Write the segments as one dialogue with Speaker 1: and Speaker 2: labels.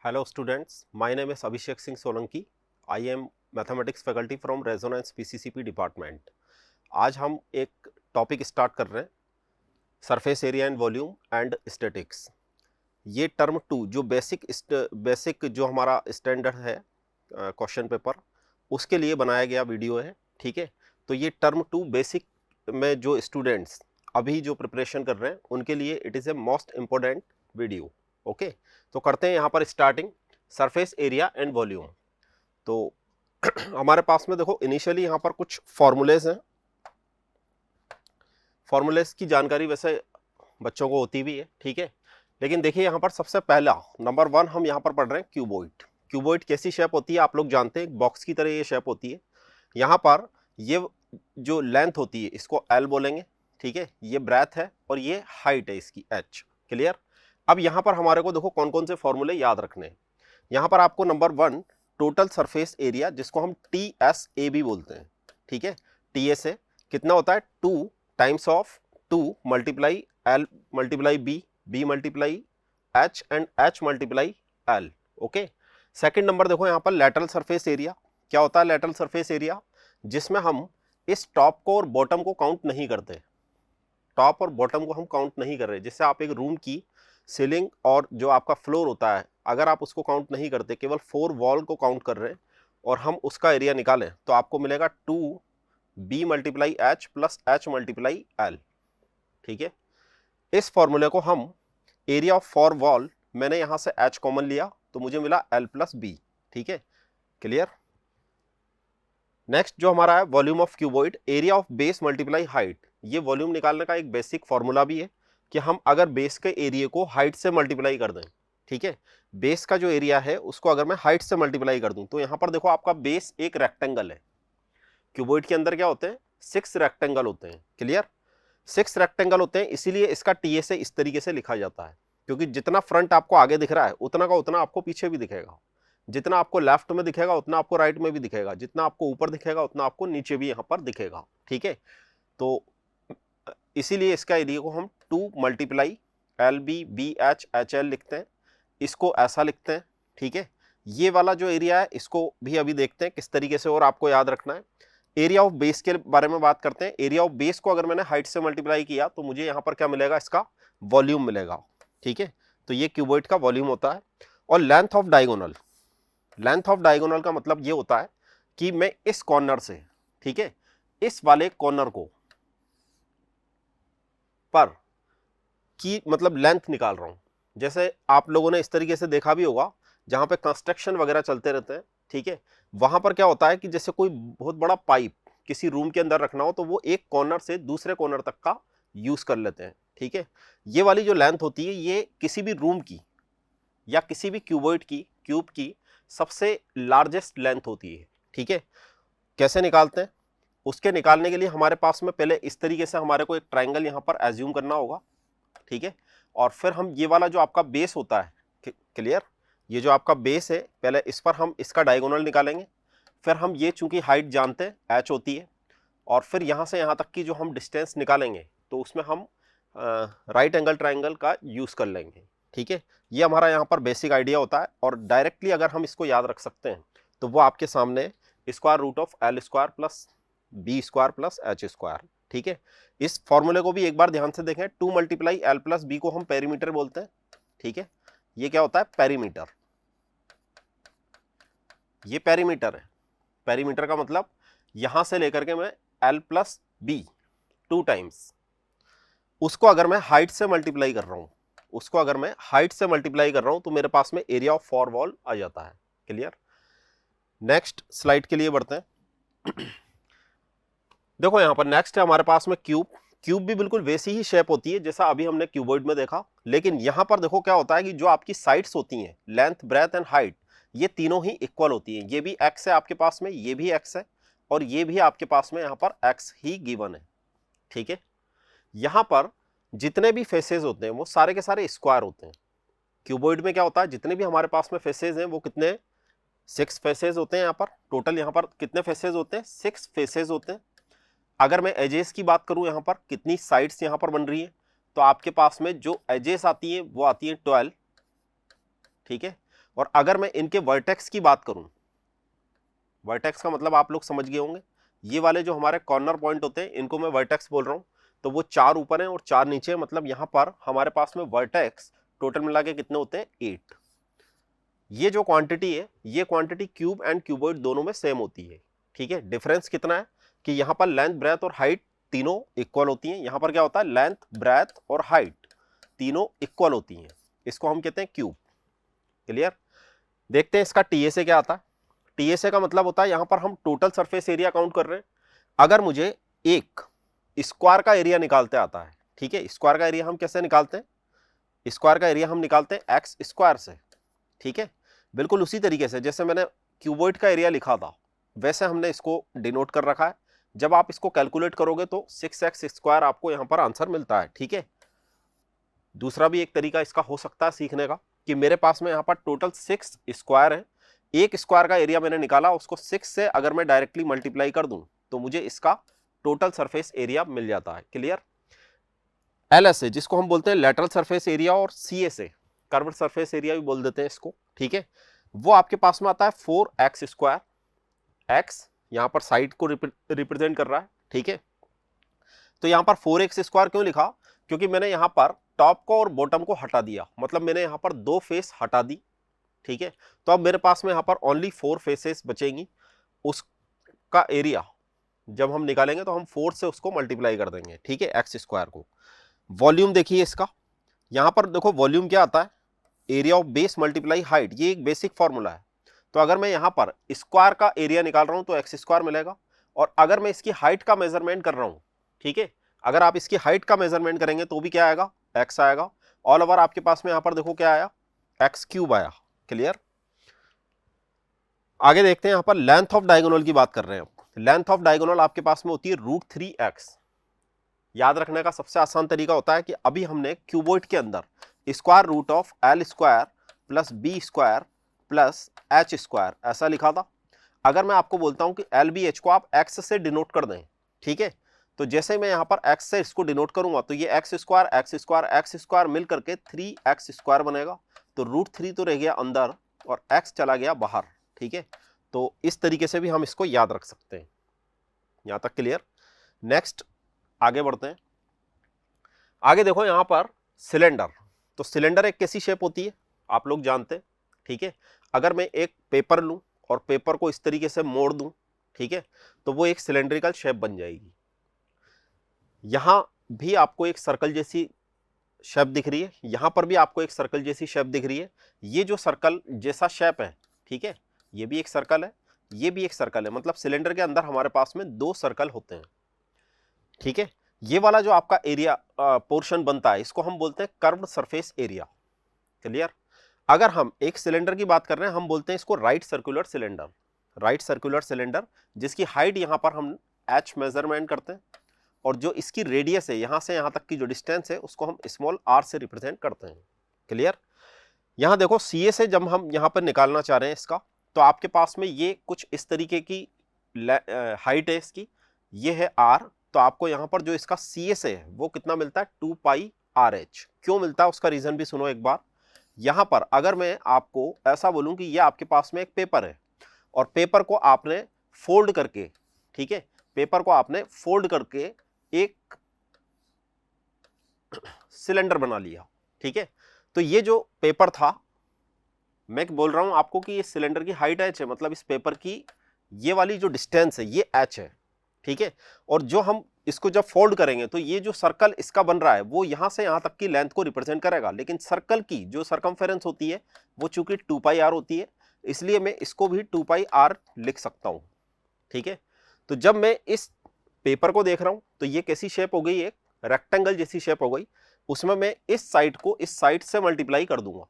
Speaker 1: Hello students, my name is Abhishek Singh Solanki. I am mathematics faculty from Resonance PCCP department. आज हम एक topic start कर रहे हैं, surface area and volume and statics. ये term 2 जो basic जो हमारा स्टैंडर्ड है क्वेश्चन पेपर, उसके लिए बनाया गया वीडियो है। ठीक है, तो ये टर्म 2 बेसिक में जो स्टूडेंट्स अभी जो प्रिपरेशन कर रहे हैं उनके लिए it is a most important video. Okay, तो करते हैं यहाँ पर starting surface area and volume. तो हमारे पास में देखो इनिशियली यहाँ पर कुछ फॉर्मूलेज हैं। फॉर्मूलेज की जानकारी वैसे बच्चों को होती भी है, ठीक है, लेकिन देखिए यहाँ पर सबसे पहला नंबर 1 हम यहाँ पर पढ़ रहे हैं क्यूबॉइड। क्यूबॉइड कैसी शेप होती है आप लोग जानते हैं, एक बॉक्स की तरह ये शेप होती है। यहाँ पर ये जो लेंथ होती है इसको एल बोलेंगे, ठीक है, ये ब्रेथ है और ये हाइट है इसकी एच। क्लियर। अब यहाँ पर हमारे को देखो कौन कौन से फॉर्मूले याद रखने हैं। यहाँ पर आपको नंबर 1 टोटल सरफेस एरिया, जिसको हम TSA भी बोलते हैं, ठीक है, TSA कितना होता है 2 times of 2 multiply L multiply B multiply H and H multiply L। Okay, second number देखो यहाँ पर लेटरल सरफेस एरिया। क्या होता है लेटरल सरफेस एरिया? जिसमें हम इस टॉप को और बॉटम को काउंट नहीं करते। टॉप और बॉटम को हम काउंट नहीं कर रहे। जैसे आप एक रूम की सीलिंग और जो आपका फ्लोर होता है, अगर आप उसको काउंट नहीं करते, केवल 4 वॉल को काउंट कर रहे हैं और हम उसका एरिया निकालें तो आपको मिलेगा 2B multiply H plus H multiply L। ठीक है, इस फॉर्मूले को हम एरिया ऑफ 4 वॉल, मैंने यहां से H कॉमन लिया तो मुझे मिला L प्लस B। ठीक है, क्लियर। नेक्स्ट जो हमारा है volume of cuboid, area of base multiply height. ये वॉल्यूम निकालने का एक बेसिक फॉर्मूला भी है कि हम अगर बेस के एरिया को हाइट से मल्टीप्लाई कर दें, ठीक है, बेस का जो एरिया है उसको अगर मैं हाइट से मल्टीप्लाई कर दूं, तो यहां पर देखो आपका बेस एक रेक्टेंगल है। क्यूबॉइड के अंदर क्या होते हैं? 6 रेक्टेंगल होते हैं। क्लियर, 6 रेक्टेंगल होते हैं, इसीलिए इसका TSA इस तरीके से लिखा जाता है, क्योंकि जितना फ्रंट आपको आगे दिख रहा है उतना का उतना आपको पीछे भी दिखेगा। जितना आपको लेफ्ट में दिखेगा उतना आपको राइट में भी दिखेगा, जितना आपको ऊपर दिखेगा उतना आपको नीचे भी यहाँ पर दिखेगा। ठीक है, तो इसीलिए इसका एरिया को हम 2 मल्टीप्लाई LBBHHL लिखते हैं, इसको ऐसा लिखते हैं। ठीक है, ये वाला जो एरिया है इसको भी अभी देखते हैं किस तरीके से और आपको याद रखना है। एरिया ऑफ बेस के बारे में बात करते हैं। एरिया ऑफ बेस को अगर मैंने हाइट से मल्टीप्लाई किया तो मुझे यहाँ पर क्या मिलेगा? इसका वॉल्यूम मिलेगा। ठीक है, तो ये क्यूबॉइड का वॉल्यूम होता है। और length of diagonal, length of diagonal का मतलब ये होता है कि मैं इस कॉर्नर से, ठीक है, इस वाले कॉर्नर को पर की मतलब लेंथ निकाल रहा हूं। जैसे आप लोगों ने इस तरीके से देखा भी होगा जहां पे कंस्ट्रक्शन वगैरह चलते रहते हैं, ठीक है, वहां पर क्या होता है कि जैसे कोई बहुत बड़ा पाइप किसी रूम के अंदर रखना हो तो वो एक कॉर्नर से दूसरे कॉर्नर तक का यूज कर लेते हैं। ठीक है, ये वाली जो लेंथ होती है ये किसी भी रूम की या किसी भी क्यूबॉइड की, क्यूब की सबसे लार्जेस्ट लेंथ होती है। ठीक है, कैसे निकालते हैं? उसके निकालने के लिए हमारे पास में पहले इस तरीके से हमारे को एक ट्राइंगल यहां पर एज्यूम करना होगा। ठीक है, और फिर हम ये वाला जो आपका बेस होता है, क्लियर, ये जो आपका बेस है पहले इस पर हम इसका डायगोनल निकालेंगे। फिर हम ये चूंकि हाइट जानते हैं H होती है, और फिर यहां से यहां तक की जो हम डिस्टेंस निकालेंगे तो उसमें हम राइट एंगल ट्राइंगल का यूज कर लेंगे। ठीक है, ये हमारा यहाँ पर बेसिक आइडिया होता है। और डायरेक्टली अगर हम इसको याद रख सकते हैं तो वो आपके सामने square root of L square plus B square plus H square. ठीक है, इस फॉर्मूले को भी एक बार ध्यान से देखें। 2 मल्टीप्लाई L प्लस B को हम पेरीमीटर बोलते हैं। ठीक है, ये क्या होता है? पेरीमीटर। ये पेरीमीटर है। पेरीमीटर का मतलब यहां से लेकर के मैं L प्लस B 2 टाइम्स, उसको अगर मैं हाइट से मल्टीप्लाई कर रहा हूं, उसको अगर मैं हाइट से मल्टीप्लाई कर रहा हूं तो मेरे पास में एरिया ऑफ 4 वॉल आ जाता है। क्लियर। नेक्स्ट स्लाइड के लिए बढ़ते हैं। देखो यहां पर नेक्स्ट है हमारे पास में क्यूब। क्यूब भी बिल्कुल वैसी ही शेप होती है जैसा अभी हमने क्यूबॉइड में देखा, लेकिन यहां पर देखो क्या होता है कि जो आपकी साइड्स होती हैं, लेंथ ब्रेथ एंड हाइट, ये तीनों ही इक्वल होती हैं। ये भी x है आपके पास में, ये भी x है और ये भी आपके पास में यहां पर x ही गिवन है। ठीक है, यहां पर जितने भी फेसेस होते हैं वो सारे के सारे स्क्वायर होते हैं। क्यूबॉइड में क्या होता है, जितने भी हमारे पास में फेसेस हैं वो कितने? 6 फेसेस होते हैं। यहाँ पर टोटल यहाँ पर कितने फेसेस होते हैं? 6 फेसेस होते हैं। अगर मैं एजेस की बात करूं, यहाँ पर कितनी साइड्स यहाँ पर बन रही है, तो आपके पास में जो एजेस आती है वो आती है 12। ठीक है, और अगर मैं इनके वर्टेक्स की बात करूं, वर्टेक्स का मतलब आप लोग समझ गए होंगे, ये वाले जो हमारे कॉर्नर पॉइंट होते हैं इनको मैं वर्टेक्स बोल रहा हूं। तो वो 4 ऊपर हैं और 4 नीचे, मतलब यहां पर हमारे पास में वर्टेक्स टोटल मिला के कितने होते हैं, 8। ये जो क्वांटिटी है, ये क्वांटिटी क्यूब एंड क्यूबॉइड दोनों में सेम होती है, ठीक है। डिफरेंस कितना है कि यहां पर लेंथ, ब्रेथ और हाइट तीनों इक्वल होती हैं। यहां पर क्या होता है, लेंथ, ब्रेथ और हाइट तीनों इक्वल होती हैं, इसको हम कहते हैं क्यूब। क्लियर। देखते हैं इसका टीएसए क्या आता है। टीएसए का मतलब होता है, यहां पर हम टोटल सरफेस एरिया काउंट कर रहे हैं। अगर मुझे एक स्क्वायर का एरिया निकालते आता है, ठीक है, स्क्वायर का एरिया हम कैसे निकालते हैं, स्क्वायर का एरिया हम निकालते हैं एक्स स्क्वायर से, ठीक है। बिल्कुल उसी तरीके से जैसे मैंने क्यूबॉइड का एरिया लिखा था, वैसे हमने इसको डिनोट कर रखा है। जब आप इसको कैलकुलेट करोगे तो 6x स्क्वायर आपको यहां पर आंसर मिलता है, ठीक है। दूसरा भी एक तरीका इसका हो सकता है सीखने का, कि मेरे पास में यहां पर टोटल 6 स्क्वायर है, एक स्क्वायर का एरिया मैंने निकाला, उसको 6 से अगर मैं डायरेक्टली मल्टीप्लाई कर दूं तो मुझे इसका टोटल सरफेस एरिया मिल जाता है। क्लियर। एलएस है जिसको हम बोलते हैं लेटरल सरफेस एरिया, और सीएसए कर्व्ड सरफेस एरिया भी बोल देते हैं इसको, ठीक है। वो आपके पास में आता है 4x स्क्वायर, एक्स यहां पर साइड को रिप्रेजेंट कर रहा है, ठीक है। तो यहां पर 4x स्क्वायर क्यों लिखा, क्योंकि मैंने यहां पर टॉप को और बॉटम को हटा दिया, मतलब मैंने यहां पर 2 फेस हटा दी, ठीक है। तो अब मेरे पास में यहां पर ओनली 4 फेसेस बचेंगी। उसका एरिया जब हम निकालेंगे तो हम 4 से उसको मल्टीप्लाई कर देंगे, ठीक है, एक्स स्क्वायर को। वॉल्यूम देखिए इसका, यहां पर देखो वॉल्यूम क्या आता है, area of base multiply height, ये एक बेसिक फॉर्मूला है। तो अगर मैं यहां पर स्क्वायर का एरिया निकाल रहा हूं तो एक्स स्क्वायर मिलेगा, और अगर मैं इसकी हाइट का मेजरमेंट कर रहा हूं, ठीक है, अगर आप इसकी हाइट का मेजरमेंट करेंगे तो भी क्या आएगा, एक्स आएगा। ऑल ओवर आपके पास में यहां पर देखो क्या आया, एक्स क्यूब आया। क्लियर। आगे देखते हैं, यहां पर लेंथ ऑफ डायगोनल की बात कर रहे हैं। लेंथ ऑफ डायगोनल आपके पास में होती है √3x। याद रखने का सबसे आसान तरीका होता है कि अभी हमने क्यूबॉइड के अंदर square root of L square plus B square plus H square ऐसा लिखा था। अगर मैं आपको बोलता हूं कि एल बी एच को आप एक्स से डिनोट कर दें, ठीक है, तो जैसे मैं यहां पर एक्स से इसको डिनोट करूंगा तो ये एक्स स्क्वायर मिल करके 3x स्क्वायर बनेगा। तो √3 तो रह गया अंदर और x चला गया बाहर, ठीक है। तो इस तरीके से भी हम इसको याद रख सकते हैं। यहां तक क्लियर। नेक्स्ट आगे बढ़ते हैं। आगे देखो यहां पर सिलेंडर। तो सिलेंडर एक कैसी शेप होती है आप लोग जानते हैं, ठीक है। अगर मैं एक पेपर लूं और पेपर को इस तरीके से मोड़ दूं, ठीक है, तो वो एक सिलेंड्रिकल शेप बन जाएगी। यहां भी आपको एक सर्कल जैसी शेप दिख रही है, यहां पर भी आपको एक सर्कल जैसी शेप दिख रही है। ये जो सर्कल जैसा शेप है, ठीक है, ये भी एक सर्कल है, ये भी एक सर्कल है, मतलब सिलेंडर के अंदर हमारे पास में 2 सर्कल होते हैं, ठीक है। ये वाला जो आपका एरिया पोर्शन बनता है इसको हम बोलते हैं कर्व्ड सरफेस एरिया। क्लियर। अगर हम एक सिलेंडर की बात कर रहे हैं, हम बोलते हैं इसको right circular cylinder. Right circular cylinder जिसकी हाइट यहां पर हम h मेजरमेंट करते हैं, और जो इसकी रेडियस है यहां से यहां तक की जो डिस्टेंस है उसको हम स्मॉल r से रिप्रेजेंट करते हैं। क्लियर। यहां देखो सीए से जब हम यहां पर निकालना चाह रहे हैं इसका, तो आपके पास में ये कुछ इस तरीके की हाइट है इसकी, ये है r। तो आपको यहां पर जो इसका CS है वो कितना मिलता है, 2πRh। क्यों मिलता है उसका रीजन भी सुनो एक बार। यहां पर अगर मैं आपको ऐसा बोलूं कि ये आपके पास में एक पेपर है और पेपर को आपने फोल्ड करके, ठीक है, पेपर को आपने फोल्ड करके एक सिलेंडर बना लिया, ठीक है। तो ये जो पेपर था, मैं बोल रहा हूं आपको कि ये सिलेंडर की हाइट h है, मतलब इस पेपर की ये वाली जो डिस्टेंस है ये h है, ठीक है। और जो हम इसको जब फोल्ड करेंगे तो ये जो सर्कल इसका बन रहा है वो यहां से यहां तक की लेंथ को रिप्रेजेंट करेगा, लेकिन सर्कल की जो सरकमफेरेंस होती है वो चूंकि 2πr होती है, इसलिए मैं इसको भी 2πr लिख सकता हूं, ठीक है। तो जब मैं इस पेपर को देख रहा हूं तो ये कैसी शेप हो गई, एक रेक्टेंगल जैसी शेप हो गई, उसमें मैं इस साइड को इस साइड से मल्टीप्लाई कर दूंगा,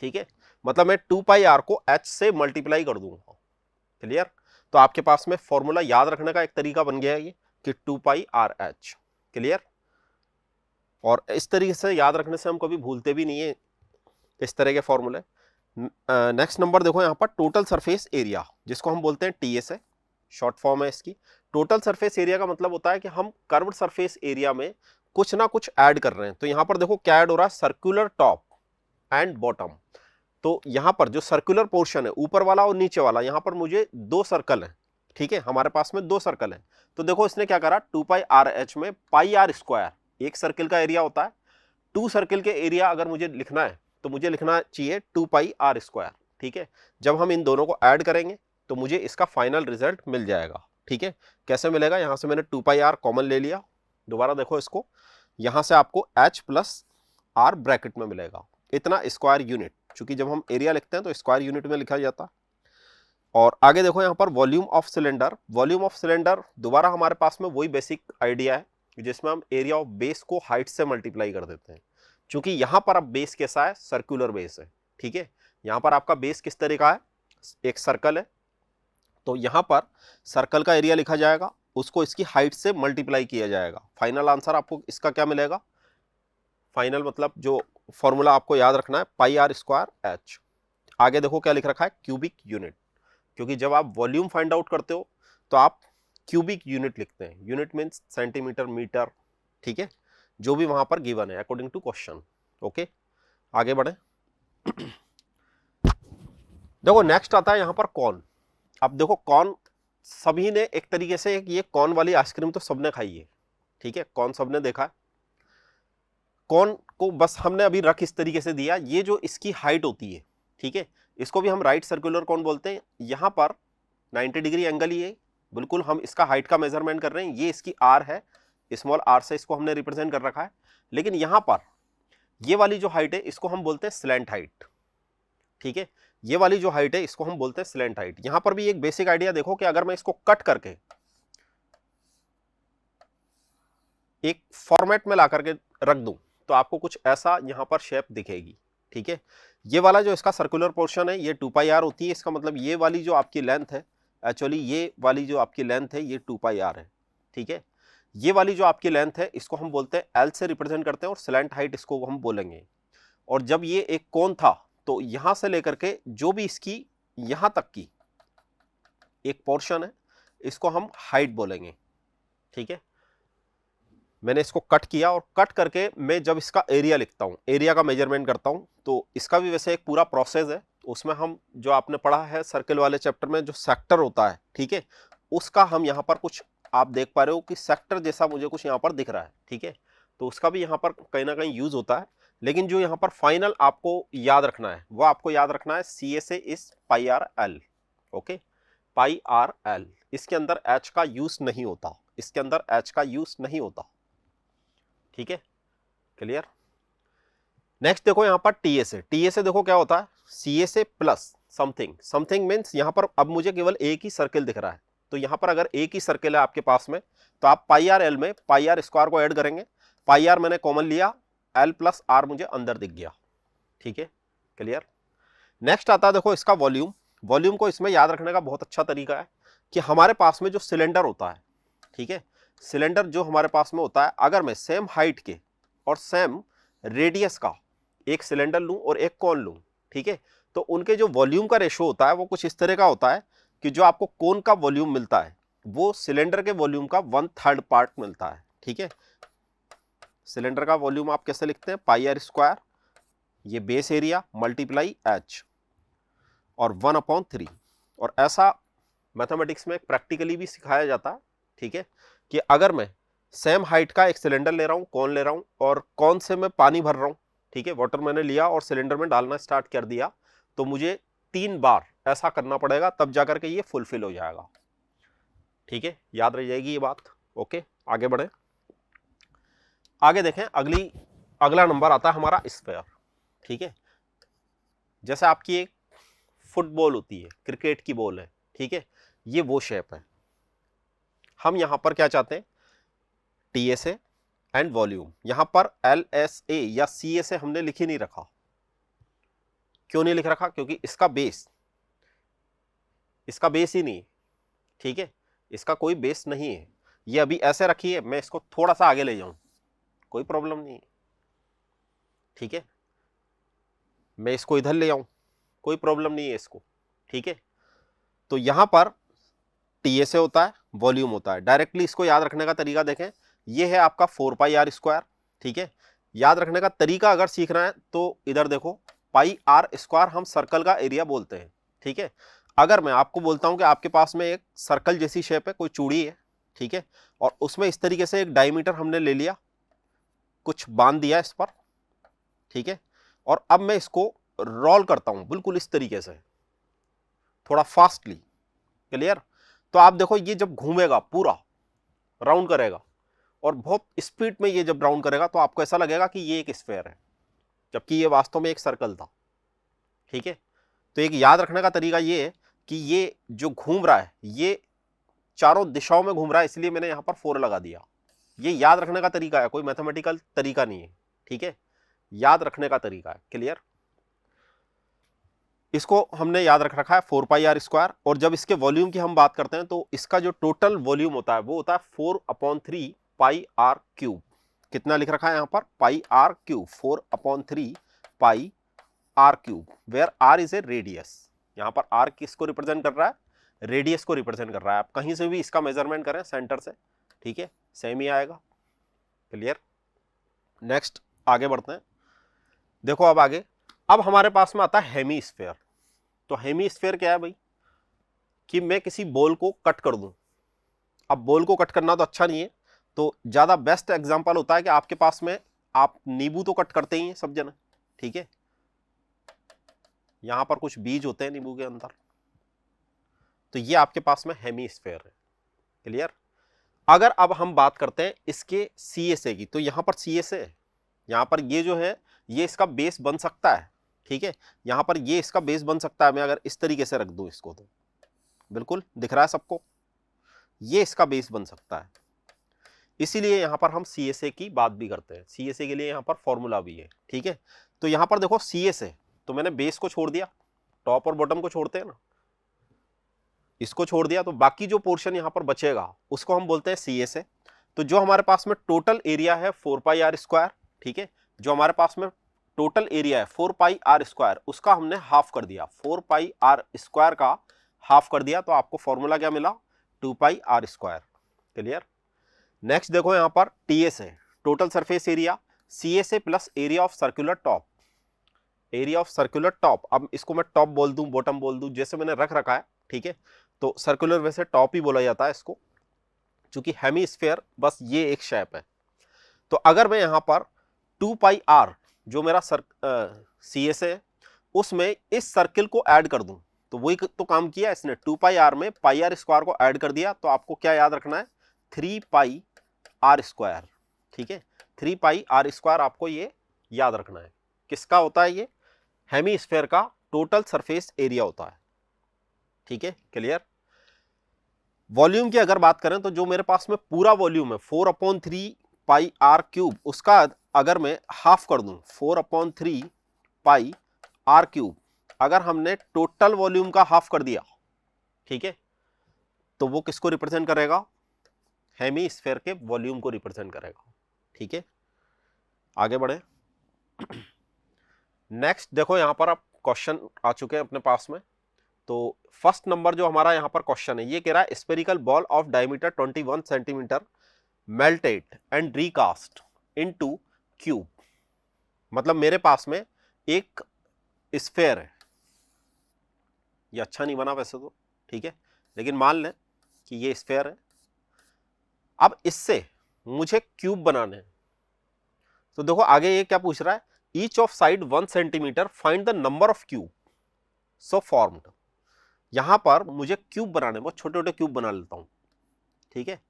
Speaker 1: ठीक है, मतलब मैं 2πr को h से मल्टीप्लाई कर दूंगा। क्लियर। तो आपके पास में फॉर्मूला याद रखने का एक तरीका बन गया है ये कि 2πRh। क्लियर। और इस तरीके से याद रखने से हम कभी भूलते भी नहीं है इस तरह के फॉर्मूले। नेक्स्ट नंबर देखो यहां पर टोटल सरफेस एरिया, जिसको हम बोलते हैं TS है, शॉर्ट फॉर्म है इसकी। टोटल सरफेस एरिया का मतलब होता है कि हम कर्व्ड सरफेस एरिया में कुछ ना कुछ ऐड कर रहे हैं। तो यहां पर देखो क्या ऐड हो रहा है, सर्कुलर टॉप एंड बॉटम। तो यहाँ पर जो सर्कुलर पोर्शन है ऊपर वाला और नीचे वाला, यहाँ पर मुझे 2 सर्कल है, ठीक है, हमारे पास में 2 सर्कल है। तो देखो इसने क्या करा, 2 पाई आर एच में पाई आर स्क्वायर एक सर्किल का एरिया होता है, 2 सर्किल के एरिया अगर मुझे लिखना है तो मुझे लिखना चाहिए 2 पाई आर स्क्वायर, ठीक है। जब हम इन दोनों को ऐड करेंगे तो मुझे इसका फाइनल रिजल्ट मिल जाएगा, ठीक है। कैसे मिलेगा, यहां से मैंने 2 पाई आर कॉमन ले लिया, दोबारा देखो इसको, यहां से आपको एच प्लस आर ब्रैकेट में मिलेगा, इतना स्क्वायर यूनिट, क्योंकि जब हम एरिया लिखते हैं तो स्क्वायर यूनिट में लिखा जाता है। और आगे देखो यहाँ पर volume of cylinder, volume of cylinder दोबारा हमारे पास में वही बेसिक आइडिया है जिसमें हम एरिया ऑफ बेस को हाइट से मल्टीप्लाई कर देते हैं। क्योंकि यहाँ पर अब बेस कैसा है, सर्कुलर बेस है, ठीक है। यहाँ पर आपका बेस किस तरह का है, एक सर्कल है, तो यहाँ पर सर्कल का एरिया लिखा जाएगा, उसको इसकी हाइट से मल्टीप्लाई किया जाएगा। फाइनल आंसर आपको इसका क्या मिलेगा, फाइनल मतलब जो फॉर्मूला आपको याद रखना है, पाई आर स्क्वायर एच। आगे देखो क्या लिख रखा है, क्यूबिक यूनिट, क्योंकि जब आप वॉल्यूम फाइंड आउट करते हो तो आप क्यूबिक यूनिट लिखते हैं, यूनिट मींस सेंटीमीटर, मीटर, ठीक है, जो भी वहां पर गिवन है अकॉर्डिंग टू क्वेश्चन। ओके, आगे बढ़े। देखो नेक्स्ट आता है यहां पर कॉर्न। अब देखो कॉर्न सभी ने एक तरीके से, ये कॉर्न वाली आइसक्रीम तो सबने खाई है, ठीक है, कॉर्न सबने देखा है। कॉर्न को बस हमने अभी रख इस तरीके से दिया, ये जो इसकी हाइट होती है, ठीक है, इसको भी हम राइट सर्कुलर कॉर्न बोलते हैं। यहां पर 90 डिग्री एंगल ही है, बिल्कुल हम इसका हाइट का मेजरमेंट कर रहे हैं, ये इसकी आर है, स्मॉल आर से इसको हमने रिप्रेजेंट कर रखा है। लेकिन यहां पर ये वाली जो हाइट है इसको हम बोलते हैं स्लैंट हाइट, ठीक है, ये वाली जो हाइट है इसको हम बोलते हैं स्लैंट हाइट। यहां पर भी एक बेसिक आइडिया देखो कि अगर मैं इसको कट करके एक फॉर्मेट में ला करके रख दूं तो आपको कुछ ऐसा यहां पर शेप दिखेगी, ठीक है। ये वाला जो इसका सर्कुलर पोर्शन है ये 2 पाई आर होती है, इसका मतलब ये वाली जो आपकी लेंथ है, एक्चुअली ये वाली जो आपकी लेंथ है ये 2 पाई आर है, ठीक है। ये वाली जो आपकी लेंथ है इसको हम बोलते हैं एल से रिप्रेजेंट करते हैं, और स्लैंट हाइट इसको हम बोलेंगे। और जब ये एक कोन था तो यहां से लेकर के जो भी इसकी यहां तक की एक पोर्शन है इसको हम हाइट बोलेंगे, ठीक है। मैंने इसको कट किया और कट करके मैं जब इसका एरिया लिखता हूँ, एरिया का मेजरमेंट करता हूँ, तो इसका भी वैसे एक पूरा प्रोसेस है। उसमें हम जो आपने पढ़ा है सर्कल वाले चैप्टर में जो सेक्टर होता है, ठीक है, उसका हम यहाँ पर कुछ आप देख पा रहे हो कि सेक्टर जैसा मुझे कुछ यहाँ पर दिख रहा है, ठीक है, तो उसका भी यहाँ पर कहीं ना कहीं यूज होता है। लेकिन जो यहाँ पर फाइनल आपको याद रखना है वो आपको याद रखना है CSA is pi R L, okay, pi R L. इसके अंदर एच का यूज नहीं होता, इसके अंदर एच का यूज नहीं होता, ठीक है, क्लियर। नेक्स्ट देखो यहां पर TSA, TSA देखो क्या होता है, CSA plus something, something means यहां पर अब मुझे केवल एक ही सर्किल दिख रहा है, तो यहां पर अगर एक ही सर्किल है आपके पास में तो आप पाई आर एल में पाई आर स्क्वायर को ऐड करेंगे, पाई आर मैंने कॉमन लिया, एल प्लस आर मुझे अंदर दिख गया, ठीक है, क्लियर। नेक्स्ट आता है देखो इसका वॉल्यूम। वॉल्यूम को इसमें याद रखने का बहुत अच्छा तरीका है कि हमारे पास में जो सिलेंडर होता है, ठीक है, सिलेंडर जो हमारे पास में होता है, अगर मैं सेम हाइट के और सेम रेडियस का एक सिलेंडर लूं और एक कोन लूं, ठीक है, तो उनके जो वॉल्यूम का रेशो होता है वो कुछ इस तरह का होता है कि जो आपको कोन का वॉल्यूम मिलता है वो सिलेंडर के वॉल्यूम का 1/3 पार्ट मिलता है, ठीक है। सिलेंडर का वॉल्यूम आप कैसे लिखते हैं, पाई आर स्क्वायर, ये बेस एरिया मल्टीप्लाई एच और 1/3। और ऐसा मैथमेटिक्स में प्रैक्टिकली भी सिखाया जाता है, ठीक है, कि अगर मैं सेम हाइट का एक सिलेंडर ले रहा हूं, कौन ले रहा हूं, और कौन से मैं पानी भर रहा हूं, ठीक है, वाटर मैंने लिया और सिलेंडर में डालना स्टार्ट कर दिया, तो मुझे 3 बार ऐसा करना पड़ेगा तब जाकर के ये फुलफिल हो जाएगा, ठीक है, याद रह जाएगी ये बात। ओके, आगे बढ़े, आगे देखें, अगला नंबर आता है हमारा स्फीयर, ठीक है। जैसे आपकी एक फुटबॉल होती है, क्रिकेट की बॉल है, ठीक है, ये वो शेप है। हम यहां पर क्या चाहते हैं, TSA एंड वॉल्यूम। यहां पर LSA या CSA हमने लिख ही नहीं रखा। क्यों नहीं लिख रखा, क्योंकि इसका बेस ही नहीं, ठीक है, इसका कोई बेस नहीं है। ये अभी ऐसे रखी है, मैं इसको थोड़ा सा आगे ले जाऊं कोई प्रॉब्लम नहीं है, ठीक है, मैं इसको इधर ले आऊं कोई प्रॉब्लम नहीं है इसको, ठीक है। तो यहां पर TSA होता है, वॉल्यूम होता है। डायरेक्टली इसको याद रखने का तरीका देखें, ये है आपका 4 पाई आर स्क्वायर, ठीक है। याद रखने का तरीका अगर सीखना है तो इधर देखो, पाई आर स्क्वायर हम सर्कल का एरिया बोलते हैं, ठीक है। अगर मैं आपको बोलता हूं कि आपके पास में एक सर्कल जैसी शेप है, कोई चूड़ी है, ठीक है, और उसमें इस तरीके से एक डायमीटर हमने ले लिया, कुछ बांध दिया इस पर, ठीक है, और अब मैं इसको रोल करता हूं बिल्कुल इस तरीके से, थोड़ा फास्टली, क्लियर। तो आप देखो ये जब घूमेगा पूरा राउंड करेगा और बहुत स्पीड में ये जब राउंड करेगा तो आपको ऐसा लगेगा कि ये एक स्फेयर है, जबकि ये वास्तव में एक सर्कल था, ठीक है। तो एक याद रखने का तरीका ये है कि ये जो घूम रहा है ये चारों दिशाओं में घूम रहा है, इसलिए मैंने यहां पर 4 लगा दिया। ये याद रखने का तरीका है, कोई मैथमेटिकल तरीका नहीं है, ठीक है, याद रखने का तरीका है, क्लियर। इसको हमने याद रख रखा है 4 पाई आर स्क्वायर, और जब इसके वॉल्यूम की हम बात करते हैं तो इसका जो टोटल वॉल्यूम होता है वो होता है 4/3 पाई आर क्यूब। कितना लिख रखा है यहां पर, pi R cube, 4/3 pi R cube, where R is a radius. यहां पर आर किसको रिप्रेजेंट कर रहा है, रेडियस को रिप्रेजेंट कर रहा है। आप कहीं से भी इसका मेजरमेंट करें सेंटर से, ठीक है, सेम ही आएगा, क्लियर। नेक्स्ट आगे बढ़ते हैं, देखो अब आगे, अब हमारे पास में आता है हेमी स्फेयर। तो हेमी स्फेयर क्या है भाई, कि मैं किसी बॉल को कट कर दूं। अब बॉल को कट करना तो अच्छा नहीं है, तो ज्यादा बेस्ट एग्जांपल होता है कि आपके पास में, आप नींबू तो कट करते ही हैं सब जने, ठीक है, यहां पर कुछ बीज होते हैं नींबू के अंदर, तो ये आपके पास में हेमी स्फेयर है, क्लियर। अगर अब हम बात करते हैं इसके CSA की, तो यहां पर CSA है, यहां पर ये जो है ये इसका बेस बन सकता है, ठीक है, यहां पर ये इसका बेस बन सकता है। मैं अगर इस तरीके से रख दूं इसको तो बिल्कुल दिख रहा है सबको, ये इसका बेस बन सकता है, इसीलिए यहां पर हम CSA की बात भी करते हैं। CSA के लिए यहां पर फॉर्मूला भी है, ठीक है। तो यहां पर देखो CSA, तो मैंने बेस को छोड़ दिया, टॉप और बॉटम को छोड़ते हैं ना, इसको छोड़ दिया, तो बाकी जो पोर्शन यहां पर बचेगा उसको हम बोलते हैं CSA। तो जो हमारे पास में टोटल एरिया है 4 पाई आर स्क्वायर, ठीक है, जो हमारे पास में टोटल एरिया है 4 पाई आर स्क्वायर, उसका हमने हाफ कर दिया, 4 पाई आर स्क्वायर का हाफ कर दिया, तो आपको फॉर्मूला क्या मिला, 2 पाई आर स्क्वायर, क्लियर। नेक्स्ट देखो यहां पर TS है, total surface area, CSA plus area of circular top, area of circular top. अब इसको मैं टॉप बोल दूं, बॉटम बोल दूं, जैसे मैंने रख रखा है, ठीक है, तो सर्कुलर वैसे टॉप ही बोला जाता है इसको, क्योंकि हेमीस्फेयर बस ये एक शेप है। तो अगर मैं यहां पर 2 पाई आर जो मेरा CSA है, उसमें इस सर्किल को ऐड कर दूं, तो वही तो काम किया इसने, 2 पाई आर में पाई आर स्क्वायर को ऐड कर दिया, तो आपको क्या याद रखना है, 3 पाई आर स्क्वायर, ठीक है, 3 पाई आर स्क्वायर आपको ये याद रखना है। किसका होता है ये, हेमीस्फेयर का टोटल सरफेस एरिया होता है, ठीक है, क्लियर। वॉल्यूम की अगर बात करें तो जो मेरे पास में पूरा वॉल्यूम है 4/3 पाई आर क्यूब, उसका अगर मैं हाफ कर दूं, 4/3 पाई आर क्यूब, अगर हमने टोटल वॉल्यूम का हाफ कर दिया, ठीक है, तो वो किसको रिप्रेजेंट करेगा, हेमी स्फेयर के वॉल्यूम को रिप्रेजेंट करेगा, ठीक है। आगे बढ़े, नेक्स्ट देखो यहां पर आप क्वेश्चन आ चुके हैं अपने पास में। तो फर्स्ट नंबर जो हमारा यहां पर क्वेश्चन है, ये कह रहा है spherical ball of diameter 21 centimetre melted and recast into cube. मतलब मेरे पास में एक स्फेयर है, ये अच्छा नहीं बना वैसे तो, ठीक है, लेकिन मान लें कि ये स्फेयर है। अब इससे मुझे क्यूब बनाने हैं, तो देखो आगे ये क्या पूछ रहा है, each of side 1 centimetre, find the number of cube so formed. यहां पर मुझे क्यूब बनाने, बहुत छोटे छोटे क्यूब बना लेता हूं, ठीक है,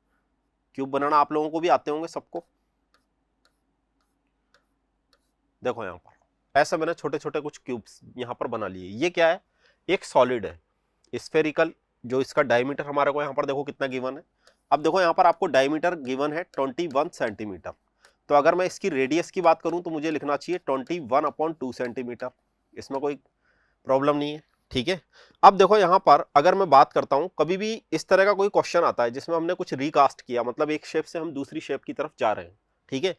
Speaker 1: क्यूब बनाना आप लोगों को भी आते होंगे सबको। देखो यहां पर ऐसा मैंने छोटे छोटे कुछ क्यूब्स यहां पर बना लिए। ये क्या है, एक सॉलिड है स्फेरिकल, जो इसका डायमीटर हमारे को यहां पर देखो कितना गिवन है। अब देखो यहां पर आपको डायमीटर गिवन है 21 सेंटीमीटर, तो अगर मैं इसकी रेडियस की बात करूं तो मुझे लिखना चाहिए 21/2 सेंटीमीटर, इसमें कोई प्रॉब्लम नहीं है, ठीक है। अब देखो यहां पर अगर मैं बात करता हूं, कभी भी इस तरह का कोई क्वेश्चन आता है जिसमें हमने कुछ रिकास्ट किया, मतलब एक शेप से हम दूसरी शेप की तरफ जा रहे हैं, ठीक है,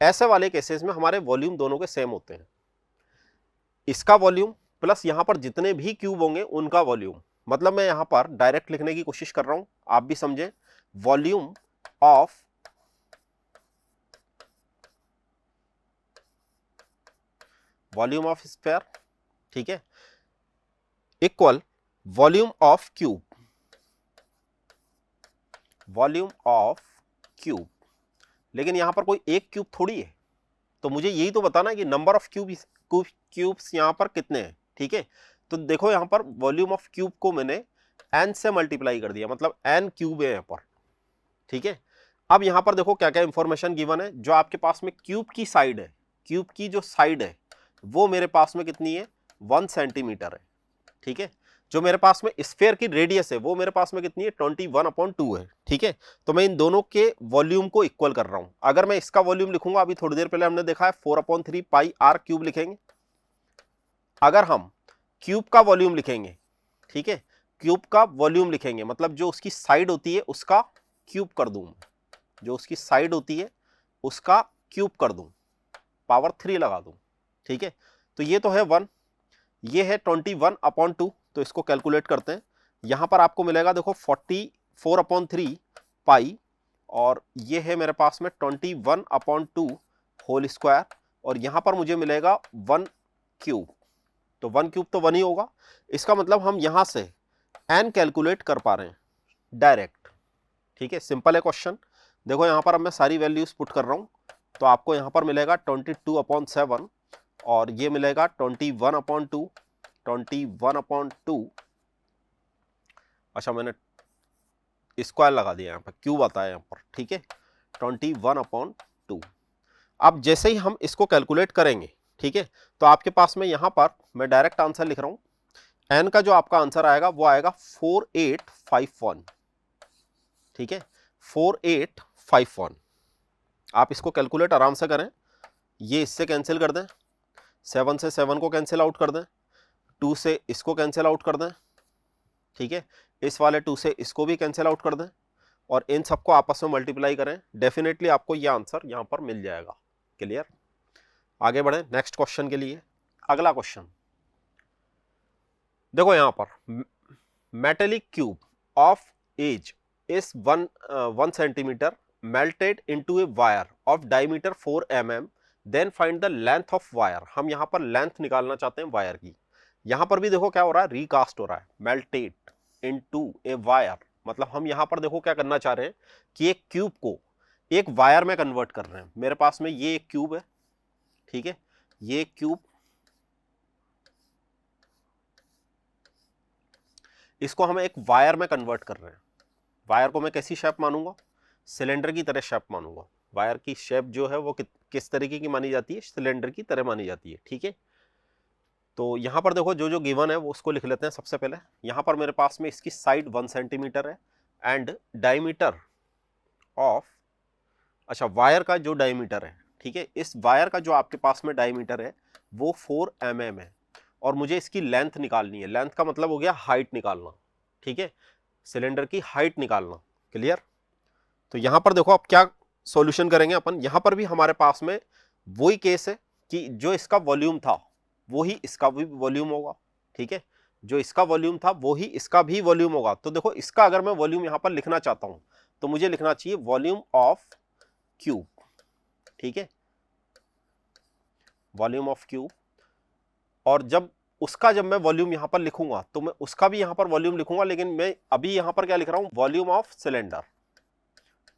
Speaker 1: ऐसे वाले केसेस में हमारे वॉल्यूम दोनों के सेम होते हैं। इसका वॉल्यूम प्लस यहां पर जितने भी क्यूब होंगे उनका वॉल्यूम, मतलब मैं यहां पर डायरेक्ट लिखने की कोशिश कर रहा हूं, आप भी समझे, वॉल्यूम ऑफ स्फीयर ठीक है, equal volume of cube, volume of cube. लेकिन यहां पर कोई एक क्यूब थोड़ी है, तो मुझे यही तो बताना है कि नंबर ऑफ क्यूब्स यहां पर कितने हैं। ठीक है, तो देखो यहां पर वॉल्यूम ऑफ क्यूब को मैंने n से मल्टीप्लाई कर दिया, मतलब n क्यूब है यहां पर। ठीक है, अब यहां पर देखो क्या क्या इंफॉर्मेशन गिवन है। जो आपके पास में क्यूब की साइड है, क्यूब की जो साइड है वो मेरे पास में कितनी है, 1 सेंटीमीटर है। ठीक है, जो मेरे पास में स्फीयर की रेडियस है वो मेरे पास में कितनी है, 21/2 है। ठीक है, तो मैं इन दोनों के वॉल्यूम को इक्वल कर रहा हूं। अगर मैं इसका वॉल्यूम लिखूंगा, अभी थोड़ी देर पहले हमने देखा है 4/3 पाई r क्यूब लिखेंगे। अगर हम क्यूब का वॉल्यूम लिखेंगे, ठीक है, क्यूब का वॉल्यूम लिखेंगे मतलब जो उसकी साइड होती है उसका क्यूब कर दूं, जो उसकी साइड होती है उसका क्यूब कर दूं, पावर 3 लगा दूं। ठीक है, तो ये तो है 1, ये है 21/2, तो इसको कैलकुलेट करते हैं। यहां पर आपको मिलेगा देखो 44/3 पाई, और ये है मेरे पास में 21/2 होल स्क्वायर, और यहां पर मुझे मिलेगा 1 क्यूब। तो 1 क्यूब तो 1 ही होगा। इसका मतलब हम यहां से n कैलकुलेट कर पा रहे हैं डायरेक्ट। ठीक है, सिंपल है क्वेश्चन। देखो यहां पर अब मैं सारी वैल्यूज पुट कर रहा हूं, तो आपको यहां पर मिलेगा 22/7, और ये मिलेगा 21/2, 21/2। अच्छा, मैंने स्क्वायर लगा दिया, यहाँ पर क्यूब आता है यहाँ पर। ठीक है, 21/2। अब जैसे ही हम इसको कैलकुलेट करेंगे, ठीक है, तो आपके पास में यहां पर मैं डायरेक्ट आंसर लिख रहा हूं, n का जो आपका आंसर आएगा वो आएगा 4851। ठीक है, 4851। आप इसको कैलकुलेट आराम से करें, ये इससे कैंसिल कर दें, 7 से 7 को कैंसिल आउट कर दें, 2 से इसको कैंसिल आउट कर दें। ठीक है, इस वाले 2 से इसको भी कैंसिल आउट कर दें, और इन सबको आपस में मल्टीप्लाई करें। डेफिनेटली आपको ये आंसर यहां पर मिल जाएगा। क्लियर? आगे बढ़े नेक्स्ट क्वेश्चन के लिए। अगला क्वेश्चन देखो, यहां पर metallic cube of edge is 1 centimetre melted into a wire of diameter 4 mm, then find the length of wire। हम यहां पर लेंथ निकालना चाहते हैं वायर की। यहां पर भी देखो क्या हो रहा है, रिकास्ट हो रहा है, melted into a wire, मतलब हम यहां पर देखो क्या करना चाह रहे हैं कि एक क्यूब को एक वायर में कन्वर्ट कर रहे हैं। मेरे पास में ये एक क्यूब है, ठीक है, ये एक क्यूब, इसको हम एक वायर में कन्वर्ट कर रहे हैं। वायर को मैं कैसी शेप मानूंगा, सिलेंडर की तरह शेप मानूंगा। वायर की शेप जो है वो किस तरीके की मानी जाती है, सिलेंडर की तरह मानी जाती है। ठीक है, तो यहां पर देखो जो जो गिवन है वो उसको लिख लेते हैं। सबसे पहले यहां पर मेरे पास में इसकी साइड 1 सेंटीमीटर है, एंड डायमीटर ऑफ, अच्छा वायर का जो डायमीटर है, ठीक है, इस वायर का जो आपके पास में डायमीटर है वो 4 mm है, और मुझे इसकी लेंथ निकालनी है। लेंथ का मतलब हो गया हाइट निकालना। ठीक है, सिलेंडर की हाइट निकालना। क्लियर? तो यहां पर देखो अब क्या सॉल्यूशन करेंगे अपन। यहां पर भी हमारे पास में वही केस है कि जो इसका वॉल्यूम था वो ही इसका भी वॉल्यूम होगा। ठीक है, जो इसका वॉल्यूम था वो ही इसका भी वॉल्यूम होगा। तो देखो इसका अगर मैं वॉल्यूम यहां पर लिखना चाहता हूं तो मुझे लिखना चाहिए वॉल्यूम ऑफ क्यूब। ठीक है, वॉल्यूम ऑफ क्यूब, और जब मैं वॉल्यूम यहां पर लिखूंगा तो मैं उसका भी यहां पर वॉल्यूम लिखूंगा, लेकिन मैं अभी यहां पर क्या लिख रहा हूं, वॉल्यूम ऑफ सिलेंडर।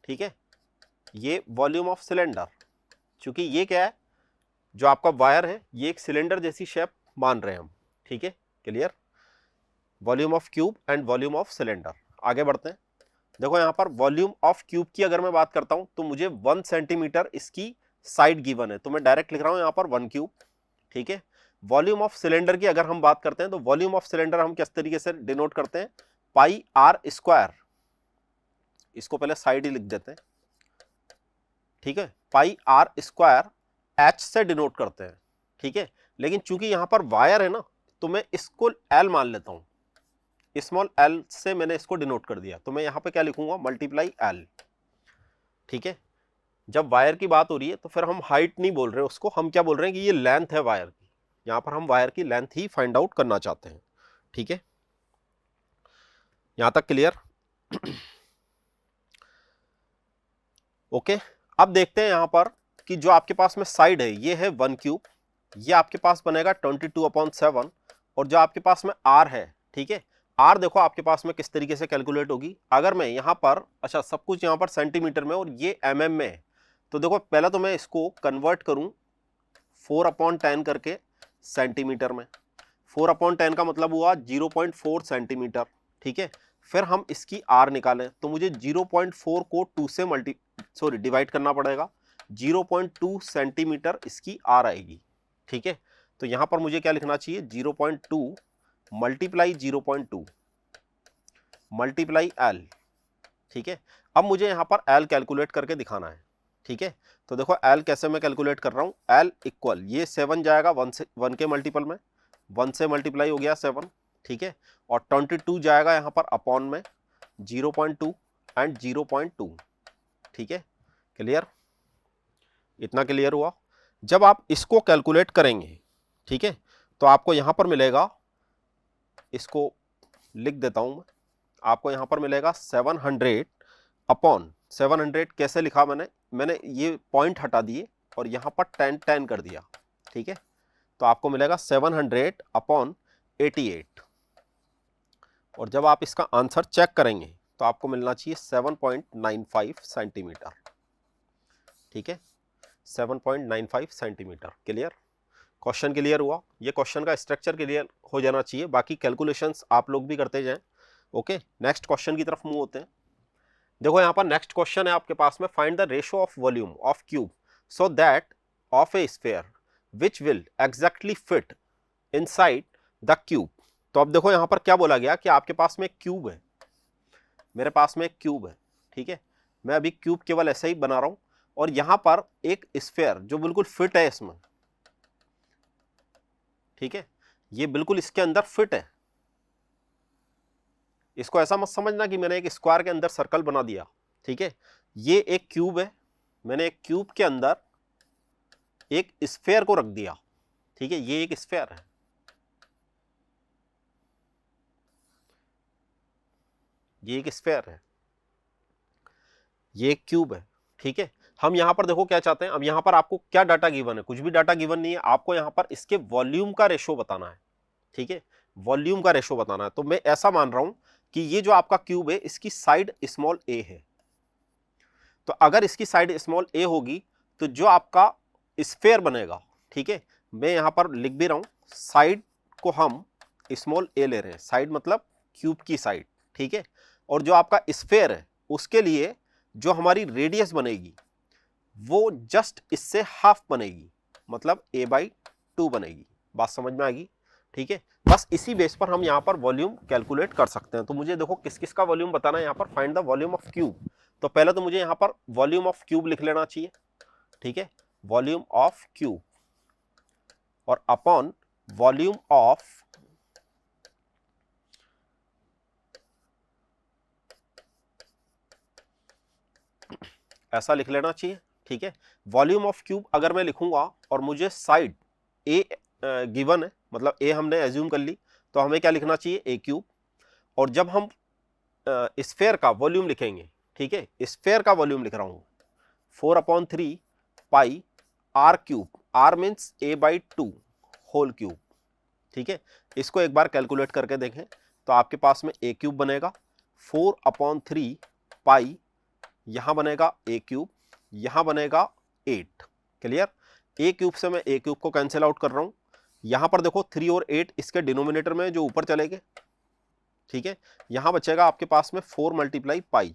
Speaker 1: ठीक है, ये वॉल्यूम ऑफ सिलेंडर, क्योंकि ये क्या है, जो आपका वायर है ये एक सिलेंडर जैसी शेप मान रहे हैं हम। ठीक है, clear? Volume of cube and volume of cylinder. आगे बढ़ते हैं। देखो यहां पर वॉल्यूम ऑफ क्यूब की अगर मैं बात करता हूं तो मुझे 1 सेंटीमीटर इसकी साइड गिवन है, तो मैं डायरेक्ट लिख रहा हूं यहां पर 1 क्यूब। ठीक है, वॉल्यूम ऑफ सिलेंडर की अगर हम बात करते हैं तो वॉल्यूम ऑफ सिलेंडर हम किस तरीके से डिनोट करते हैं, पाई आर स्क्वायर। इसको पहले साइड ही लिख देते हैं। ठीक है, पाई आर स्क्वायर एच से डिनोट करते हैं। ठीक है, लेकिन चूंकि यहां पर वायर है ना तो मैं इसको एल मान लेता हूं, स्मॉल एल से मैंने इसको डिनोट कर दिया, तो मैं यहां पे क्या लिखूंगा, मल्टीप्लाई एल। ठीक है, जब वायर की बात हो रही है तो फिर हम हाइट नहीं बोल रहे उसको, हम क्या बोल रहे हैं कि ये लेंथ है वायर की। यहां पर हम वायर की लेंथ ही फाइंड आउट करना चाहते हैं। ठीक है, यहां तक क्लियर? ओके, अब देखते हैं यहां पर कि जो आपके पास में साइड है ये है 1 क्यूब, ये आपके पास बनेगा 22/7, और जो आपके पास में आर है, ठीक है, आर देखो आपके पास में किस तरीके से कैलकुलेट होगी। अगर मैं यहाँ पर, अच्छा सब कुछ यहाँ पर सेंटीमीटर में और ये mm में है, तो देखो पहला तो मैं इसको कन्वर्ट करूँ 4/10 करके सेंटीमीटर में। 4/10 का मतलब हुआ 0.4 सेंटीमीटर, ठीक है। फिर हम इसकी आर निकालें तो मुझे 0.4 को 2 से डिवाइड करना पड़ेगा। 0.2 सेंटीमीटर इसकी आर आएगी, ठीक है। तो यहां पर मुझे क्या लिखना चाहिए, 0.2 मल्टीप्लाई 0.2 मल्टीप्लाई एल, ठीक है। अब मुझे यहां पर एल कैलकुलेट करके दिखाना है, ठीक है। तो देखो एल कैसे मैं कैलकुलेट कर रहा हूं, एल इक्वल, ये 7 जाएगा 1 के मल्टीपल में, 1 से मल्टीप्लाई हो गया 7, ठीक है। और 22 जाएगा यहां पर अपॉन में 0.2 एंड 0.2, ठीक है। क्लियर, इतना क्लियर हुआ। जब आप इसको कैलकुलेट करेंगे, ठीक है, तो आपको यहां पर मिलेगा, इसको लिख देता हूं मैं, आपको यहां पर मिलेगा 700 अपॉन 700 कैसे लिखा मैंने ये पॉइंट हटा दिए और यहां पर 10 कर दिया, ठीक है। तो आपको मिलेगा 700 अपॉन 88, और जब आप इसका आंसर चेक करेंगे तो आपको मिलना चाहिए 7.95 सेंटीमीटर, ठीक है, 7.95 सेंटीमीटर। क्लियर, क्वेश्चन क्लियर हुआ। ये क्वेश्चन का स्ट्रक्चर क्लियर हो जाना चाहिए, बाकी कैलकुलेशंस आप लोग भी करते जाएं। ओके, नेक्स्ट क्वेश्चन की तरफ मूव होते हैं। देखो यहाँ पर नेक्स्ट क्वेश्चन है आपके पास में, find the ratio of volume of cube so that of A sphere which will exactly fit inside the cube. तो अब देखो यहाँ पर क्या बोला गया कि आपके पास में एक क्यूब है, मेरे पास में एक क्यूब है, ठीक है। मैं अभी क्यूब केवल ऐसे ही बना रहा हूं, और यहां पर एक स्फीयर जो बिल्कुल फिट है इसमें, ठीक है, ये बिल्कुल इसके अंदर फिट है। इसको ऐसा मत समझना कि मैंने एक स्क्वायर के अंदर सर्कल बना दिया, ठीक है। ये एक क्यूब है, मैंने एक क्यूब के अंदर एक स्फीयर को रख दिया, ठीक है। ये एक स्फीयर है, ये एक स्फीयर है, ये एक क्यूब है, ठीक है। हम यहां पर देखो क्या चाहते हैं, अब यहां पर आपको क्या डाटा गिवन है, कुछ भी डाटा गिवन नहीं है, आपको यहां पर इसके वॉल्यूम का रेशो बताना है, ठीक है, वॉल्यूम का रेशो बताना है। तो मैं ऐसा मान रहा हूं कि ये जो आपका क्यूब है इसकी साइड स्मॉल ए है, तो अगर इसकी साइड स्मॉल ए होगी तो जो आपका स्फीयर बनेगा, ठीक है, मैं यहां पर लिख भी रहा हूं, साइड को हम स्मॉल ए ले रहे हैं, साइड मतलब क्यूब की साइड, ठीक है। और जो आपका स्फीयर है उसके लिए जो हमारी रेडियस बनेगी वो जस्ट इससे हाफ बनेगी, मतलब a/2 बनेगी। बात समझ में आ गई, ठीक है। बस इसी बेस पर हम यहाँ पर वॉल्यूम कैलकुलेट कर सकते हैं। तो मुझे देखो किस किस का वॉल्यूम बताना है, यहाँ पर find the volume of cube. तो पहले तो मुझे यहाँ पर वॉल्यूम ऑफ क्यूब लिख लेना चाहिए, ठीक है, वॉल्यूम ऑफ क्यूब, और अपॉन वॉल्यूम ऑफ ऐसा लिख लेना चाहिए, ठीक है। वॉल्यूम ऑफ क्यूब अगर मैं लिखूंगा और मुझे साइड ए गिवन है, मतलब ए हमने एज्यूम कर ली, तो हमें क्या लिखना चाहिए, ए क्यूब। और जब हम स्फीयर का वॉल्यूम लिखेंगे, ठीक है, स्फीयर का वॉल्यूम लिख रहा हूं 4/3 pi R cube, R means a/2 whole cube, ठीक है। इसको एक बार कैलकुलेट करके देखें तो आपके पास में ए क्यूब बनेगा 4/3 पाई, यहां बनेगा ए क्यूब, यहां बनेगा 8। क्लियर, ए क्यूब से मैं ए क्यूब को कैंसिल आउट कर रहा हूं, यहां पर देखो 3 और 8 इसके डिनोमिनेटर में जो ऊपर चले गए, ठीक है। यहां बचेगा आपके पास में 4 मल्टीप्लाई पाई,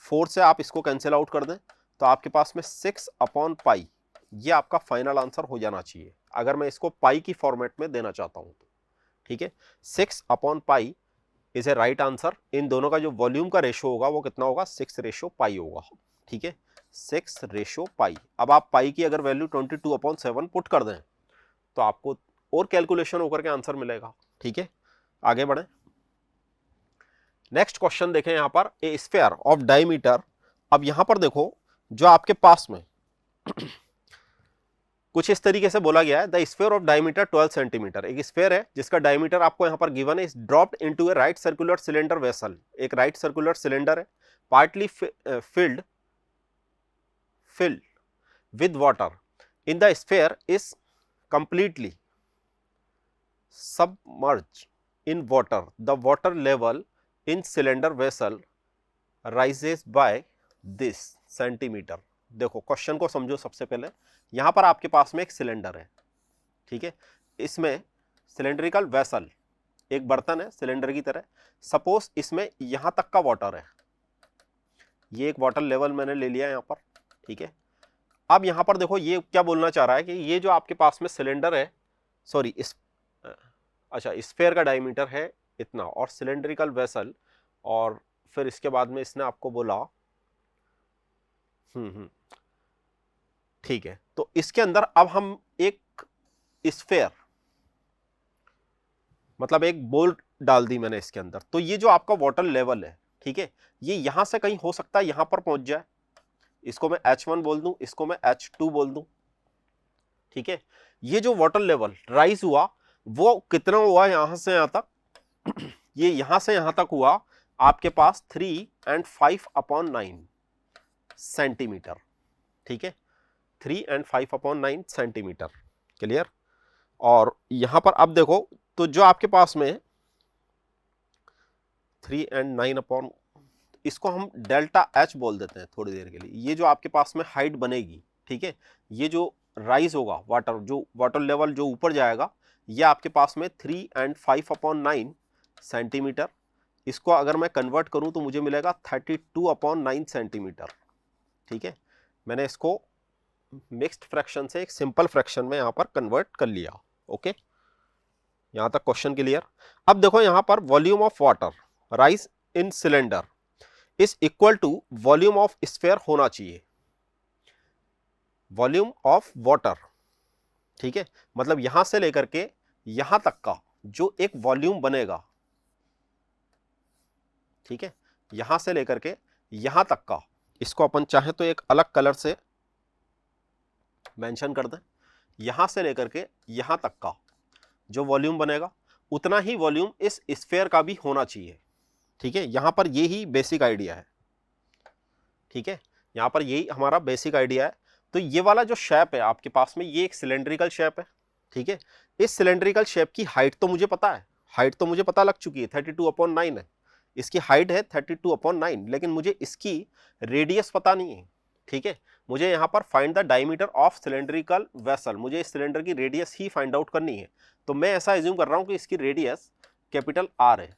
Speaker 1: 4 से आप इसको कैंसिल आउट कर दें तो आपके पास में 6/पाई, ये आपका फाइनल आंसर हो जाना चाहिए अगर मैं इसको पाई की फॉर्मेट में देना चाहता हूं तो, ठीक है। 6/पाई इज ए राइट आंसर। इन दोनों का जो वॉल्यूम का रेशो होगा वो कितना होगा, 6:पाई होगा, ठीक है, 6:पाई। अब आप पाई की अगर वैल्यू 22/7 पुट कर दें तो आपको और कैलकुलेशन होकर के आंसर मिलेगा, ठीक है। आगे बढ़े, नेक्स्ट क्वेश्चन देखें यहां पर, ए स्फीयर ऑफ डायमीटर। अब यहां पर देखो जो आपके पास में कुछ इस तरीके से बोला गया है, the sphere of diameter 12 centimetre. एक स्फीयर है जिसका डायमीटर आपको यहां पर गिवन है, is dropped into A right circular cylinder vessel. एक राइट सर्कुलर सिलेंडर है, partly filled with water in the sphere is completely submerged in water, the water level in cylinder vessel rises by this centimetre. देखो question को समझो। सबसे पहले यहां पर आपके पास में एक सिलेंडर है, ठीक है, इसमें सिलेंड्रिकल वेसल, एक बर्तन है सिलेंडर की तरह। सपोज इसमें यहां तक का वाटर है, ये एक वाटर लेवल मैंने ले लिया यहां पर, ठीक है। अब यहां पर देखो ये क्या बोलना चाह रहा है कि ये जो आपके पास में सिलेंडर है, सॉरी इस अच्छा स्फेयर का डायमीटर है इतना, और सिलेंड्रिकल वेसल, और फिर इसके बाद में इसने आपको बोला ठीक है। तो इसके अंदर अब हम एक स्फेयर, मतलब एक बोल डाल दी मैंने इसके अंदर। तो ये जो आपका वाटर लेवल है, ठीक है, ये यहां से कहीं हो सकता है यहां पर पहुंच जाए। इसको मैं H1 बोल दूं, इसको मैं H2 बोल दूं, ठीक है। ये जो वाटर लेवल राइज हुआ वो कितना हुआ यहां से यहां तक ये यहां से यहां तक हुआ आपके पास 3 और 5/9 सेंटीमीटर, ठीक है, 3 और 5/9 सेंटीमीटर। क्लियर। और यहां पर अब देखो, तो जो आपके पास में 3 और 9 इसको हम डेल्टा H बोल देते हैं थोड़ी देर के लिए। ये जो आपके पास में हाइट बनेगी, ठीक है, ये जो राइज होगा वाटर, जो वाटर लेवल जो ऊपर जाएगा, ये आपके पास में 3 और 5/9 सेंटीमीटर। इसको अगर मैं कन्वर्ट करूं तो मुझे मिलेगा 32/9 सेंटीमीटर, ठीक है। मैंने इसको मिक्स्ड फ्रैक्शन से एक सिंपल फ्रैक्शन में यहां पर कन्वर्ट कर लिया। ओके, यहां तक क्वेश्चन क्लियर। अब देखो यहां पर volume of water rise in cylinder is equal to volume of sphere होना चाहिए। वॉल्यूम ऑफ वाटर, ठीक है, मतलब यहां से लेकर के यहां तक का जो एक वॉल्यूम बनेगा, ठीक है, यहां से लेकर के यहां तक का, इसको अपन चाहे तो एक अलग कलर से मेंशन कर दें। यहां से लेकर के यहां तक का जो वॉल्यूम बनेगा, उतना ही वॉल्यूम इस स्फेयर का भी होना चाहिए, ठीक है। यहां पर यही बेसिक आइडिया है, ठीक है, यहां पर यही हमारा बेसिक आइडिया है। तो ये वाला जो शेप है आपके पास में, ये एक सिलेंड्रिकल शेप है, ठीक है। इस सिलेंड्रिकल शेप की हाइट तो मुझे पता है, हाइट तो मुझे पता लग चुकी है, 32/9 है। इसकी हाइट है 32/9, लेकिन मुझे इसकी रेडियस पता नहीं है, ठीक है। मुझे यहाँ पर find the diameter of cylindrical vessel, मुझे इस सिलेंडर की रेडियस ही फाइंड आउट करनी है। तो मैं ऐसा एज्यूम कर रहा हूँ कि इसकी रेडियस कैपिटल R है,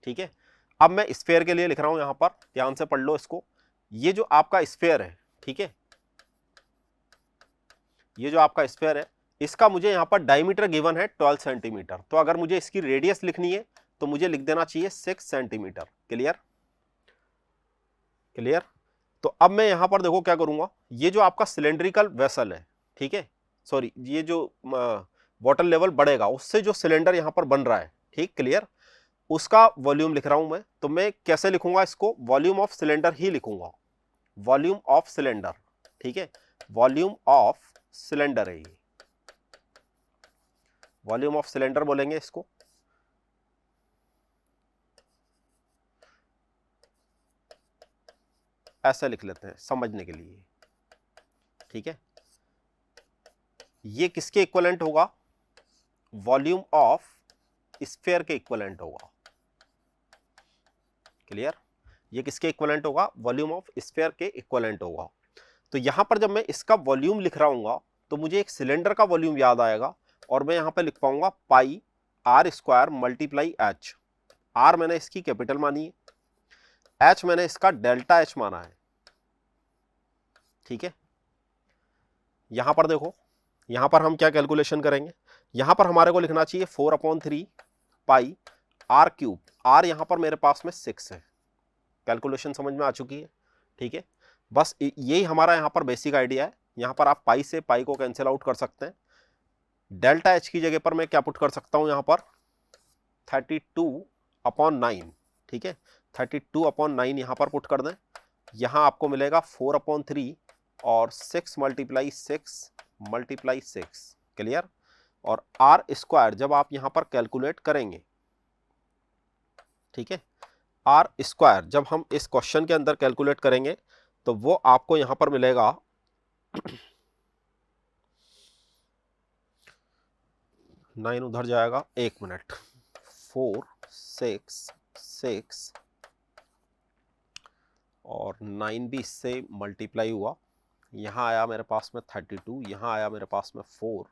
Speaker 1: ठीक है। अब मैं स्फेयर के लिए लिख रहा हूँ, यहाँ पर ध्यान से पढ़ लो इसको। ये जो आपका स्फेयर है, ठीक है, ये जो आपका स्फेयर है, इसका मुझे यहाँ पर डायमीटर गिवन है 12 सेंटीमीटर। तो अगर मुझे इसकी रेडियस लिखनी है तो मुझे लिख देना चाहिए 6 सेंटीमीटर। Clear, clear. तो अब मैं यहां पर देखो क्या करूंगा, ये जो आपका सिलेंड्रिकल वेसल है, ठीक है, सॉरी, ये जो वाटर लेवल बढ़ेगा उससे जो सिलेंडर यहां पर बन रहा है, ठीक, क्लियर, उसका वॉल्यूम लिख रहा हूं मैं। तो मैं कैसे लिखूंगा इसको, वॉल्यूम ऑफ सिलेंडर ही लिखूंगा, वॉल्यूम ऑफ सिलेंडर, ठीक है, वॉल्यूम ऑफ सिलेंडर है ये, वॉल्यूम ऑफ सिलेंडर बोलेंगे इसको। ऐसा लिख लेते हैं समझने के लिए, ठीक है। ये किसके इक्विवेलेंट होगा, वॉल्यूम ऑफ स्फेयर के इक्विवेलेंट होगा। क्लियर, ये किसके इक्विवेलेंट होगा, वॉल्यूम ऑफ स्फेयर के इक्विवेलेंट होगा। तो यहां पर जब मैं इसका वॉल्यूम लिख रहा हूंगा तो मुझे एक सिलेंडर का वॉल्यूम याद आएगा, और मैं यहां पर लिख पाऊंगा पाई R² मल्टीप्लाई H। R मैंने इसकी कैपिटल मानी है, H मैंने इसका डेल्टा H माना है, ठीक है। यहां पर देखो, यहां पर हम क्या कैलकुलेशन करेंगे, यहां पर हमारे को लिखना चाहिए 4/3 पाई R³। R यहां पर मेरे पास में 6 है। कैलकुलेशन समझ में आ चुकी है, ठीक है। बस यही हमारा यहां पर बेसिक आइडिया है। यहां पर आप पाई से पाई को कैंसिल आउट कर सकते हैं। डेल्टा H की जगह पर मैं क्या पुट कर सकता हूं, यहां पर 32/9, ठीक है, 32/9 यहां पर पुट कर दें। यहां आपको मिलेगा 4/3 और 6 × 6 क्लियर। और R² जब आप यहां पर कैलकुलेट करेंगे, ठीक है, R² जब हम इस क्वेश्चन के अंदर कैलकुलेट करेंगे तो वो आपको यहां पर मिलेगा 9 उधर जाएगा, 1 मिनट, 4 6 6 और 9 भी इससे मल्टीप्लाई हुआ, यहाँ आया मेरे पास में 32, यहाँ आया मेरे पास में 4।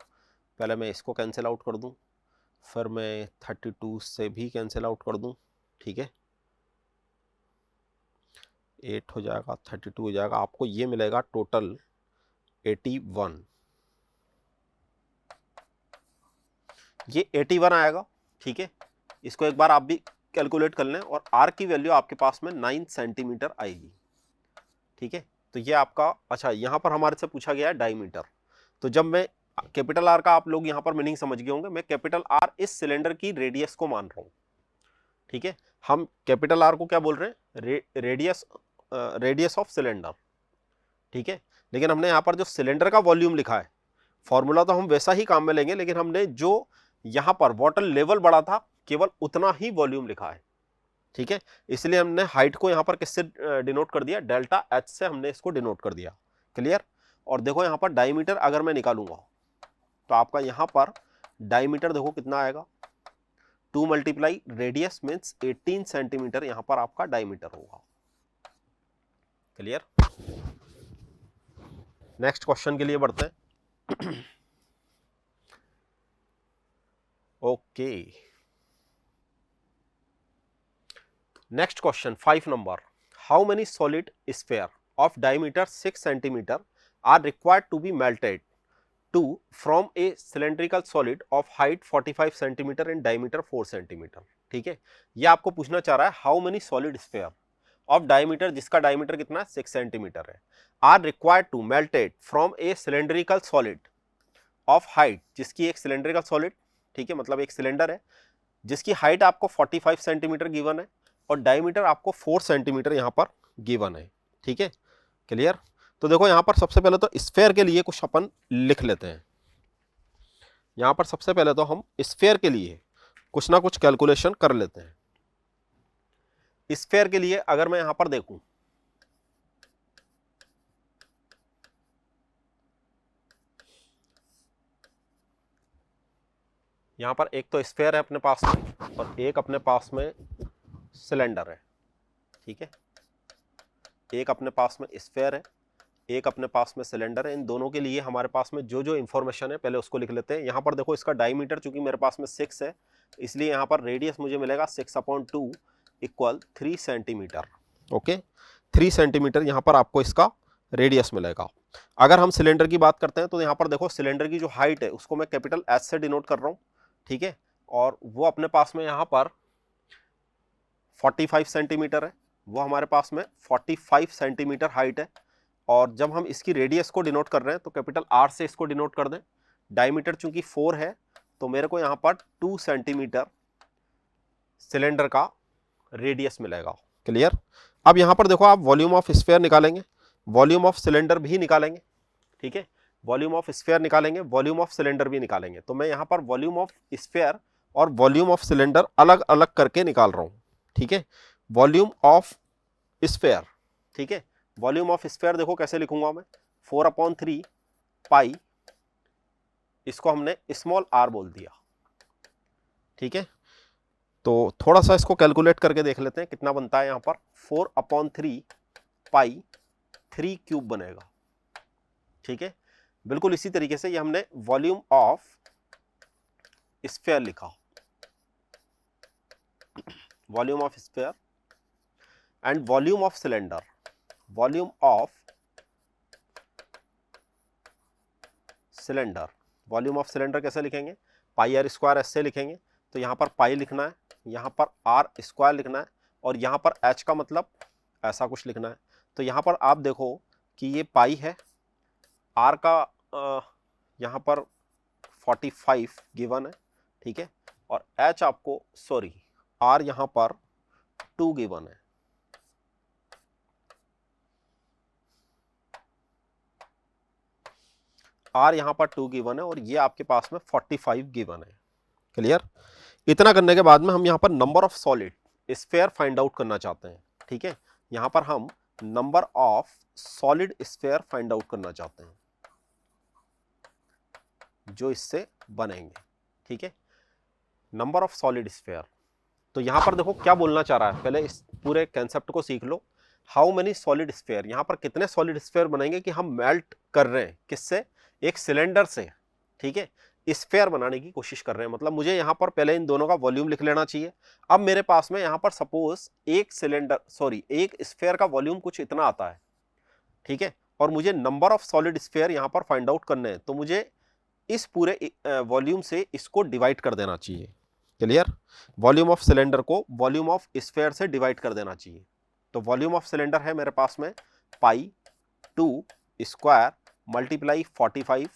Speaker 1: पहले मैं इसको कैंसिल आउट कर दूं, फिर मैं 32 से भी कैंसिल आउट कर दूं, ठीक है, 8 हो जाएगा, 32 हो जाएगा, आपको ये मिलेगा टोटल 81। ये 81 आएगा, ठीक है। इसको एक बार आप भी कैलकुलेट कर लें और आर की वैल्यू आपके पास में 9 सेंटीमीटर आएगी, ठीक है। तो ये आपका, अच्छा यहाँ पर हमारे से पूछा गया है डायमीटर, तो जब मैं कैपिटल आर का, आप लोग यहाँ पर मीनिंग समझ गए होंगे, मैं कैपिटल आर इस सिलेंडर की रेडियस को मान रहा हूँ, ठीक है। हम कैपिटल आर को क्या बोल रहे हैं, रेडियस ऑफ सिलेंडर, ठीक है। लेकिन हमने यहाँ पर जो सिलेंडर का वॉल्यूम लिखा है, फॉर्मूला तो हम वैसा ही काम में लेंगे, लेकिन हमने जो यहाँ पर वाटर लेवल बढ़ा था केवल उतना ही वॉल्यूम लिखा है, ठीक है। इसलिए हमने हाइट को यहाँ पर किससे डिनोट कर दिया, डेल्टा एच से हमने इसको डिनोट कर दिया, क्लियर। और देखो यहाँ पर डायमीटर अगर मैं निकालूंगा तो आपका यहाँ पर डायमीटर देखो कितना आएगा, 2 मल्टीप्लाई रेडियस मीन्स 18 सेंटीमीटर यहाँ पर आपका डायमीटर होगा, क्लियर। नेक्स्ट क्वेश्चन के लिए बढ़ते हैं। Okay, next question 5 number, how many solid sphere of diameter 6 centimetre are required to be melted to from a cylindrical solid of height 45 centimetre and diameter 4 centimetre, ठीक है। ये आपको पूछना चाह रहा है how many solid sphere of diameter, जिसका diameter कितना है 6 सेंटीमीटर है, are required to melted from a cylindrical solid of height, जिसकी एक सिलेंड्रिकल सॉलिड, ठीक है, मतलब एक सिलेंडर है जिसकी हाइट आपको 45 सेंटीमीटर गिवन है और डायमीटर आपको 4 सेंटीमीटर यहाँ पर गिवन है, ठीक है, क्लियर। तो देखो यहाँ पर सबसे पहले तो स्फीयर के लिए कुछ अपन लिख लेते हैं। यहाँ पर सबसे पहले तो हम स्फीयर के लिए कुछ ना कुछ कैलकुलेशन कर लेते हैं। स्फीयर के लिए अगर मैं यहाँ पर देखूं, यहाँ पर एक तो स्फीयर है अपने पास में और एक अपने पास में सिलेंडर है, ठीक है। एक अपने पास में स्फीयर है, एक अपने पास में सिलेंडर है। इन दोनों के लिए हमारे पास में जो जो इंफॉर्मेशन है पहले उसको लिख लेते हैं। यहाँ पर देखो इसका डायमीटर चूंकि मेरे पास में 6 है, इसलिए यहाँ पर रेडियस मुझे मिलेगा 6/2 इक्वल 3 सेंटीमीटर, ओके। 3 सेंटीमीटर यहाँ पर आपको इसका रेडियस मिलेगा। अगर हम सिलेंडर की बात करते हैं तो यहाँ पर देखो सिलेंडर की जो हाइट है उसको मैं कैपिटल एच से डिनोट कर रहा हूँ, ठीक है, और वो अपने पास में यहाँ पर 45 सेंटीमीटर है, वो हमारे पास में 45 सेंटीमीटर हाइट है। और जब हम इसकी रेडियस को डिनोट कर रहे हैं तो कैपिटल आर से इसको डिनोट कर दें। डायमीटर चूंकि 4 है तो मेरे को यहाँ पर 2 सेंटीमीटर सिलेंडर का रेडियस मिलेगा, क्लियर। अब यहाँ पर देखो आप वॉल्यूम ऑफ स्फीयर निकालेंगे, वॉल्यूम ऑफ सिलेंडर भी निकालेंगे, ठीक है, वॉल्यूम ऑफ स्फीयर निकालेंगे, वॉल्यूम ऑफ सिलेंडर भी निकालेंगे। तो मैं यहाँ पर वॉल्यूम ऑफ स्फीयर और वॉल्यूम ऑफ सिलेंडर अलग अलग करके निकाल रहा हूँ, ठीक है। वॉल्यूम ऑफ स्फीयर, ठीक है, वॉल्यूम ऑफ स्फीयर देखो कैसे लिखूंगा मैं, 4/3 पाई, इसको हमने स्मॉल आर बोल दिया, ठीक है। तो थोड़ा सा इसको कैलकुलेट करके देख लेते हैं कितना बनता है। यहाँ पर 4/3 पाई 3 क्यूब बनेगा, ठीक है। बिल्कुल इसी तरीके से ये हमने वॉल्यूम ऑफ स्फीयर लिखा, volume of sphere and volume of cylinder, volume of cylinder, volume of cylinder कैसे लिखेंगे, पाई आर स्क्वायर ऐसे लिखेंगे। तो यहाँ पर पाई लिखना है, यहाँ पर आर स्क्वायर लिखना है और यहाँ पर एच का मतलब ऐसा कुछ लिखना है। तो यहाँ पर आप देखो कि ये पाई है, आर का यहाँ पर 45 गिवन है, ठीक है, और एच आपको सॉरी आर यहाँ पर 2 गिवन है, आर यहाँ पर 2 गिवन है और ये आपके पास में 45 गिवन है, क्लियर। इतना करने के बाद में हम यहाँ पर number of solid sphere find out करना चाहते हैं, ठीक है। यहाँ पर हम number of solid sphere find out करना चाहते हैं जो इससे बनेंगे, ठीक है, नंबर ऑफ सॉलिड स्फेयर। तो यहां पर देखो क्या बोलना चाह रहा है, पहले इस पूरे कंसेप्ट को सीख लो। हाउ मेनी सॉलिड स्फेयर, यहां पर कितने सॉलिड स्फेयर बनेंगे कि हम मेल्ट कर रहे हैं, किससे, एक सिलेंडर से, ठीक है, स्फेयर बनाने की कोशिश कर रहे हैं। मतलब मुझे यहां पर पहले इन दोनों का वॉल्यूम लिख लेना चाहिए। अब मेरे पास में यहां पर सपोज एक एक स्फेयर का वॉल्यूम कुछ इतना आता है, ठीक है, और मुझे नंबर ऑफ सॉलिड स्फेयर यहां पर फाइंड आउट करने हैं, तो मुझे इस पूरे वॉल्यूम से इसको डिवाइड कर देना चाहिए। क्लियर, वॉल्यूम ऑफ सिलेंडर को वॉल्यूम ऑफ स्फेयर से डिवाइड कर देना चाहिए। तो वॉल्यूम ऑफ सिलेंडर है मेरे पास में पाई 2 स्क्वायर मल्टीप्लाई 45,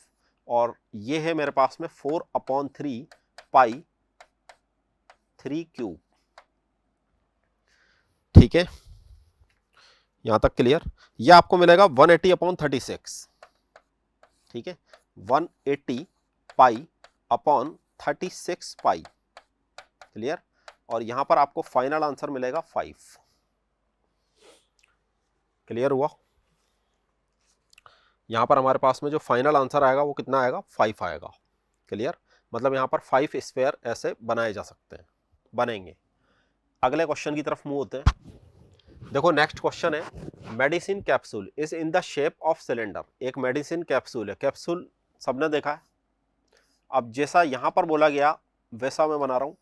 Speaker 1: और ये है मेरे पास में 4/3 पाई 3 क्यूब। ठीक है, यहां तक क्लियर। ये आपको मिलेगा 180/36, ठीक है, 180 पाई अपॉन 36 पाई। क्लियर, और यहां पर आपको फाइनल आंसर मिलेगा 5। क्लियर हुआ, यहां पर हमारे पास में जो फाइनल आंसर आएगा वो कितना आएगा, 5 आएगा। क्लियर, मतलब यहां पर 5 स्फेयर ऐसे बनाए जा सकते हैं, बनेंगे। अगले क्वेश्चन की तरफ मूव होते हैं। देखो नेक्स्ट क्वेश्चन है, medicine capsule is in the shape of cylinder. एक मेडिसिन कैप्सूल है, कैप्सूल सबने देखा है। अब जैसा यहां पर बोला गया वैसा मैं बना रहा हूं,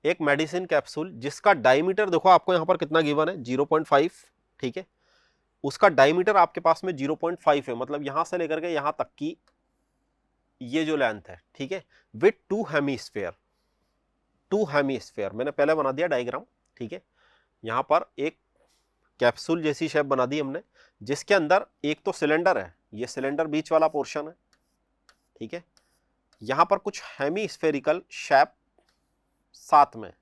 Speaker 1: एक मेडिसिन कैप्सूल जिसका डायमीटर देखो आपको यहां पर कितना गिवन है, 0.5, ठीक है, उसका डायमीटर आपके पास में 0.5 है, मतलब यहां से लेकर के यहां तक की ये जो लेंथ है, ठीक है, विथ 2 हेमीस्फेयर। 2 हेमीस्फेयर मैंने पहले बना दिया डायग्राम, ठीक है। यहां पर एक कैप्सूल जैसी शेप बना दी हमने, जिसके अंदर एक तो सिलेंडर है, ये सिलेंडर बीच वाला पोर्शन है, ठीक है, यहां पर कुछ हेमीस्फेरिकल शेप साथ में,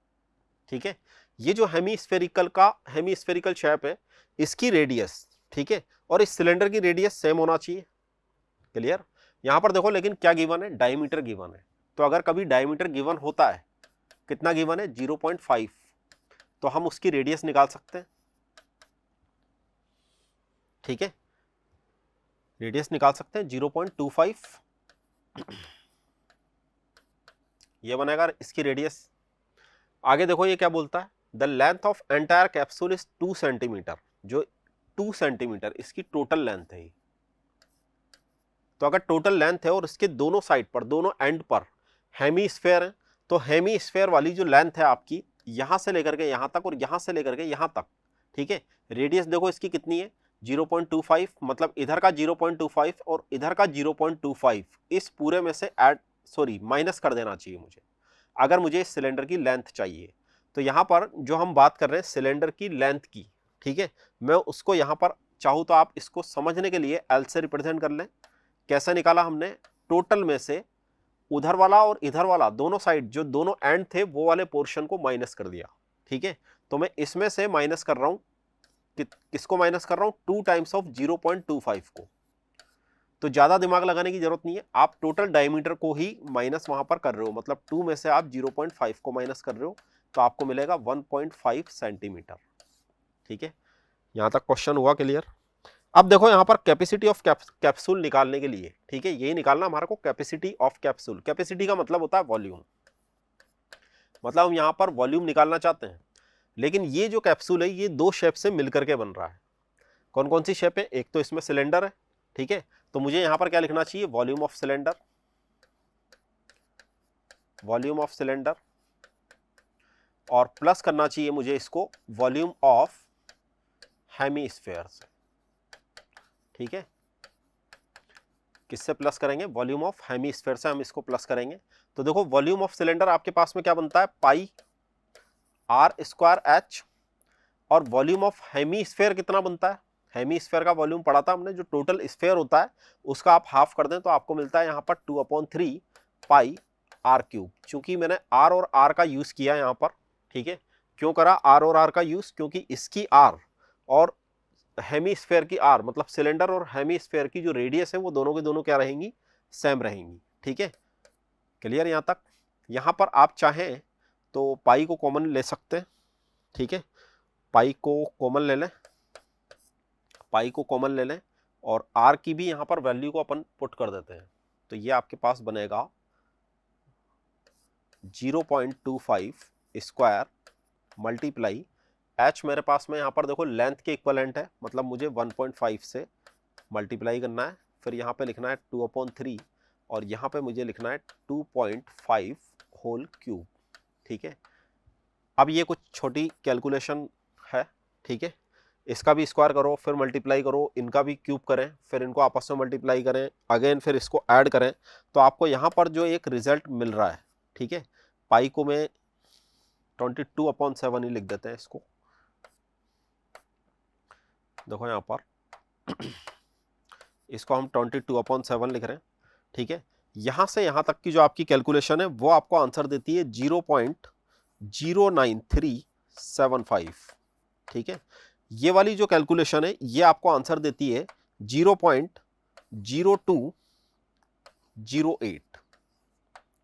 Speaker 1: ठीक है। ये जो हेमीस्फेरिकल शेप है, इसकी रेडियस, ठीक है, और इस सिलेंडर की रेडियस सेम होना चाहिए। क्लियर, यहां पर देखो लेकिन क्या गिवन है, डायमीटर गिवन है। तो अगर कभी डायमीटर गिवन होता है, कितना गिवन है, 0.5, तो हम उसकी रेडियस निकाल सकते हैं, ठीक है, रेडियस निकाल सकते हैं 0.25, ये बनेगा इसकी रेडियस। आगे देखो ये क्या बोलता है, the length of entire capsule is 2 centimetre. जो 2 सेंटीमीटर इसकी टोटल लेंथ है। तो अगर टोटल लेंथ है और इसके दोनों साइड पर, दोनों एंड पर हेमीस्फेयर है, तो हेमीस्फेयर वाली जो लेंथ है आपकी, यहां से लेकर के यहां तक और यहां से लेकर के यहां तक, ठीक है, रेडियस देखो इसकी कितनी है, 0.25, मतलब इधर का 0.25 और इधर का 0.25, इस पूरे में से माइनस कर देना चाहिए मुझे, अगर मुझे इस सिलेंडर की लेंथ चाहिए। तो यहां पर जो हम बात कर रहे हैं सिलेंडर की लेंथ की, ठीक है, मैं उसको यहां पर चाहूं तो आप इसको समझने के लिए एल से रिप्रेजेंट कर लें। कैसे निकाला हमने, टोटल में से उधर वाला और इधर वाला दोनों साइड, जो दोनों एंड थे वो वाले पोर्शन को माइनस कर दिया, ठीक है। तो मैं इसमें से माइनस कर रहा हूं, किसको माइनस कर रहा हूं, 2 टाइम्स ऑफ 0.25 को। तो ज्यादा दिमाग लगाने की जरूरत नहीं है, आप टोटल डायमीटर को ही माइनस वहां पर कर रहे हो, मतलब 2 में से आप 0.5 को माइनस कर रहे हो, तो आपको मिलेगा 1.5 सेंटीमीटर। ठीक है, यहां तक क्वेश्चन हुआ क्लियर। अब देखो यहां पर कैपेसिटी ऑफ कैप्सूल निकालने के लिए, ठीक है, यही निकालना हमारे को, कैपेसिटी ऑफ कैप्सूल। कैपेसिटी का मतलब होता है वॉल्यूम, मतलब हम यहां पर वॉल्यूम निकालना चाहते हैं। लेकिन ये जो कैप्सूल है ये 2 शेप से मिलकर के बन रहा है। कौन कौन सी शेप है, एक तो इसमें सिलेंडर है, ठीक है, तो मुझे यहां पर क्या लिखना चाहिए, volume of cylinder, volume of cylinder, और प्लस करना चाहिए मुझे इसको वॉल्यूम ऑफ हेमीस्फेयर से। ठीक है, किससे प्लस करेंगे, वॉल्यूम ऑफ हेमीस्फेयर से हम इसको प्लस करेंगे। तो देखो वॉल्यूम ऑफ सिलेंडर आपके पास में क्या बनता है, पाई आर स्क्वायर एच, और वॉल्यूम ऑफ हेमीस्फेयर कितना बनता है, हेमीस्फेयर का वॉल्यूम पढ़ा था हमने, जो टोटल स्फेयर होता है उसका आप हाफ कर दें तो आपको मिलता है यहाँ पर 2/3 पाई आर क्यूब। चूंकि मैंने आर और आर का यूज किया यहाँ पर, ठीक है, क्यों करा आर और आर का यूज, क्योंकि इसकी आर और हेमीस्फेयर की आर, मतलब सिलेंडर और हेमीस्फेयर की जो रेडियस है वो दोनों के दोनों क्या रहेंगी, सेम रहेंगी। ठीक है, क्लियर यहां तक। यहां पर आप चाहें तो पाई को कॉमन ले सकते हैं, ठीक है, पाई को कॉमन ले लें, पाई को कॉमन ले लें, और आर की भी यहां पर वैल्यू को अपन पुट कर देते हैं। तो ये आपके पास बनेगा 0.25 स्क्वायर मल्टीप्लाई h मेरे पास में यहाँ पर देखो लेंथ के इक्वलेंट है, मतलब मुझे 1.5 से मल्टीप्लाई करना है, फिर यहाँ पे लिखना है 2/3 और यहाँ पे मुझे लिखना है 2.5 होल क्यूब। ठीक है, अब ये कुछ छोटी कैलकुलेशन है, ठीक है, इसका भी स्क्वायर करो, फिर मल्टीप्लाई करो, इनका भी क्यूब करें, फिर इनको आपस में मल्टीप्लाई करें अगेन, फिर इसको ऐड करें, तो आपको यहाँ पर जो एक रिजल्ट मिल रहा है, ठीक है, पाई को मैं 22/7 ही लिख देते हैं इसको। देखो यहाँ पर इसको हम 22/7 लिख रहे हैं, ठीक है। यहां से यहां तक की जो आपकी कैलकुलेशन है वो आपको आंसर देती है 0.09375। ठीक है, ये वाली जो कैलकुलेशन है ये आपको आंसर देती है 0.0208।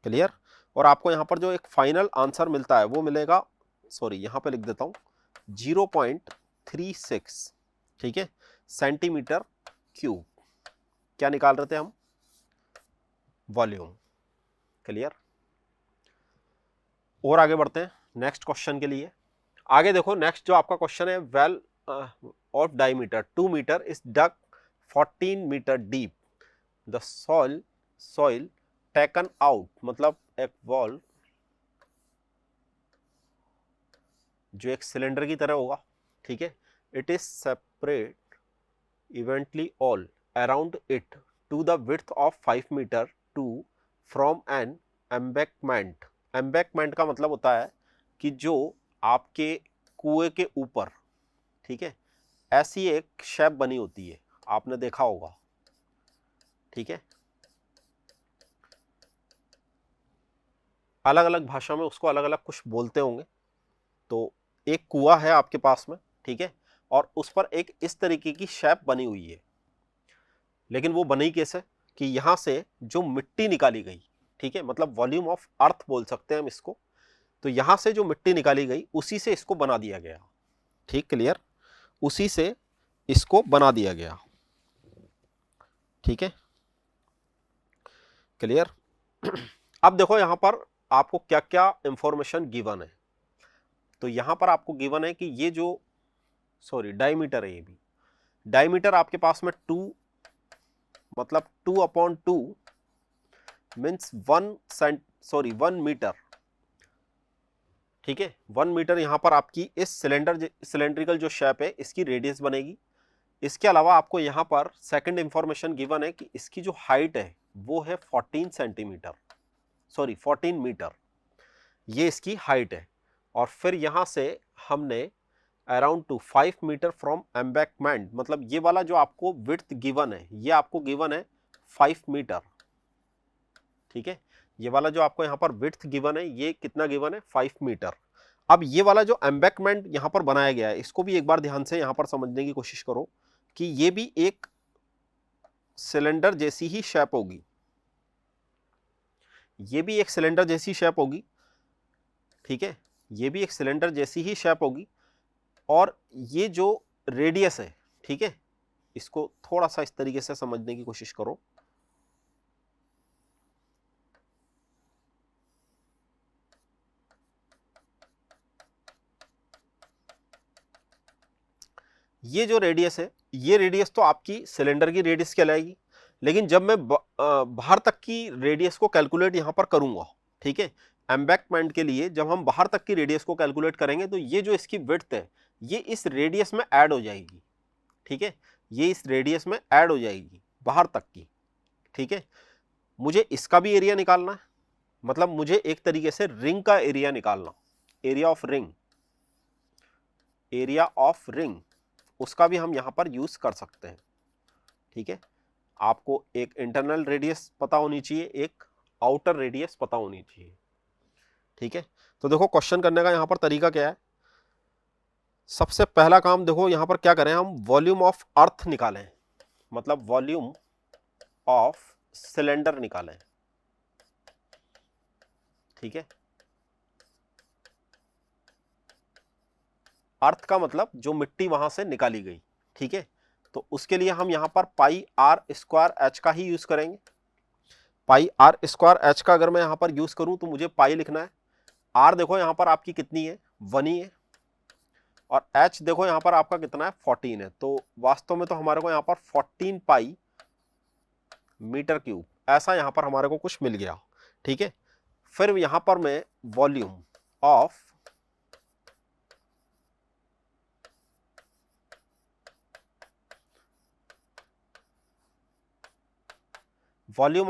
Speaker 1: क्लियर, और आपको यहां पर जो एक फाइनल आंसर मिलता है वो मिलेगा, सॉरी यहां पे लिख देता हूं 0.36, ठीक है, सेंटीमीटर क्यूब। क्या निकाल रहे थे हम? वॉल्यूम। क्लियर, और आगे बढ़ते हैं नेक्स्ट क्वेश्चन के लिए। आगे देखो, नेक्स्ट जो आपका क्वेश्चन है, well of diameter 2 metre is dug 14 metre deep, the soil taken out, मतलब एक वॉल जो एक सिलेंडर की तरह होगा, ठीक है, it is separate evenly all around it to the width of 5 metre to from an embankment. Embankment का मतलब होता है कि जो आपके कुएं के ऊपर, ठीक है, ऐसी एक शेप बनी होती है, आपने देखा होगा, ठीक है, अलग अलग भाषा में उसको अलग अलग कुछ बोलते होंगे। तो एक कुआं है आपके पास में, ठीक है, और उस पर एक इस तरीके की शेप बनी हुई है, लेकिन वो बनी कैसे कि यहां से जो मिट्टी निकाली गई, ठीक है, मतलब वॉल्यूम ऑफ अर्थ बोल सकते हैं हम इसको, तो यहां से जो मिट्टी निकाली गई उसी से इसको बना दिया गया। ठीक, क्लियर, उसी से इसको बना दिया गया। ठीक है, क्लियर। अब देखो यहां पर आपको क्या क्या इंफॉर्मेशन गिवन है। तो यहां पर आपको गिवन है कि ये जो, सॉरी डायमीटर है, ये भी डायमीटर आपके पास में 2, मतलब 2/2 मीन्स 1 मीटर। ठीक है, 1 मीटर यहां पर आपकी इस सिलेंड्रिकल जो शेप है इसकी रेडियस बनेगी। इसके अलावा आपको यहां पर सेकंड इंफॉर्मेशन गिवन है कि इसकी जो हाइट है वो है 14 सेंटीमीटर, सॉरी 14 मीटर, ये इसकी हाइट है। और फिर यहां से हमने around to 5 metre from embankment, मतलब ये वाला जो आपको विड्थ गिवन है ये आपको गिवन है 5 मीटर। ठीक है, ये वाला जो आपको यहां पर विड्थ गिवन है ये कितना गिवन है? 5 मीटर। अब ये वाला जो एम्बैंकमेंट यहां पर बनाया गया है इसको भी एक बार ध्यान से यहां पर समझने की कोशिश करो कि ये भी एक सिलेंडर जैसी ही शेप होगी, ये भी एक सिलेंडर जैसी शेप होगी, ठीक है, ये भी एक सिलेंडर जैसी ही शेप होगी। और ये जो रेडियस है, ठीक है, इसको थोड़ा सा इस तरीके से समझने की कोशिश करो। ये जो रेडियस है ये रेडियस तो आपकी सिलेंडर की रेडियस कहलाएगी, लेकिन जब मैं बाहर तक की रेडियस को कैलकुलेट यहां पर करूंगा, ठीक है, एम्बैंकमेंट के लिए जब हम बाहर तक की रेडियस को कैलकुलेट करेंगे तो ये जो इसकी विड्थ है ये इस रेडियस में ऐड हो जाएगी। ठीक है, ये इस रेडियस में ऐड हो जाएगी बाहर तक की। ठीक है, मुझे इसका भी एरिया निकालना है, मतलब मुझे एक तरीके से रिंग का एरिया निकालना, area of ring, area of ring, उसका भी हम यहां पर यूज कर सकते हैं। ठीक है, आपको एक इंटरनल रेडियस पता होनी चाहिए, एक आउटर रेडियस पता होनी चाहिए। ठीक है, तो देखो क्वेश्चन करने का यहां पर तरीका क्या है। सबसे पहला काम देखो यहां पर क्या करें, हम वॉल्यूम ऑफ अर्थ निकालें, मतलब वॉल्यूम ऑफ सिलेंडर निकालें। ठीक है, अर्थ का मतलब जो मिट्टी वहां से निकाली गई। ठीक है, तो उसके लिए हम यहां पर पाई r² h का ही यूज करेंगे। पाई आर स्क्वायर एच का अगर मैं यहाँ पर यूज करूं तो मुझे पाई लिखना है। आर देखो यहाँ पर आपकी कितनी है, 1 ही है, और एच देखो यहाँ पर आपका कितना है, 14 है। तो वास्तव में तो हमारे को यहाँ पर 14 पाई मीटर क्यूब ऐसा यहाँ पर हमारे को कुछ मिल गया। ठीक है, फिर यहाँ पर मैं वॉल्यूम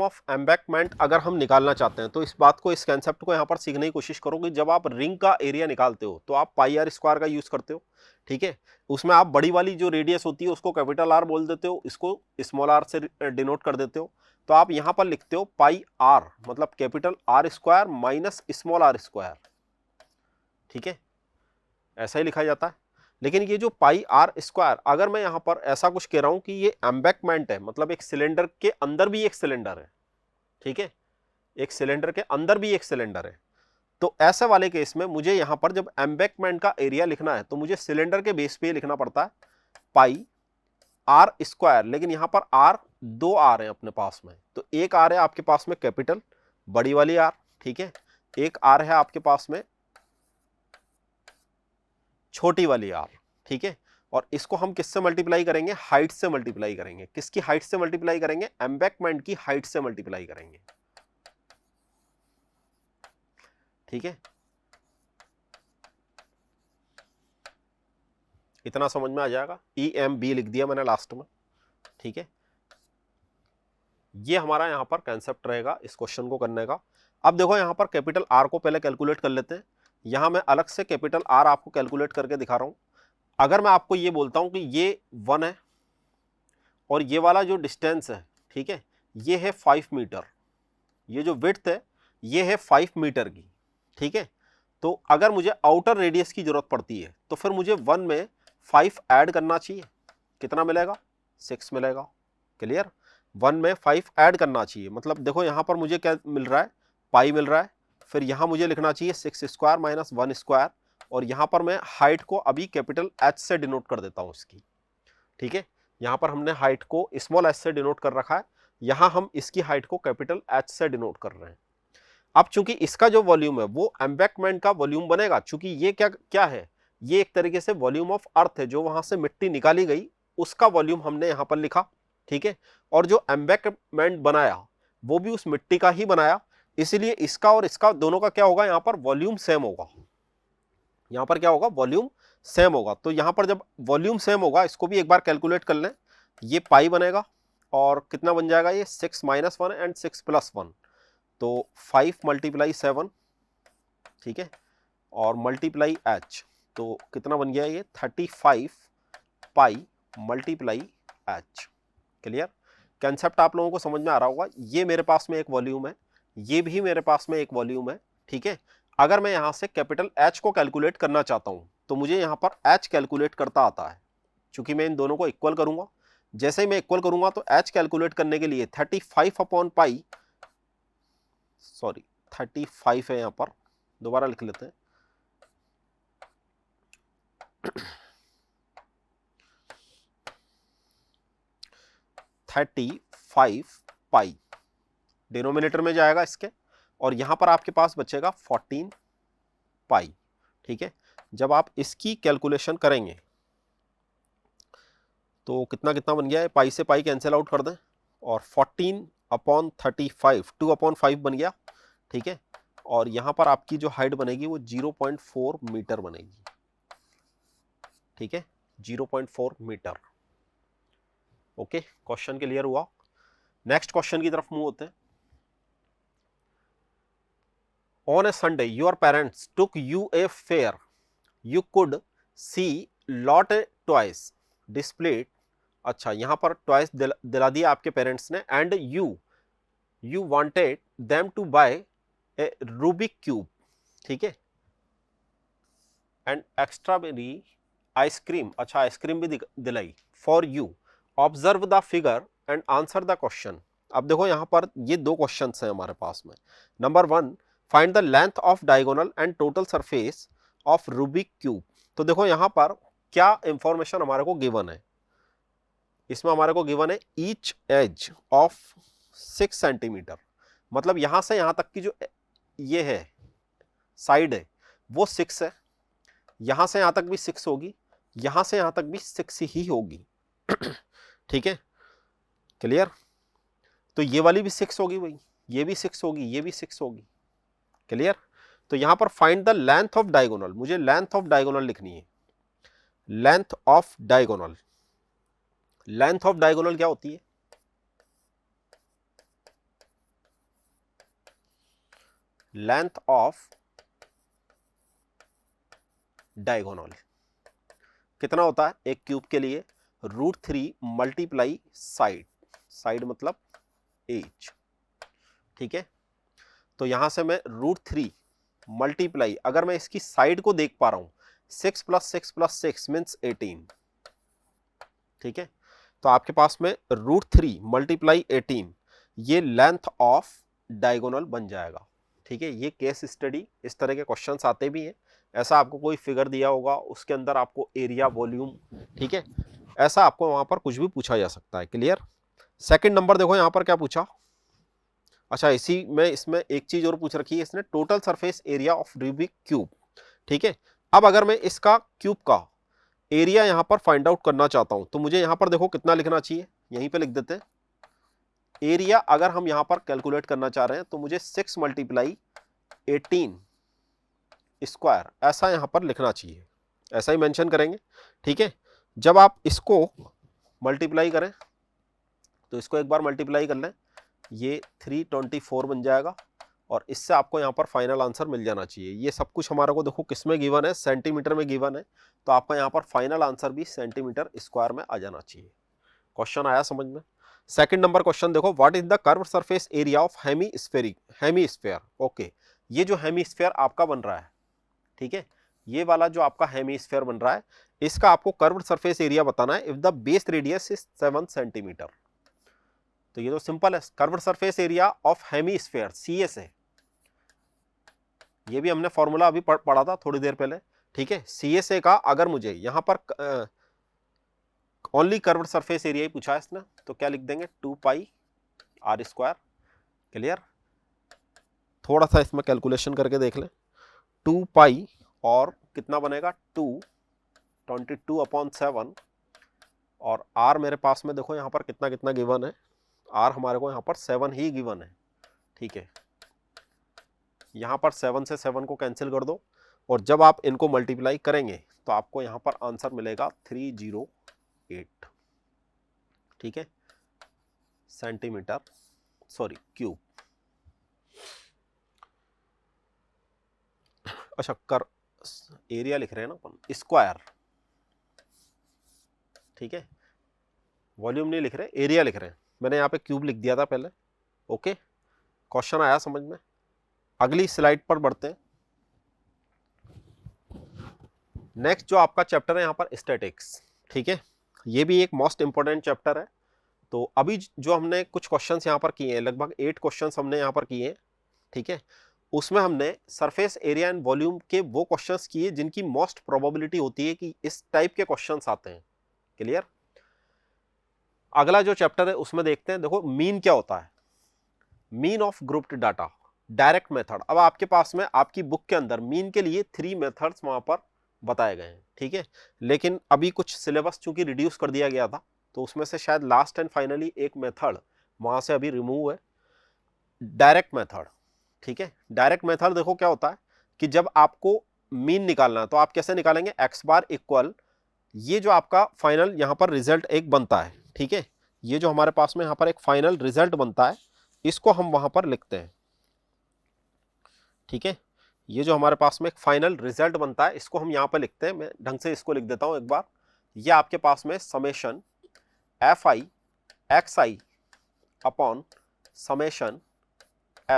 Speaker 1: ऑफ एम्बैंकमेंट अगर हम निकालना चाहते हैं तो इस बात को, इस कंसेप्ट को यहाँ पर सीखने की कोशिश करो कि जब आप रिंग का एरिया निकालते हो तो आप पाई आर स्क्वायर का यूज करते हो। ठीक है, उसमें आप बड़ी वाली जो रेडियस होती है उसको कैपिटल आर बोल देते हो, इसको स्मॉल आर से डिनोट कर देते हो। तो आप यहाँ पर लिखते हो पाई आर मतलब capital R square minus small R square. ठीक है, ऐसा ही लिखा जाता है। लेकिन ये जो पाई आर स्क्वायर, अगर मैं यहाँ पर ऐसा कुछ कह रहा हूं कि ये एम्बैंकमेंट है, मतलब एक सिलेंडर के अंदर भी एक सिलेंडर है। ठीक है, एक सिलेंडर के अंदर भी एक सिलेंडर है, तो ऐसे वाले केस में मुझे यहाँ पर जब एम्बैंकमेंट का एरिया लिखना है तो मुझे सिलेंडर के बेस पे लिखना पड़ता है पाई आर स्क्वायर। लेकिन यहाँ पर आर, 2 आर है अपने पास में, तो एक आर है आपके पास में कैपिटल बड़ी वाली आर, ठीक है, एक आर है आपके पास में छोटी वाली आर। ठीक है, और इसको हम किससे मल्टीप्लाई करेंगे, हाइट से मल्टीप्लाई करेंगे। किसकी हाइट से मल्टीप्लाई करेंगे, एम्बैंकमेंट की हाइट से मल्टीप्लाई करेंगे। ठीक है, इतना समझ में आ जाएगा। ई एम बी लिख दिया मैंने लास्ट में। ठीक है, ये हमारा यहां पर कंसेप्ट रहेगा इस क्वेश्चन को करने का। अब देखो यहां पर कैपिटल आर को पहले कैलकुलेट कर लेते हैं। यहां मैं अलग से कैपिटल आर आपको कैलकुलेट करके दिखा रहा हूं। अगर मैं आपको ये बोलता हूं कि ये 1 है और ये वाला जो डिस्टेंस है, ठीक है, ये है 5 मीटर, ये जो विड्थ है ये है 5 मीटर की। ठीक है, तो अगर मुझे आउटर रेडियस की जरूरत पड़ती है तो फिर मुझे 1 में 5 ऐड करना चाहिए। कितना मिलेगा, 6 मिलेगा। क्लियर, 1 में 5 ऐड करना चाहिए। मतलब देखो यहां पर मुझे क्या मिल रहा है, पाई मिल रहा है, फिर यहां मुझे लिखना चाहिए 6 स्क्वायर माइनस 1 स्क्वायर, और यहां पर मैं हाइट को अभी कैपिटल एच से डिनोट कर देता हूं इसकी। ठीक है, यहां पर हमने हाइट को स्मॉल एच से डिनोट कर रखा है, यहां हम इसकी हाइट को कैपिटल एच से डिनोट कर रहे हैं। अब चूंकि इसका जो वॉल्यूम है वो एम्बैंकमेंट का वॉल्यूम बनेगा, चूंकि ये क्या क्या है, ये एक तरीके से वॉल्यूम ऑफ अर्थ है, जो वहां से मिट्टी निकाली गई उसका वॉल्यूम हमने यहां पर लिखा। ठीक है, और जो एम्बैंकमेंट बनाया वो भी उस मिट्टी का ही बनाया, इसलिए इसका और इसका दोनों का क्या होगा, यहां पर वॉल्यूम सेम होगा। यहां पर क्या होगा, वॉल्यूम सेम होगा। तो यहां पर जब वॉल्यूम सेम होगा, इसको भी एक बार कैलकुलेट कर लें, ये पाई बनेगा और कितना बन जाएगा, ये 6 माइनस 1 एंड 6 प्लस 1, तो 5 मल्टीप्लाई 7, ठीक है, और मल्टीप्लाई एच, तो कितना बन गया ये 35 पाई मल्टीप्लाई एच। क्लियर, कंसेप्ट आप लोगों को समझ में आ रहा होगा। ये मेरे पास में एक वॉल्यूम है, ये भी मेरे पास में एक वॉल्यूम है। ठीक है, अगर मैं यहां से कैपिटल एच को कैलकुलेट करना चाहता हूं तो मुझे यहां पर एच कैलकुलेट करता आता है, क्योंकि मैं इन दोनों को इक्वल करूंगा। जैसे ही मैं इक्वल करूंगा तो एच कैलकुलेट करने के लिए 35 अपॉन पाई, सॉरी 35 है, यहां पर दोबारा लिख लेते हैं, 35 पाई डिनोमिनेटर में जाएगा इसके, और यहां पर आपके पास बचेगा 14 पाई। ठीक है, जब आप इसकी कैलकुलेशन करेंगे तो कितना कितना बन गया है, पाई से पाई कैंसिल आउट कर दें, और 14 अपॉन 35, 2 अपॉन 5 बन गया। ठीक है, और यहां पर आपकी जो हाइट बनेगी वो 0.4 मीटर बनेगी। ठीक है, 0.4 मीटर। ओके, क्वेश्चन क्लियर हुआ। नेक्स्ट क्वेश्चन की तरफ मूव होते हैं। On a Sunday your parents took you a fair, you could see lot a toys displayed. अच्छा, यहां पर टॉयज दिला दिया आपके पेरेंट्स ने, and you wanted them to buy a Rubik cube. ठीक है, एंड एक्स्ट्राबेरी आइसक्रीम, अच्छा आइसक्रीम भी दिलाई, for you observe the figure and answer the question. अब देखो यहां पर ये 2 क्वेश्चन हैं हमारे पास में। Number 1, find the length of diagonal and total surface of Rubik cube. तो देखो यहां पर क्या इंफॉर्मेशन हमारे को गिवन है, इसमें हमारे को गिवन है ईच एज ऑफ 6 सेंटीमीटर। मतलब यहां से यहां तक की जो ये है साइड है वो 6 है, यहां से यहां तक भी 6 होगी, यहां से यहां तक भी 6 ही होगी। ठीक है, क्लियर। तो ये वाली भी 6 होगी भाई, ये भी 6 होगी, ये भी 6 होगी, क्लियर। तो यहां पर find the length of diagonal, मुझे लेंथ ऑफ डायगोनल लिखनी है। Length of diagonal, length of diagonal क्या होती है? लेंथ ऑफ डायगोनल कितना होता है एक क्यूब के लिए? √3 मल्टीप्लाई साइड, साइड मतलब एज, ठीक है। तो यहां से मैं √3 मल्टीप्लाई, अगर मैं इसकी साइड को देख पा रहा हूं, 6 + 6 + 6 मीन्स 18, ठीक है। तो आपके पास में √3 मल्टीप्लाई 18 ये लेंथ ऑफ डायगोनल बन जाएगा, ठीक है। ये केस स्टडी, इस तरह के क्वेश्चंस आते भी हैं। ऐसा आपको कोई फिगर दिया होगा, उसके अंदर आपको एरिया, वॉल्यूम, ठीक है, ऐसा आपको वहां पर कुछ भी पूछा जा सकता है, क्लियर। सेकंड नंबर देखो यहां पर क्या पूछा। अच्छा, इसी में इसमें एक चीज और पूछ रखी है इसने, total surface area of Rubik cube, ठीक है। अब अगर मैं इसका क्यूब का एरिया यहां पर फाइंड आउट करना चाहता हूं तो मुझे यहां पर देखो कितना लिखना चाहिए, यहीं पे लिख देते हैं। एरिया अगर हम यहां पर कैलकुलेट करना चाह रहे हैं तो मुझे 6 × 18 स्क्वायर ऐसा यहां पर लिखना चाहिए, ऐसा ही मेंशन करेंगे, ठीक है। जब आप इसको मल्टीप्लाई करें तो इसको एक बार मल्टीप्लाई कर लें, ये 324 बन जाएगा और इससे आपको यहाँ पर फाइनल आंसर मिल जाना चाहिए। ये सब कुछ हमारे को देखो किस में गिवन है, सेंटीमीटर में गिवन है, तो आपका यहाँ पर फाइनल आंसर भी सेंटीमीटर स्क्वायर में आ जाना चाहिए। क्वेश्चन आया समझ में। सेकंड नंबर क्वेश्चन देखो, what is the curve surface area of hemisphere. Okay, ये जो हेमीस्फेयर आपका बन रहा है, ठीक है, ये वाला जो आपका हेमीस्फेयर बन रहा है, इसका आपको कर्व सरफेस एरिया बताना है if the base radius is 7 centimetre. तो ये तो सिंपल है, curved surface area of hemisphere CS है, ये भी हमने फॉर्मूला अभी पढ़ा था थोड़ी देर पहले, ठीक है। CSA का अगर मुझे यहां पर ओनली कर्व्ड सरफेस एरिया ही पूछा है इसने, तो क्या लिख देंगे 2πr², क्लियर। थोड़ा सा इसमें कैलकुलेशन करके देख लें, 2π और कितना बनेगा 22/7 और r मेरे पास में देखो यहां पर कितना कितना गिवन है, r हमारे को यहां पर 7 ही गिवन है, ठीक है। यहां पर 7 से 7 को कैंसिल कर दो और जब आप इनको मल्टीप्लाई करेंगे तो आपको यहां पर आंसर मिलेगा 308, ठीक है, सेंटीमीटर, सॉरी क्यूब। अच्छा, कर एरिया लिख रहे हैं ना अपन, स्क्वायर, ठीक है, वॉल्यूम नहीं लिख रहे, एरिया लिख रहे हैं। मैंने यहाँ पे क्यूब लिख दिया था पहले, ओके। क्वेश्चन आया समझ में। अगली स्लाइड पर बढ़ते हैं। नेक्स्ट जो आपका चैप्टर है यहाँ पर स्टैटिक्स, ठीक है, ये भी एक मोस्ट इंपोर्टेंट चैप्टर है। तो अभी जो हमने कुछ क्वेश्चंस यहाँ पर किए हैं, लगभग 8 क्वेश्चंस हमने यहाँ पर किए हैं, ठीक है। उसमें हमने सरफेस एरिया एंड वॉल्यूम के वो क्वेश्चंस किए जिनकी मोस्ट प्रोबेबिलिटी होती है कि इस टाइप के क्वेश्चंस आते हैं, क्लियर। अगला जो चैप्टर है उसमें देखते हैं, देखो मीन क्या होता है, mean of grouped data, direct method. अब आपके पास में आपकी बुक के अंदर मीन के लिए 3 मेथड्स वहां पर बताए गए हैं, ठीक है। लेकिन अभी कुछ सिलेबस चूंकि रिड्यूस कर दिया गया था तो उसमें से शायद लास्ट एंड फाइनली एक मेथड वहां से अभी रिमूव है, डायरेक्ट मेथड, ठीक है। डायरेक्ट मेथड देखो क्या होता है कि जब आपको मीन निकालना है तो आप कैसे निकालेंगे, x बार इक्वल, ये जो आपका फाइनल यहां पर रिजल्ट एक बनता है, ठीक है, ये जो हमारे पास में यहां पर एक फाइनल रिजल्ट बनता है इसको हम वहां पर लिखते हैं, ठीक है। ये जो हमारे पास में एक फाइनल रिजल्ट बनता है इसको हम यहां पर लिखते हैं, मैं ढंग से इसको लिख देता हूं एक बार। ये आपके पास में summation fi xi upon summation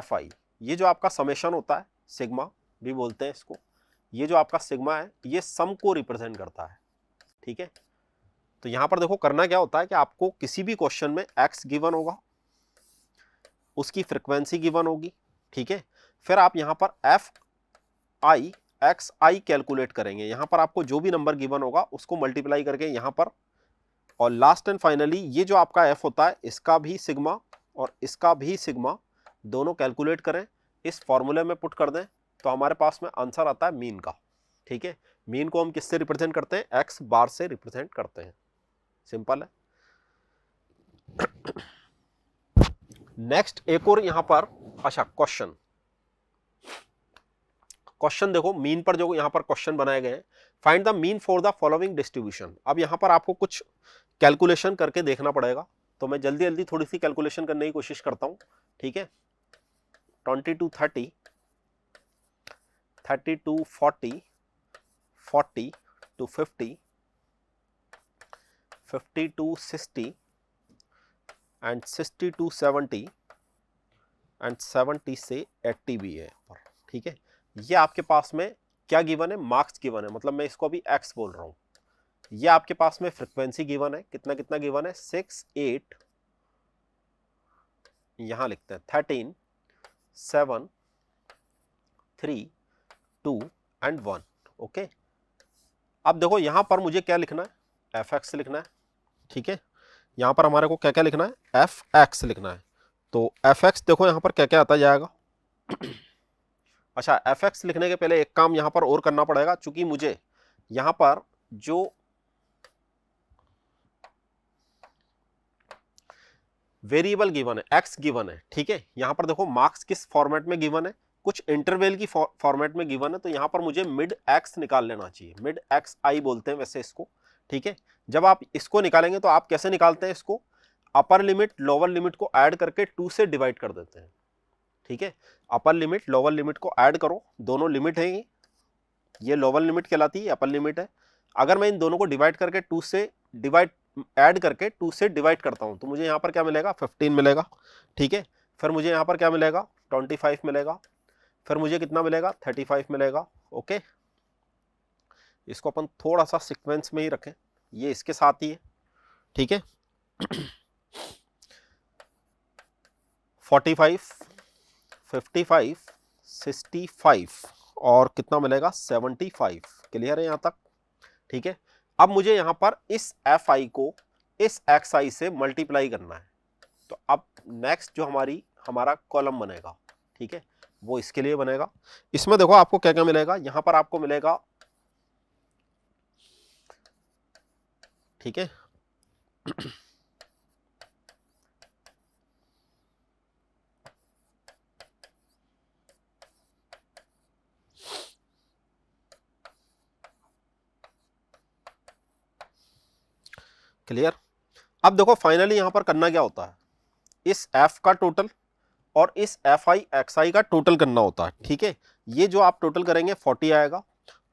Speaker 1: fi, ये जो आपका समेशन होता है, सिग्मा भी बोलते हैं इसको, ये जो आपका सिग्मा है ये सम को रिप्रेजेंट करता है, ठीक है। तो यहां पर देखो करना क्या होता है कि आपको किसी भी क्वेश्चन में x गिवन होगा, उसकी फ्रीक्वेंसी गिवन होगी, ठीक है। फिर आप यहां पर fi xi कैलकुलेट करेंगे, यहां पर आपको जो भी नंबर गिवन होगा उसको मल्टीप्लाई करके यहां पर, और लास्ट एंड फाइनली ये जो आपका f होता है इसका भी सिग्मा और इसका भी सिग्मा दोनों कैलकुलेट करें, इस फॉर्मूले में पुट कर दें, तो हमारे पास में आंसर आता है मीन का। ठीक है, मीन को हम किससे रिप्रेजेंट करते हैं? एक्स बार से रिप्रेजेंट करते हैं। सिंपल है। नेक्स्ट एक और यहां पर, अच्छा क्वेश्चन देखो, मीन पर जो यहां पर क्वेश्चन बनाए गए हैं, find the mean for the following distribution. अब यहां पर आपको कुछ कैलकुलेशन करके देखना पड़ेगा, तो मैं जल्दी जल्दी थोड़ी सी कैलकुलेशन करने की कोशिश करता हूं। ठीक है, 20 to 30, 30 to 40, 40 to 50, 50 to 60 and 60 to 70 and 70 से 80 भी है यहाँ पर। ठीक है, ये आपके पास में क्या गिवन है? मार्क्स गिवन है, मतलब मैं इसको अभी एक्स बोल रहा हूं। ये आपके पास में फ्रीक्वेंसी गिवन है, कितना कितना गिवन है? 6, 8, यहां लिखते हैं 13, 7, 3, 2 एंड 1। ओके, अब देखो यहां पर मुझे क्या लिखना है? एफ एक्स लिखना है। ठीक है, यहां पर हमारे को क्या क्या लिखना है? एफ एक्स लिखना है। तो एफ एक्स देखो यहां पर क्या क्या आता जाएगा। अच्छा, एफ एक्स लिखने के पहले एक काम यहां पर और करना पड़ेगा, चूंकि मुझे यहां पर जो वेरिएबल गिवन है, एक्स गिवन है। ठीक है, यहां पर देखो मार्क्स किस फॉर्मेट में गिवन है? कुछ इंटरवल की फॉर्मेट में गिवन है, तो यहां पर मुझे मिड एक्स निकाल लेना चाहिए। मिड एक्स आई बोलते हैं वैसे इसको। ठीक है, जब आप इसको निकालेंगे तो आप कैसे निकालते हैं इसको? अपर लिमिट लोअर लिमिट को ऐड करके 2 से डिवाइड कर देते हैं। ठीक है, अपर लिमिट लोअर लिमिट को ऐड करो, दोनों लिमिट है, ये लोअर लिमिट कहलाती है, अपर लिमिट है। अगर मैं इन दोनों को डिवाइड करके 2 से डिवाइड ऐड करके 2 से डिवाइड करता हूं, तो मुझे यहां पर क्या मिलेगा? 15 मिलेगा। ठीक है, फिर मुझे यहां पर क्या मिलेगा? 25 मिलेगा। फिर मुझे कितना मिलेगा? 35 मिलेगा। ओके, इसको अपन थोड़ा सा सीक्वेंस में ही रखें, ये इसके साथ ही है। ठीक है, 45, 55, 65 और कितना मिलेगा? 75। क्लियर है यहां तक? ठीक है, अब मुझे यहां पर इस एफ आई को इस एक्स आई से मल्टीप्लाई करना है। तो अब नेक्स्ट जो हमारा कॉलम बनेगा, ठीक है, वो इसके लिए बनेगा। इसमें देखो आपको क्या क्या मिलेगा, यहां पर आपको मिलेगा, ठीक है, क्लियर। अब देखो फाइनली यहां पर करना क्या होता है? इस एफ का टोटल और इस एफ आई एक्स आई का टोटल करना होता है। ठीक है, ये जो आप टोटल करेंगे 40 आएगा,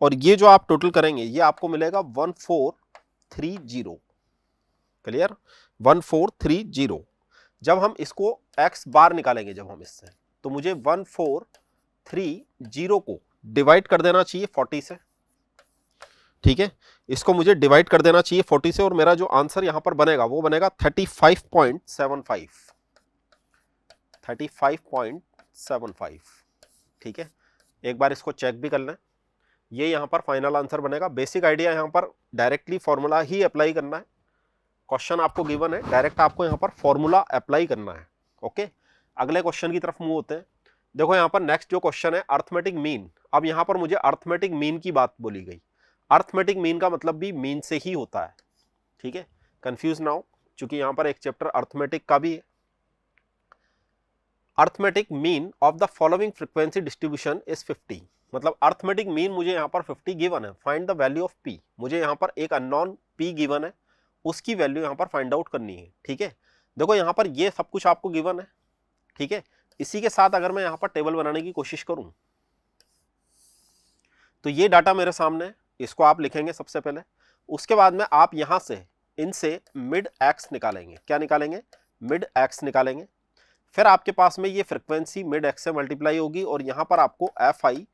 Speaker 1: और ये जो आप टोटल करेंगे ये आपको मिलेगा 1430। क्लियर, 1430। जब हम इसको एक्स बार निकालेंगे, जब हम इससे, तो मुझे 1430 को डिवाइड कर देना चाहिए 40 से। ठीक है, इसको मुझे डिवाइड कर देना चाहिए 40 से, और मेरा जो आंसर यहां पर बनेगा वो बनेगा 35.75। 35.75। ठीक है, एक बार इसको चेक भी कर लें, ये यहां पर फाइनल आंसर बनेगा। बेसिक आइडिया यहां पर डायरेक्टली फॉर्मूला ही अप्लाई करना है। क्वेश्चन आपको गिवन है, डायरेक्ट आपको यहां पर फॉर्मूला अप्लाई करना है। ओके, अगले क्वेश्चन की तरफ मूव होते हैं। देखो यहां पर नेक्स्ट जो क्वेश्चन है, अर्थमेटिक मीन। अब यहां पर मुझे अर्थमेटिक मीन की बात बोली गई। अर्थमेटिक मीन का मतलब भी मीन से ही होता है। ठीक है, कंफ्यूज ना हो, चूंकि यहां पर एक चैप्टर अर्थमेटिक का भी है। Arithmetic mean of the following frequency distribution is 50। मतलब अर्थमेटिक मीन मुझे यहां पर 50 गिवन है। Find the value of P. मुझे यहां पर एक अननोन पी गिवन है, उसकी वैल्यू यहां पर फाइंड आउट करनी है। ठीक है, देखो यहां पर ये सब कुछ आपको गिवन है। ठीक है, इसी के साथ अगर मैं यहां पर टेबल बनाने की कोशिश करूं, तो ये डाटा मेरे सामने है, इसको आप लिखेंगे सबसे पहले। उसके बाद में आप यहां से इनसे मिड एक्स निकालेंगे। क्या निकालेंगे? मिड एक्स निकालेंगे। फिर आपके पास में ये फ्रीक्वेंसी मिड एक्स से मल्टीप्लाई होगी, और यहां पर आपको एफ आई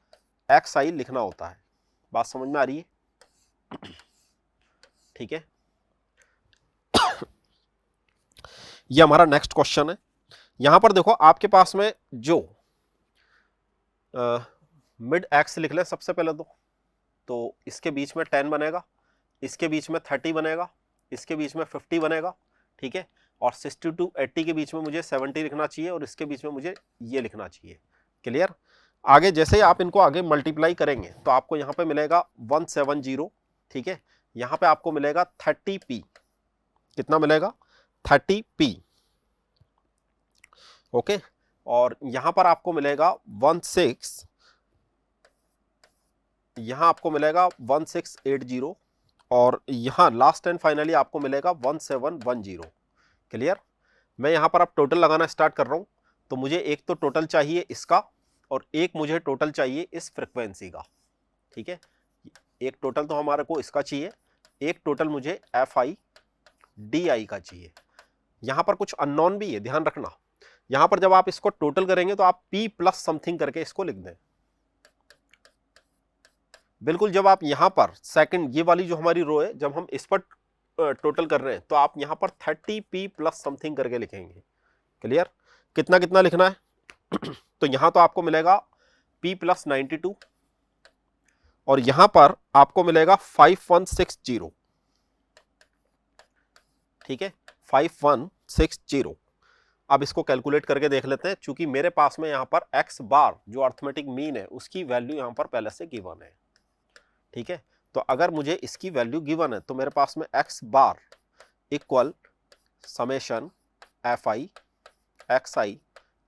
Speaker 1: एक्स आई लिखना होता है। बात समझ में आ रही है? ठीक है, ये हमारा नेक्स्ट क्वेश्चन है। यहां पर देखो आपके पास में जो मिड एक्स लिख लें सबसे पहले तो इसके बीच में 10 बनेगा, इसके बीच में 30 बनेगा, इसके बीच में 50 बनेगा। ठीक है, और 60 to 80 के बीच में मुझे 70 लिखना चाहिए और इसके बीच में मुझे ये लिखना चाहिए। क्लियर? आगे जैसे ही आप इनको आगे मल्टीप्लाई करेंगे तो आपको यहाँ पे मिलेगा 170, ठीक है। यहाँ पे आपको मिलेगा 30p। कितना मिलेगा? 30p। ओके। और यहाँ पर आपको मिलेगा 16, यहाँ आपको मिलेगा 1680 और यहाँ लास्ट एंड फाइनली आपको मिलेगा 1710। क्लियर? मैं यहाँ पर अब टोटल लगाना स्टार्ट कर रहा हूँ। तो मुझे एक तो टोटल चाहिए इसका और एक मुझे टोटल चाहिए इस फ्रिक्वेंसी का, ठीक है। एक टोटल तो हमारे को इसका चाहिए, एक टोटल मुझे FI DI का चाहिए। यहाँ पर कुछ अननोन भी है, ध्यान रखना। यहाँ पर जब आप इसको टोटल करेंगे तो आप P प्लस समथिंग करके इसको लिख दें। बिल्कुल जब आप यहाँ पर सेकंड ये वाली जो हमारी रो है, जब हम इस पर टोटल कर रहे हैं तो आप यहाँ पर 30p प्लस समथिंग करके लिखेंगे। क्लियर? कितना कितना लिखना है? तो यहाँ तो आपको मिलेगा P प्लस 92 और यहाँ पर आपको मिलेगा 5160, ठीक है, 5160। अब इसको कैलकुलेट करके देख लेते हैं। चूंकि मेरे पास में यहाँ पर x बार जो अर्थमेटिक मीन है उसकी वैल्यू यहाँ पर पहले से गिवन है, ठीक है। तो अगर मुझे इसकी वैल्यू गिवन है तो मेरे पास में x bar equal summation FI XI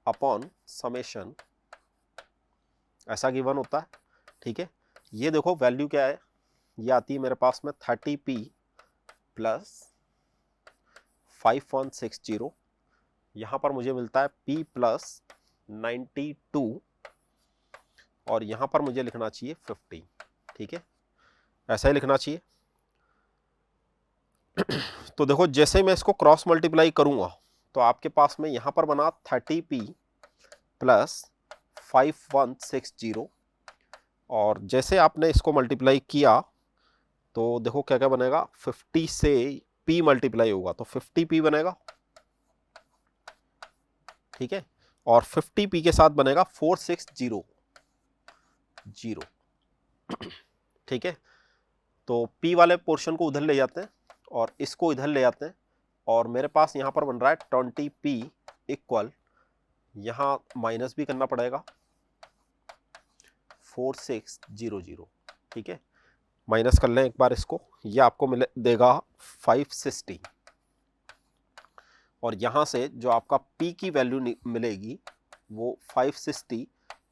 Speaker 1: upon summation ऐसा गिवन होता है, ठीक है। ये देखो वैल्यू क्या है, ये आती है मेरे पास में 30p प्लस 5160। यहाँ पर मुझे मिलता है P प्लस 92 और यहाँ पर मुझे लिखना चाहिए 50, ठीक है, ऐसा ही लिखना चाहिए। तो देखो जैसे मैं इसको क्रॉस मल्टीप्लाई करूंगा तो आपके पास में यहाँ पर बना 30p प्लस 5160 और जैसे आपने इसको मल्टीप्लाई किया तो देखो क्या क्या बनेगा, 50 से p मल्टीप्लाई होगा तो 50p बनेगा, ठीक है। और 50p के साथ बनेगा 4600, ठीक है। तो p वाले पोर्शन को उधर ले जाते हैं और इसको इधर ले जाते हैं और मेरे पास यहाँ पर बन रहा है 20p इक्वल, यहाँ माइनस भी करना पड़ेगा 4600, ठीक है। माइनस कर लें एक बार इसको, ये आपको मिले देगा 560 और यहाँ से जो आपका p की वैल्यू मिलेगी वो 560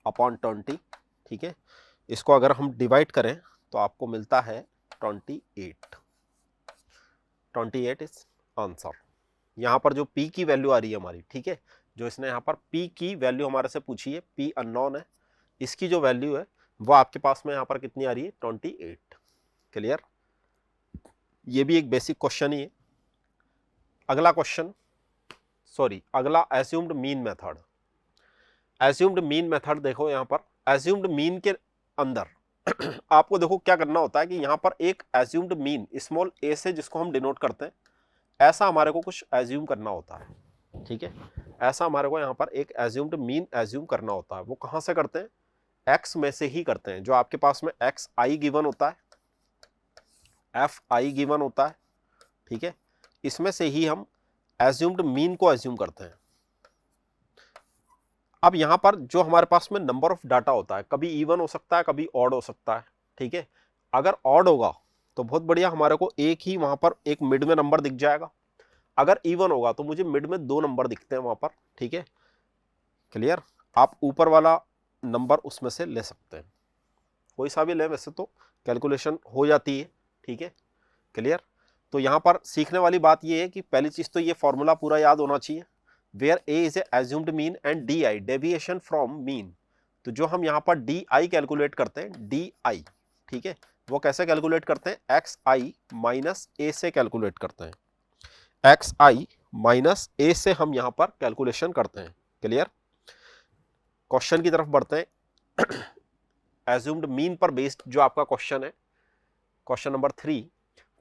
Speaker 1: अपॉन 20, ठीक है। इसको अगर हम डिवाइड करें तो आपको मिलता है 28 इज आंसर। यहाँ पर जो p की वैल्यू आ रही है हमारी, ठीक है, जो इसने यहाँ पर p की वैल्यू हमारे से पूछी है, p अननोन है, इसकी जो वैल्यू है वो आपके पास में यहाँ पर कितनी आ रही है, 28। क्लियर? ये भी एक बेसिक क्वेश्चन ही है। अगला क्वेश्चन, सॉरी अगला assumed mean method. Assumed mean method देखो, यहाँ पर एज्यूम्ड मीन के अंदर आपको देखो क्या करना होता है कि यहाँ पर एक एज्यूम्ड मीन स्मॉल a से जिसको हम डिनोट करते हैं, ऐसा हमारे को कुछ एज्यूम करना होता है, ठीक है। ऐसा हमारे को यहाँ पर एक एज्यूम्ड मीन एज्यूम करना होता है। वो कहाँ से करते हैं? x में से ही करते हैं। जो आपके पास में xi गिवन होता है, fi गिवन होता है, ठीक है, इसमें से ही हम एज्यूम्ड मीन को एज्यूम करते हैं। अब यहाँ पर जो हमारे पास में नंबर ऑफ डाटा होता है, कभी इवन हो सकता है, कभी ऑड हो सकता है, ठीक है। अगर ऑड होगा तो बहुत बढ़िया, हमारे को एक ही वहां पर एक मिड में नंबर दिख जाएगा। अगर इवन होगा तो मुझे मिड में 2 नंबर दिखते हैं वहां पर, ठीक है। क्लियर? आप ऊपर वाला नंबर उसमें से ले सकते हैं, कोई सा भी ले, वैसे तो कैलकुलेशन हो जाती है, ठीक है। क्लियर? तो यहाँ पर सीखने वाली बात ये है कि पहली चीज तो ये फॉर्मूला पूरा याद होना चाहिए, where A is a assumed mean and D I deviation from mean. तो जो हम यहाँ पर डी आई कैलकुलेट करते हैं, डी आई, ठीक है, वो कैसे कैलकुलेट करते हैं? एक्स आई माइनस ए से कैलकुलेट करते हैं। एक्स आई माइनस ए से हम यहाँ पर कैलकुलेशन करते हैं। क्लियर? क्वेश्चन की तरफ बढ़ते हैं। एज्यूम्ड मीन पर बेस्ड जो आपका क्वेश्चन है, question number 3,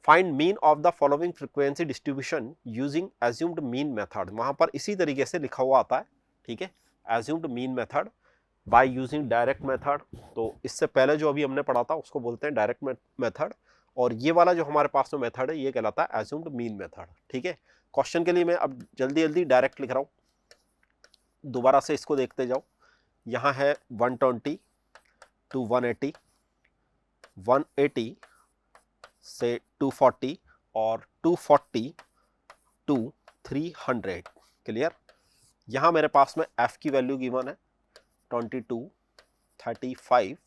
Speaker 1: find mean of the following frequency distribution using assumed mean method. वहां पर इसी तरीके से लिखा हुआ आता है, ठीक है, assumed mean method by using direct method. तो इससे पहले जो अभी हमने पढ़ा था उसको बोलते हैं डायरेक्ट मेथड, और ये वाला जो हमारे पास में मेथड है ये कहलाता है एज्यूम्ड मीन मेथड। ठीक है, क्वेश्चन के लिए मैं अब जल्दी जल्दी डायरेक्ट लिख रहा हूं, दोबारा से इसको देखते जाओ। यहां है 120 to 180, 180 से 240 और 240 to 300। क्लियर। यहां मेरे पास में f की वैल्यू गिवन है 22, 35,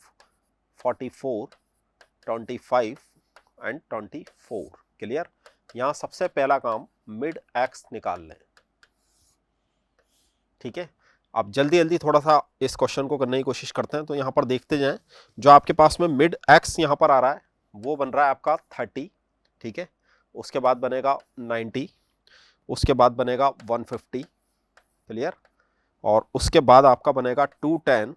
Speaker 1: 44, 25 एंड 24। क्लियर। यहां सबसे पहला काम मिड एक्स निकाल लें। ठीक है, आप जल्दी जल्दी थोड़ा सा इस क्वेश्चन को करने की कोशिश करते हैं। तो यहां पर देखते जाएं, जो आपके पास में मिड एक्स यहां पर आ रहा है वो बन रहा है आपका 30। ठीक है, उसके बाद बनेगा 90, उसके बाद बनेगा 150। क्लियर। और उसके बाद आपका बनेगा 210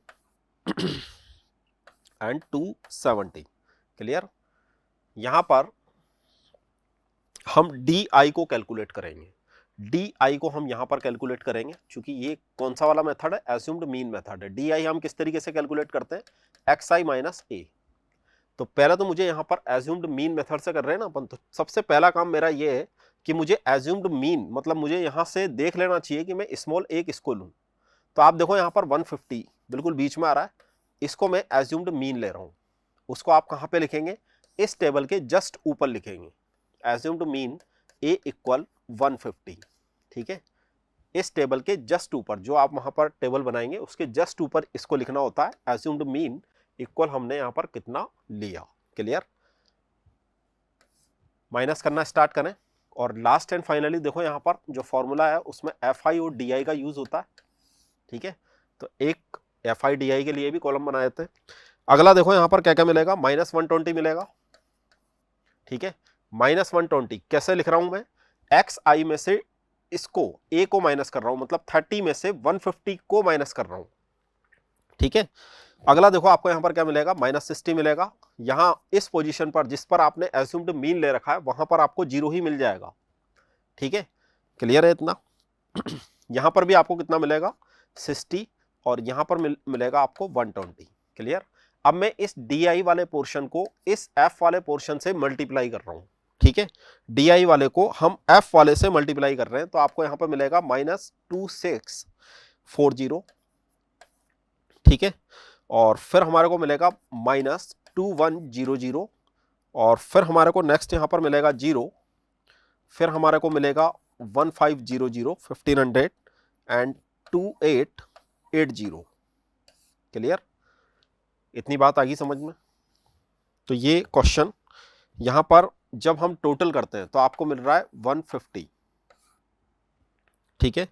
Speaker 1: एंड 270। क्लियर। यहां पर हम डी आई को कैलकुलेट करेंगे। डी आई को हम यहां पर कैलकुलेट करेंगे, क्योंकि ये कौन सा वाला मेथड है, एज्यूम्ड मीन मेथड है। डी आई हम किस तरीके से कैलकुलेट करते हैं, एक्स आई माइनस ए। तो पहला तो मुझे यहां पर एज्यूम्ड मीन मेथड से कर रहे हैं ना अपन, तो सबसे पहला काम मेरा ये है कि मुझे एज्यूम्ड मीन मतलब मुझे यहां से देख लेना चाहिए कि मैं स्मॉल ए किसको लूं। तो आप देखो यहां पर 150 बिल्कुल बीच में आ रहा है, इसको मैं एज्यूम्ड मीन ले रहा हूं। उसको आप कहां पे लिखेंगे, इस टेबल के जस्ट ऊपर लिखेंगे, एज्यूम्ड मीन ए इक्वल 150। ठीक है, इस टेबल के जस्ट ऊपर जो आप वहां पर टेबल बनाएंगे उसके जस्ट ऊपर इसको लिखना होता है एज्यूम्ड मीन इक्वल हमने यहां पर कितना लिया। क्लियर। माइनस करना स्टार्ट करें और लास्ट एंड फाइनली देखो यहां पर जो फॉर्मूला है उसमें एफ आई और डी आई का यूज होता है। ठीक है, तो एक एफ आई डी आई के लिए भी कॉलम बनाए थे। अगला देखो यहां पर क्या क्या मिलेगा, -120 मिलेगा। ठीक है, -120 कैसे लिख रहा हूं मैं, एक्स आई में से इसको ए को माइनस कर रहा हूं, मतलब 30 में से 150 को माइनस कर रहा हूं। ठीक है, अगला देखो आपको यहां पर क्या मिलेगा, -60 मिलेगा। यहां इस पोजीशन पर जिस पर आपने एज्यूम्ड मीन ले रखा है वहां पर आपको 0 ही मिल जाएगा। ठीक है, क्लियर है इतना। यहां पर भी आपको कितना मिलेगा, 60, और यहां पर मिलेगा आपको 120। क्लियर। अब मैं इस डी आई वाले पोर्शन को इस एफ वाले पोर्शन से मल्टीप्लाई कर रहा हूं। ठीक है, डी आई वाले को हम एफ वाले से मल्टीप्लाई कर रहे हैं, तो आपको यहां पर मिलेगा -2640। ठीक है, और फिर हमारे को मिलेगा -2100, और फिर हमारे को नेक्स्ट यहां पर मिलेगा 0, फिर हमारे को मिलेगा 1500 1500 एंड 2880। क्लियर, इतनी बात आ गई समझ में। तो ये क्वेश्चन यहां पर जब हम टोटल करते हैं तो आपको मिल रहा है 150। ठीक है,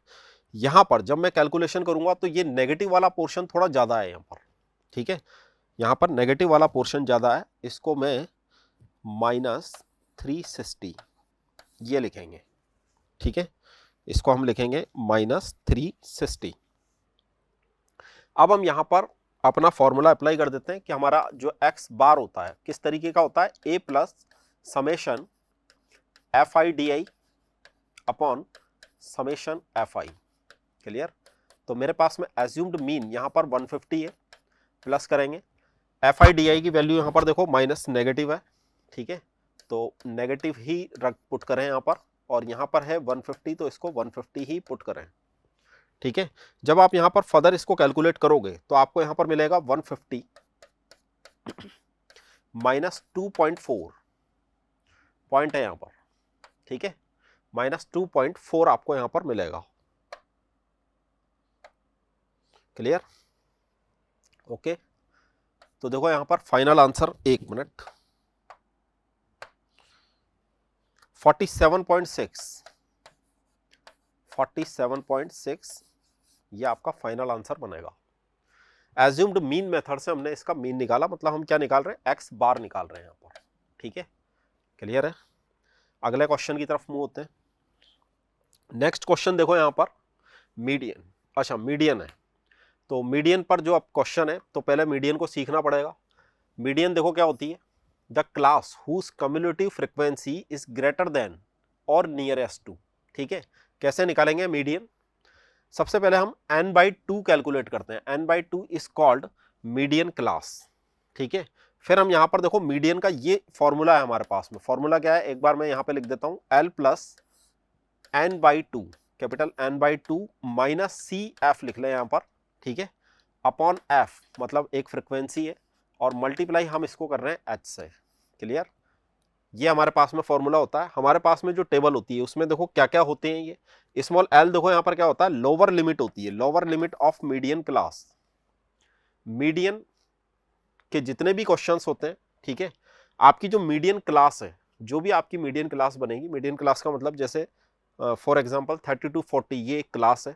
Speaker 1: यहां पर जब मैं कैलकुलेशन करूंगा तो ये नेगेटिव वाला पोर्शन थोड़ा ज्यादा है यहां पर। ठीक है, यहां पर नेगेटिव वाला पोर्शन ज्यादा है, इसको मैं -360 ये लिखेंगे। ठीक है, इसको हम लिखेंगे -360। अब हम यहां पर अपना फॉर्मूला अप्लाई कर देते हैं कि हमारा जो एक्स बार होता है किस तरीके का होता है, A plus summation F I D I upon summation F I. Clear. तो मेरे पास में एज्यूम्ड मीन यहां पर 150 है, प्लस करेंगे एफ आई डी आई की वैल्यू यहां पर देखो माइनस नेगेटिव है। ठीक है, तो नेगेटिव ही रख पुट करें यहां पर, और यहां पर है 150 तो इसको 150 ही पुट करें। ठीक है, जब आप यहां पर फर्दर इसको कैलकुलेट करोगे तो आपको यहां पर मिलेगा 150 -2.4 पॉइंट है यहां पर। ठीक है, -2.4 आपको यहां पर मिलेगा। क्लियर। ओके, तो देखो यहां पर फाइनल आंसर, एक मिनट, 47.6 ये आपका फाइनल आंसर बनेगा। एज्यूम्ड मीन मेथड से हमने इसका मीन निकाला, मतलब हम क्या निकाल रहे हैं, एक्स बार निकाल रहे हैं यहां पर। ठीक है, क्लियर है। अगले क्वेश्चन की तरफ मूव होते हैं। नेक्स्ट क्वेश्चन देखो यहां पर मीडियन, अच्छा मीडियन है, तो मीडियन पर जो अब क्वेश्चन है तो पहले मीडियन को सीखना पड़ेगा। मीडियन देखो क्या होती है, the class whose cumulative frequency is greater than और नियरेस्ट टू। ठीक है, कैसे निकालेंगे मीडियन, सबसे पहले हम n/2 कैलकुलेट करते हैं। n/2 is called median class. ठीक है, फिर हम यहाँ पर देखो मीडियन का ये फॉर्मूला है हमारे पास में। फॉर्मूला क्या है, एक बार मैं यहाँ पे लिख देता हूँ, L plus n/2, capital N/2 minus C F लिख लें यहाँ पर, ठीक है, अपॉन एफ, मतलब एक फ्रिक्वेंसी है, और मल्टीप्लाई हम इसको कर रहे हैं एच से। क्लियर? ये हमारे पास में फॉर्मूला होता है। हमारे पास में जो टेबल होती है उसमें देखो क्या क्या होते हैं। ये स्मॉल एल देखो यहाँ पर क्या होता है, लोअर लिमिट होती है, lower limit of median class. Median के जितने भी क्वेश्चंस होते हैं, ठीक है, आपकी जो मीडियन क्लास है, जो भी आपकी मीडियन क्लास बनेगी, मीडियन क्लास का मतलब जैसे फॉर एग्जांपल 30 to 40 ये एक क्लास है,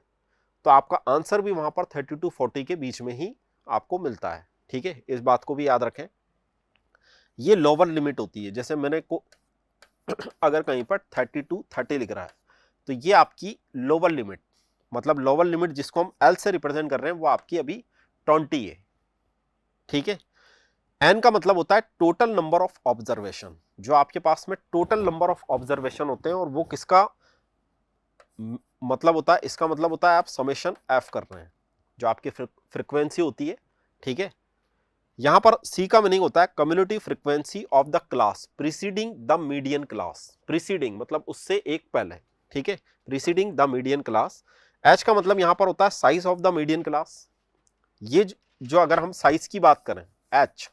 Speaker 1: तो आपका आंसर भी वहां पर 30 to 40 के बीच में ही आपको मिलता है। ठीक है, इस बात को भी याद रखें। ये लोअर लिमिट होती है। जैसे मैंने को अगर कहीं पर 30 to 30 लिख रहा है तो ये आपकी लोअर लिमिट, मतलब लोअर लिमिट जिसको हम एल से रिप्रेजेंट कर रहे हैं वो आपकी अभी 20 है। ठीक है, एन का मतलब होता है टोटल नंबर ऑफ ऑब्जर्वेशन, जो आपके पास में टोटल नंबर ऑफ ऑब्जर्वेशन होते हैं, और वो किसका मतलब होता है, इसका मतलब होता है आप समेशन एफ कर रहे हैं, जो आपकी फ्रीक्वेंसी होती है। ठीक है, यहां पर सी का मीनिंग होता है cumulative frequency of the class preceding the median class. Preceding मतलब उससे एक पहले, ठीक है, preceding the median class. H का मतलब यहां पर होता है size of the median class. ये जो अगर हम साइज की बात करें, एच,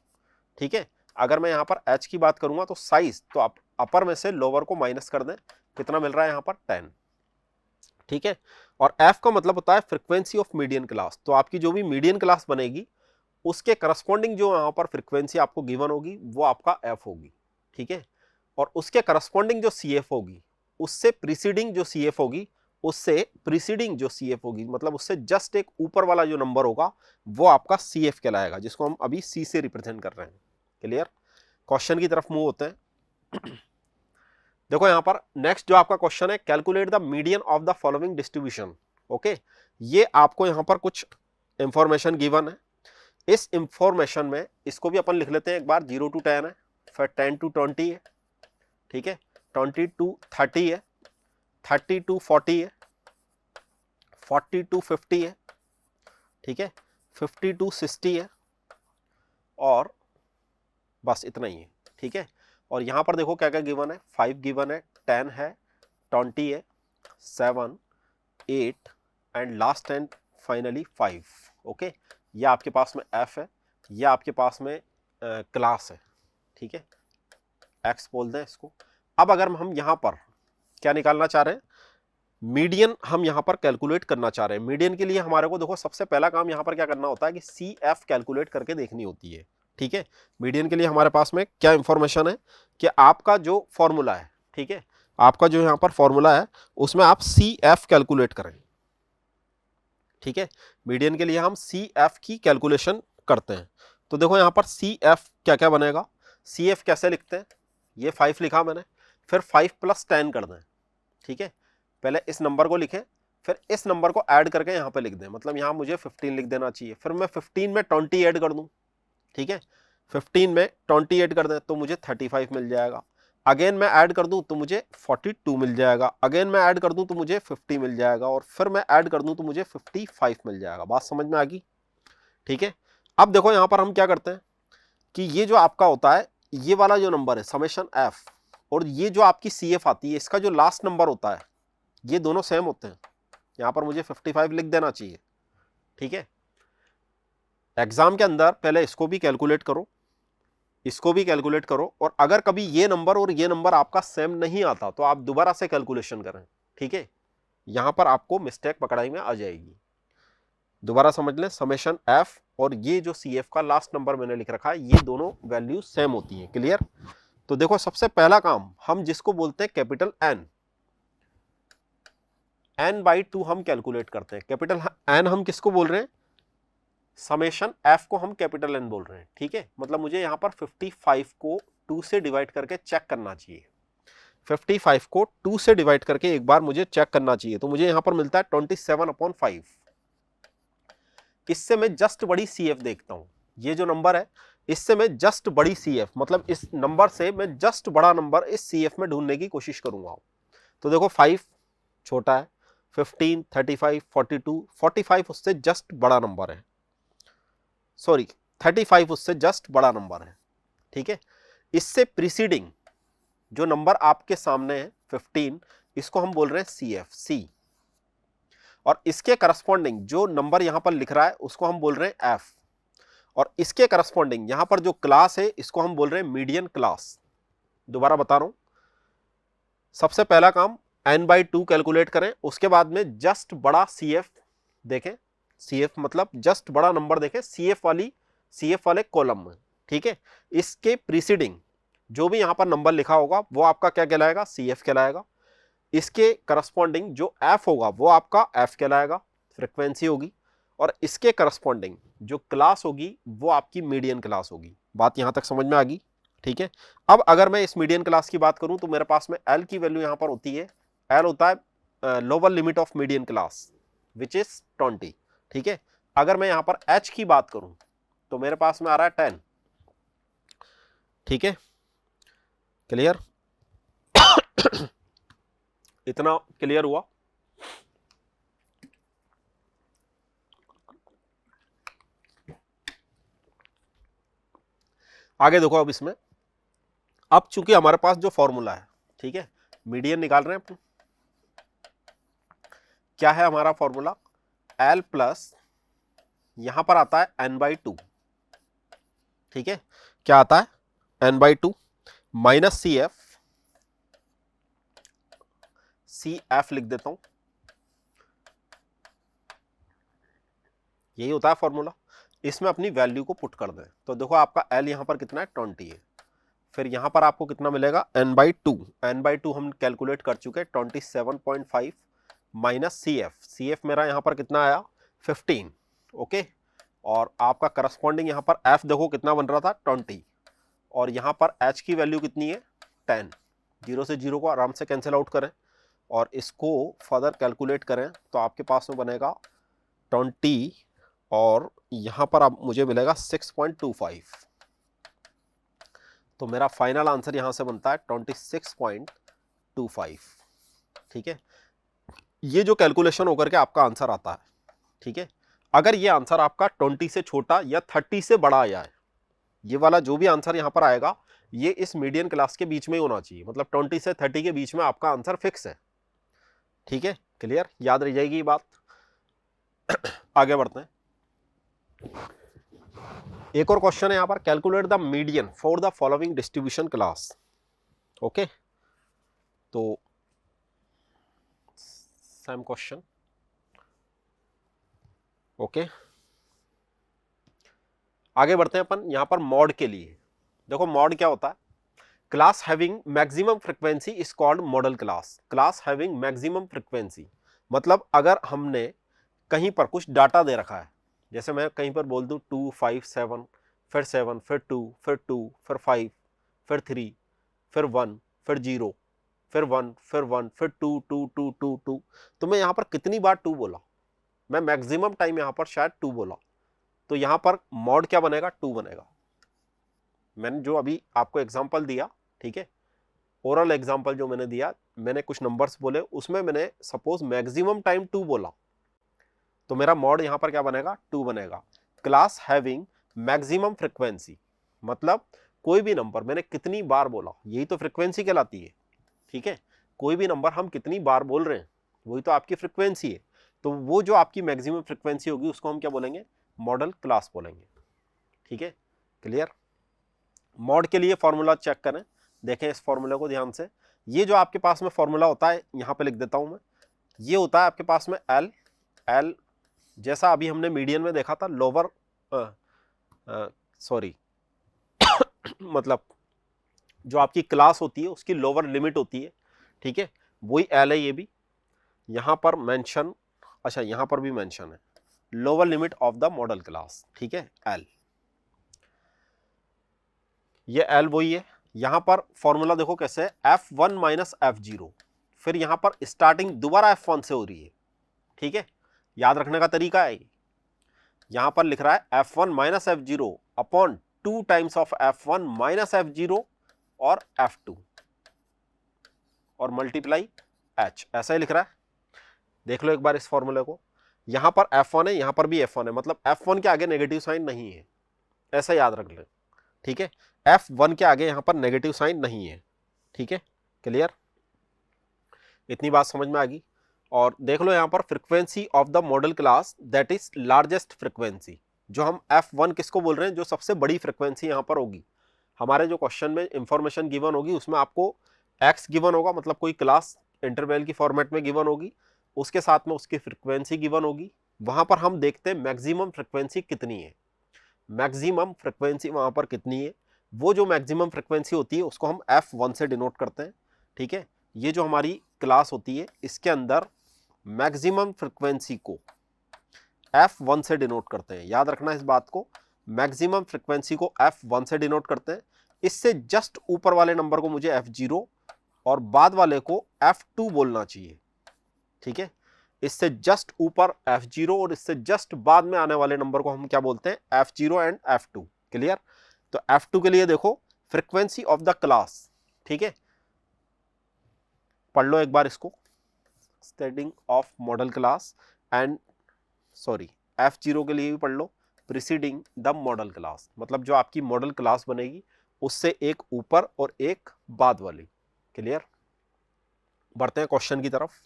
Speaker 1: ठीक है, अगर मैं यहां पर एच की बात करूंगा तो साइज, तो आप अपर में से लोअर को माइनस कर दें, कितना मिल रहा है यहां पर 10। ठीक है, और एफ का मतलब होता है फ्रीक्वेंसी ऑफ मीडियन क्लास। तो आपकी जो भी मीडियन क्लास बनेगी उसके करस्पॉन्डिंग जो यहां पर फ्रीक्वेंसी आपको गिवन होगी वो आपका एफ होगी। ठीक है, और उसके करस्पॉन्डिंग जो सी एफ होगी, उससे प्रीसीडिंग जो सी एफ होगी, उससे प्रीसीडिंग जो सी एफ होगी, मतलब उससे जस्ट एक ऊपर वाला जो नंबर होगा वो आपका सी एफ कहलाएगा, जिसको हम अभी सी से रिप्रेजेंट कर रहे हैं। क्लियर? क्वेश्चन की तरफ मूव होते हैं। देखो यहां पर नेक्स्ट जो आपका क्वेश्चन है, calculate the median of the following distribution. Okay, ये आपको यहां पर कुछ इंफॉर्मेशन गिवन है। इस इंफॉर्मेशन में इसको भी अपन लिख लेते हैं एक बार, 0 to 10 है, फिर 10 to 20 है, ठीक है, 20 to 30 है, 30 to 40 है, 40 to 50 है, ठीक है, 50 to 60 है, और बस इतना ही है। ठीक है, और यहां पर देखो क्या क्या गिवन है, 5 गिवन है, 10 है, 20 है, 7, 8 and last and finally 5। Okay, ये आपके पास में एफ है, ये आपके पास में क्लास है। ठीक है, एक्स बोल दें इसको। अब अगर हम यहां पर क्या निकालना चाह रहे हैं, मीडियन हम यहां पर कैलकुलेट करना चाह रहे हैं। मीडियन के लिए हमारे को देखो सबसे पहला काम यहां पर क्या करना होता है कि सी एफ कैलकुलेट करके देखनी होती है। ठीक है, मीडियन के लिए हमारे पास में क्या इंफॉर्मेशन है कि आपका जो फॉर्मूला है, ठीक है, आपका जो यहां पर फॉर्मूला है उसमें आप सी एफ कैलकुलेट करें। ठीक है, मीडियन के लिए हम सी एफ की कैलकुलेशन करते हैं। तो देखो यहां पर सी एफ क्या क्या बनेगा, सी एफ कैसे लिखते हैं, ये 5 लिखा मैंने, फिर 5 + 10 कर दें। ठीक है, पहले इस नंबर को लिखें, फिर इस नंबर को ऐड करके यहां पे लिख दें, मतलब यहां मुझे 15 लिख देना चाहिए। फिर मैं 15 में 20 ऐड कर दूं, ठीक है, 15 में 20 ऐड कर दें तो मुझे 35 मिल जाएगा। अगेन मैं ऐड कर दूं तो मुझे 42 मिल जाएगा। अगेन मैं ऐड कर दूं तो मुझे 50 मिल जाएगा, और फिर मैं ऐड कर दूं तो मुझे 55 मिल जाएगा। बात समझ में आ गई? ठीक है, अब देखो यहां पर हम क्या करते हैं कि ये जो आपका होता है, ये वाला जो नंबर है समेशन एफ, और ये जो आपकी सी एफ आती है, इसका जो लास्ट नंबर होता है, ये दोनों सेम होते हैं। यहां पर मुझे 55 लिख देना चाहिए। ठीक है, एग्जाम के अंदर पहले इसको भी कैलकुलेट करो, इसको भी कैलकुलेट करो, और अगर कभी ये नंबर और ये नंबर आपका सेम नहीं आता तो आप दोबारा से कैलकुलेशन करें। ठीक है, यहां पर आपको मिस्टेक पकड़ाई में आ जाएगी। दोबारा समझ लें, समेशन एफ और ये जो सी एफ का लास्ट नंबर मैंने लिख रखा है, ये दोनों वैल्यू सेम होती हैं। क्लियर? तो देखो सबसे पहला काम हम जिसको बोलते हैं कैपिटल एन, n/2 हम कैलकुलेट करते हैं। कैपिटल एन हम किसको बोल रहे हैं, समेशन एफ को हम कैपिटल एन बोल रहे हैं। ठीक है, मतलब मुझे यहां पर 55 को 2 से डिवाइड करके चेक करना चाहिए। 55 को 2 से डिवाइड करके एक बार मुझे चेक करना चाहिए, तो मुझे यहां पर मिलता है 27/5। इससे मैं जस्ट बड़ी सी एफ देखता हूं, ये जो नंबर है इससे मैं जस्ट बड़ी सी एफ, मतलब इस नंबर से मैं जस्ट बड़ा नंबर इस सी एफ में ढूंढने की कोशिश करूंगा। तो देखो 5 छोटा है, 15, 35, 42, 45 उससे जस्ट बड़ा नंबर है, सॉरी 35 उससे जस्ट बड़ा नंबर है। ठीक है। इससे प्रीसीडिंग जो नंबर आपके सामने है 15, इसको हम बोल रहे हैं CF, C। और इसके करस्पॉन्डिंग जो नंबर यहां पर लिख रहा है उसको हम बोल रहे हैं F। और इसके करस्पॉन्डिंग यहां पर जो क्लास है इसको हम बोल रहे हैं मीडियन क्लास। दोबारा बता रहा हूं, सबसे पहला काम n/2 कैलकुलेट करें, उसके बाद में जस्ट बड़ा CF देखें, CF मतलब जस्ट बड़ा नंबर देखें CF वाले कॉलम में, ठीक है। इसके प्रीसीडिंग जो भी यहां पर नंबर लिखा होगा वो आपका क्या कहलाएगा, CF कहलाएगा। इसके करस्पॉन्डिंग जो F होगा वो आपका F कहलाएगा, फ्रीक्वेंसी होगी। और इसके करस्पॉन्डिंग जो क्लास होगी वो आपकी मीडियन क्लास होगी। बात यहां तक समझ में आ गई, ठीक है। अब अगर मैं इस मीडियन क्लास की बात करूं तो मेरे पास में L की वैल्यू यहां पर होती है, L होता है lower limit of median class which is 20, ठीक है। अगर मैं यहां पर H की बात करूं तो मेरे पास में आ रहा है 10, ठीक है। क्लियर? इतना क्लियर हुआ? आगे देखो। अब इसमें अब चूंकि हमारे पास जो फॉर्मूला है, ठीक है, मीडियन निकाल रहे हैं, क्या है हमारा फॉर्मूला, L प्लस यहां पर आता है n/2, ठीक है। क्या आता है, n/2 माइनस CF लिख देता हूं, यही होता है फॉर्मूला। इसमें अपनी वैल्यू को पुट कर दें तो देखो आपका L यहां पर कितना है, 20 है। फिर यहां पर आपको कितना मिलेगा, n/2 हम कैलकुलेट कर चुके हैं 27.5 माइनस CF मेरा यहां पर कितना आया, 15, ओके। और आपका करस्पॉन्डिंग यहां पर F देखो कितना बन रहा था, 20। और यहां पर H की वैल्यू कितनी है, 10। 0 से 0 को आराम से कैंसिल आउट करें और इसको फर्दर कैलकुलेट करें तो आपके पास में बनेगा 20 और यहां पर अब मुझे मिलेगा 6.25। तो मेरा फाइनल आंसर यहां से बनता है 26.25, ठीक है। ये जो कैलकुलेशन होकर के आपका आंसर आता है, ठीक है। अगर ये आंसर आपका 20 से छोटा या 30 से बड़ा आया है, ये वाला जो भी आंसर यहां पर आएगा ये इस मीडियन क्लास के बीच में ही होना चाहिए, मतलब 20 से 30 के बीच में आपका आंसर फिक्स है, ठीक है। क्लियर? याद रह जाएगी ये बात। आगे बढ़ते हैं। एक और क्वेश्चन है यहां पर, calculate the median for the following distribution class, okay. तो सेम क्वेश्चन, ओके। आगे बढ़ते हैं अपन यहां पर मॉड के लिए। देखो मॉड क्या होता है, class having maximum frequency is called model class. Class having maximum frequency मतलब अगर हमने कहीं पर कुछ डाटा दे रखा है, जैसे मैं कहीं पर बोल दूं 2 5 7, फिर 7, फिर 2, फिर 2, फिर 5, फिर 3, फिर 1, फिर 0, फिर 1, फिर 1, फिर 2 2 2 2 2, तो मैं यहां पर कितनी बार 2 बोला, मैं मैक्सिमम टाइम यहां पर शायद 2 बोला, तो यहां पर मॉड क्या बनेगा, 2 बनेगा। मैंने जो अभी आपको एग्जांपल दिया, ठीक है, ओरल एग्जांपल जो मैंने दिया, मैंने कुछ नंबर्स बोले, उसमें मैंने सपोज मैक्सिमम टाइम 2 बोला, तो मेरा मॉड यहां पर क्या बनेगा, 2 बनेगा। क्लास हैविंग मैक्सिमम फ्रीक्वेंसी मतलब कोई भी नंबर मैंने कितनी बार बोला, यही तो फ्रीक्वेंसी कहलाती है, ठीक है। कोई भी नंबर हम कितनी बार बोल रहे हैं वही तो आपकी फ्रीक्वेंसी है। तो वो जो आपकी मैक्सिमम फ्रीक्वेंसी होगी उसको हम क्या बोलेंगे, मॉडल क्लास बोलेंगे, ठीक है। क्लियर? मॉड के लिए फॉर्मूला चेक करें, देखें इस फॉर्मूला को ध्यान से। ये जो आपके पास में फॉर्मूला होता है यहां पे लिख देता हूं मैं, ये होता है आपके पास में L जैसा अभी हमने मीडियन में देखा था, लोअर सॉरी मतलब जो आपकी क्लास होती है उसकी लोअर लिमिट होती है, ठीक है, वही L है। ये भी यहां पर मेंशन, अच्छा यहां पर भी मेंशन है lower limit of the model class, ठीक है, L। ये L वही है। यहां पर फॉर्मूला देखो कैसे है, F1 माइनस F0, फिर यहां पर स्टार्टिंग दोबारा F1 से हो रही है, ठीक है। याद रखने का तरीका है, यहां पर लिख रहा है F1 minus F0 upon 2 times of F1 minus F0 और F2 और मल्टीप्लाई H, ऐसा ही लिख रहा है। देख लो एक बार इस फॉर्मूले को, यहां पर F1 है, यहां पर भी F1 है, मतलब F1 के आगे नेगेटिव साइन नहीं है, ऐसा याद रख ले, ठीक है, F1 के आगे यहाँ पर नेगेटिव साइन नहीं है, ठीक है, क्लियर, इतनी बात समझ में आ गई। और देख लो यहाँ पर frequency of the model class that is largest frequency, जो हम F1 किसको बोल रहे हैं, जो सबसे बड़ी फ्रीक्वेंसी यहाँ पर होगी। हमारे जो क्वेश्चन में इंफॉर्मेशन गिवन होगी उसमें आपको x गिवन होगा, मतलब कोई क्लास इंटरवल की फॉर्मेट में गिवन होगी, उसके साथ में उसकी फ्रीक्वेंसी गिवन होगी। वहां पर हम देखते हैं मैक्सिमम फ्रीक्वेंसी कितनी है, मैक्सिमम फ्रीक्वेंसी वहां पर कितनी है, वो जो मैक्सिमम फ्रीक्वेंसी होती है उसको हम F1 से डिनोट करते हैं, ठीक है। ये जो हमारी क्लास होती है इसके अंदर मैक्सिमम फ्रीक्वेंसी को F1 से डिनोट करते हैं, याद रखना इस बात को, मैक्सिमम फ्रीक्वेंसी को F1 से डिनोट करते हैं। इससे जस्ट ऊपर वाले नंबर को मुझे F0 और बाद वाले को F2 बोलना चाहिए, ठीक है। इससे जस्ट ऊपर F0 और इससे जस्ट बाद में आने वाले नंबर को हम क्या बोलते हैं, F0 एंड F2, क्लियर। तो F2 के लिए देखो फ्रीक्वेंसी ऑफ द क्लास, ठीक है, पढ़ लो एक बार इसको, स्टेडिंग of model class and sorry F0 के लिए भी पढ़ लो प्रीसीडिंग द मॉडल क्लास, मतलब जो आपकी मॉडल क्लास बनेगी उससे एक ऊपर और एक बाद वाली, क्लियर। बढ़ते हैं क्वेश्चन की तरफ।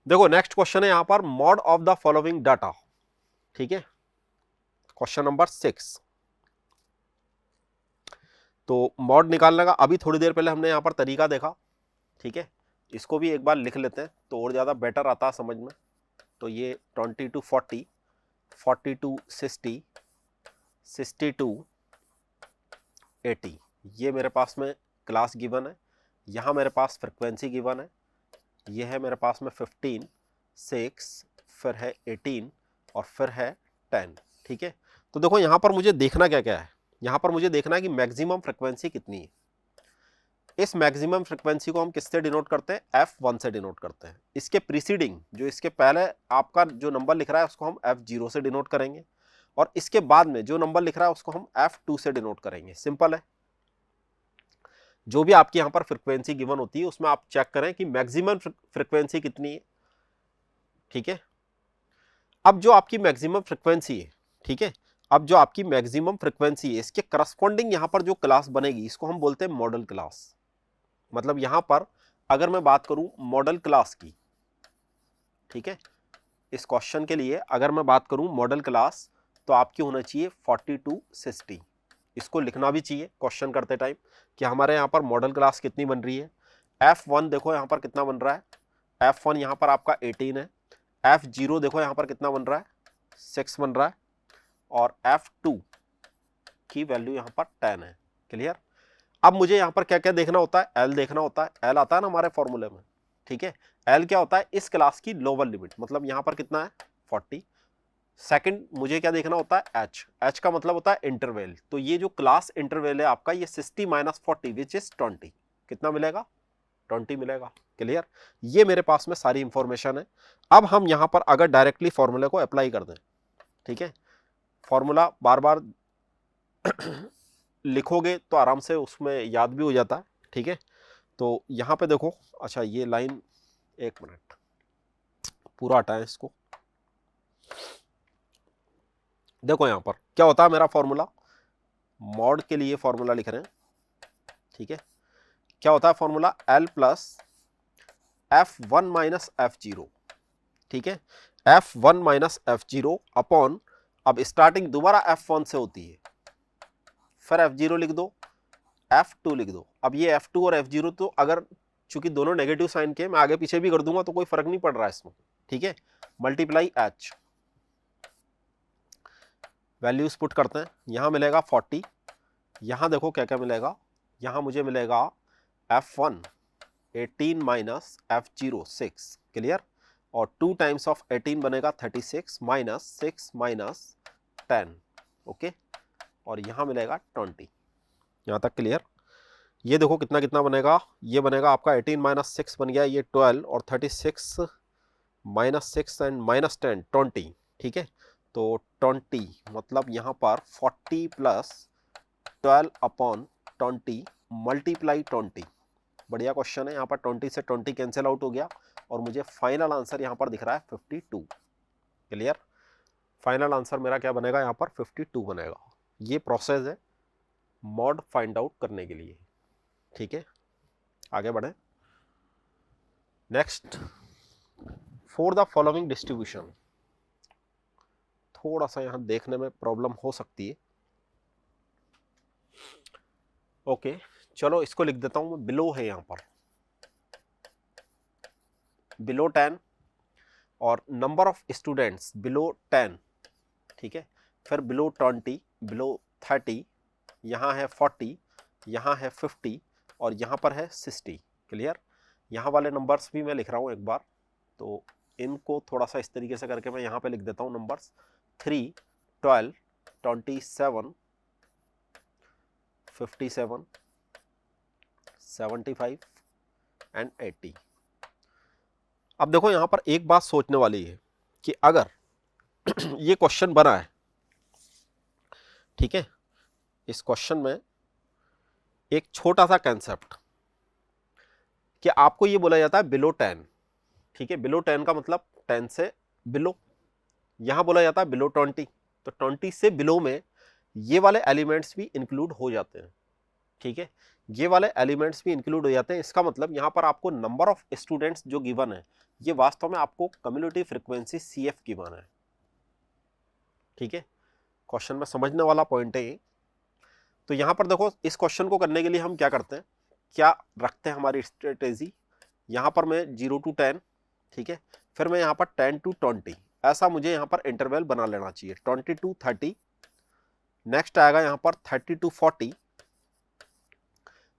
Speaker 1: देखो नेक्स्ट क्वेश्चन है यहां पर mod of the following data, ठीक है, क्वेश्चन नंबर 6। तो मॉड निकालने का अभी थोड़ी देर पहले हमने यहां पर तरीका देखा, ठीक है, इसको भी एक बार लिख लेते हैं तो और ज्यादा बेटर आता है समझ में। तो ये 20 to 40, 40 to 60, 60 to 80, ये मेरे पास में क्लास गिवन है, यहाँ मेरे पास फ्रिक्वेंसी गिवन है, ये है मेरे पास में 15, 6, फिर है 18 और फिर है 10, ठीक है। तो देखो यहाँ पर मुझे देखना क्या क्या है, यहाँ पर मुझे देखना है कि मैक्सिमम फ्रिक्वेंसी कितनी है। इस मैक्सिमम फ्रिक्वेंसी को हम किससे डिनोट करते हैं, F1 से डिनोट करते हैं। इसके प्रीसीडिंग जो इसके पहले आपका जो नंबर लिख रहा है उसको हम F0 से डिनोट करेंगे और इसके बाद में जो नंबर लिख रहा है उसको हम F2 से डिनोट करेंगे, सिंपल है। जो भी आपकी यहां पर फ्रिक्वेंसी गिवन होती है उसमें आप चेक करें कि मैक्सिमम फ्रिक्वेंसी कितनी है, ठीक है। अब जो आपकी मैक्सिमम फ्रिक्वेंसी है, ठीक है, अब जो आपकी मैक्सिमम फ्रिक्वेंसी है इसके करस्पॉन्डिंग यहां पर जो क्लास बनेगी इसको हम बोलते हैं मॉडल क्लास। मतलब यहां पर अगर मैं बात करूं मॉडल क्लास की, ठीक है, इस क्वेश्चन के लिए अगर मैं बात करूं मॉडल क्लास तो आपकी होना चाहिए 40 to 60। इसको लिखना भी चाहिए क्वेश्चन करते टाइम कि हमारे यहाँ पर मॉडल क्लास कितनी बन रही है। F1 देखो यहाँ पर कितना बन रहा है, F1 यहाँ पर आपका 18 है, F0 देखो यहाँ पर कितना बन रहा है, 6 बन रहा है और F2 की वैल्यू यहाँ पर 10 है, क्लियर। अब मुझे यहाँ पर क्या क्या देखना होता है, L देखना होता है, L आता है ना हमारे फॉर्मूले में, ठीक है। L क्या होता है, इस क्लास की लोअर लिमिट, मतलब यहाँ पर कितना है 40। सेकंड मुझे क्या देखना होता है, H का मतलब होता है इंटरवल। तो ये जो क्लास इंटरवल है आपका ये 60 - 40 विच इज 20, कितना मिलेगा, 20 मिलेगा, क्लियर। ये मेरे पास में सारी इंफॉर्मेशन है। अब हम यहां पर अगर डायरेक्टली फॉर्मूले को अप्लाई कर दें, ठीक है, फॉर्मूला बार बार लिखोगे तो आराम से उसमें याद भी हो जाता है, ठीक है। तो यहां पे देखो, अच्छा ये लाइन, एक मिनट पूरा हटाएं इसको। देखो यहां पर क्या होता है मेरा फॉर्मूला, मॉड के लिए फॉर्मूला लिख रहे हैं, ठीक है। क्या होता है formula, L plus F1 minus F0, ठीक है, F1 माइनस F0 अपॉन, अब स्टार्टिंग दोबारा F1 से होती है, फिर F0 लिख दो, F2 लिख दो। अब ये F2 और F0 तो अगर चूंकि दोनों नेगेटिव साइन के मैं आगे पीछे भी कर दूंगा तो कोई फर्क नहीं पड़ रहा है इसमें, ठीक है। मल्टीप्लाई H, वैल्यूज पुट करते हैं, यहां मिलेगा 40, यहां देखो क्या क्या मिलेगा, यहां मुझे मिलेगा F1 18 माइनस F0 6, क्लियर, और 2 टाइम्स ऑफ 18 बनेगा 36 माइनस 6 माइनस 10, ओके, और यहां मिलेगा 20, यहां तक क्लियर। ये देखो कितना कितना बनेगा, ये बनेगा आपका 18 माइनस 6 बन गया ये 12 और 36 माइनस 6 एंड माइनस 10 20, ठीक है। तो 20 मतलब यहाँ पर 40 प्लस 12 अपॉन 20 मल्टीप्लाई 20। बढ़िया क्वेश्चन है, यहाँ पर 20 से 20 कैंसिल आउट हो गया और मुझे फाइनल आंसर यहाँ पर दिख रहा है 52, क्लियर। फाइनल आंसर मेरा क्या बनेगा यहाँ पर 52 बनेगा। ये प्रोसेस है मॉड फाइंड आउट करने के लिए, ठीक है। आगे बढ़े। Next, for the following distribution, थोड़ा सा यहां देखने में प्रॉब्लम हो सकती है। ओके, चलो इसको लिख देता हूं मैं, बिलो है यहां पर, बिलो 10 और नंबर ऑफ स्टूडेंट्स बिलो 10, ठीक है। फिर बिलो 20, बिलो 30, यहाँ है 40, यहाँ है 50 और यहाँ पर है 60। क्लियर। यहाँ वाले नंबर्स भी मैं लिख रहा हूँ एक बार, तो इनको थोड़ा सा इस तरीके से करके मैं यहाँ पे लिख देता हूँ नंबर्स 3, 12, 27, 57, 75 एंड 80। अब देखो यहाँ पर एक बात सोचने वाली है कि अगर ये क्वेश्चन बना है, ठीक है, इस क्वेश्चन में एक छोटा सा कंसेप्ट कि आपको ये बोला जाता है बिलो 10, ठीक है। बिलो 10 का मतलब 10 से बिलो, यहां बोला जाता है बिलो 20, तो 20 से बिलो में ये वाले एलिमेंट्स भी इंक्लूड हो जाते हैं, ठीक है। ये वाले एलिमेंट्स भी इंक्लूड हो जाते हैं। इसका मतलब यहां पर आपको नंबर ऑफ स्टूडेंट्स जो गिवन है, ये वास्तव में आपको कम्युनिटी फ्रीक्वेंसी CF गिवन है, ठीक है। क्वेश्चन में समझने वाला पॉइंट है ये। तो यहां पर देखो, इस क्वेश्चन को करने के लिए हम क्या करते हैं, क्या रखते हैं हमारी स्ट्रेटेजी। यहां पर मैं 0 to 10, ठीक है, फिर मैं यहां पर 10 to 20, ऐसा मुझे यहां पर इंटरवल बना लेना चाहिए। 20 to 30, नेक्स्ट आएगा यहां पर 30 to 40,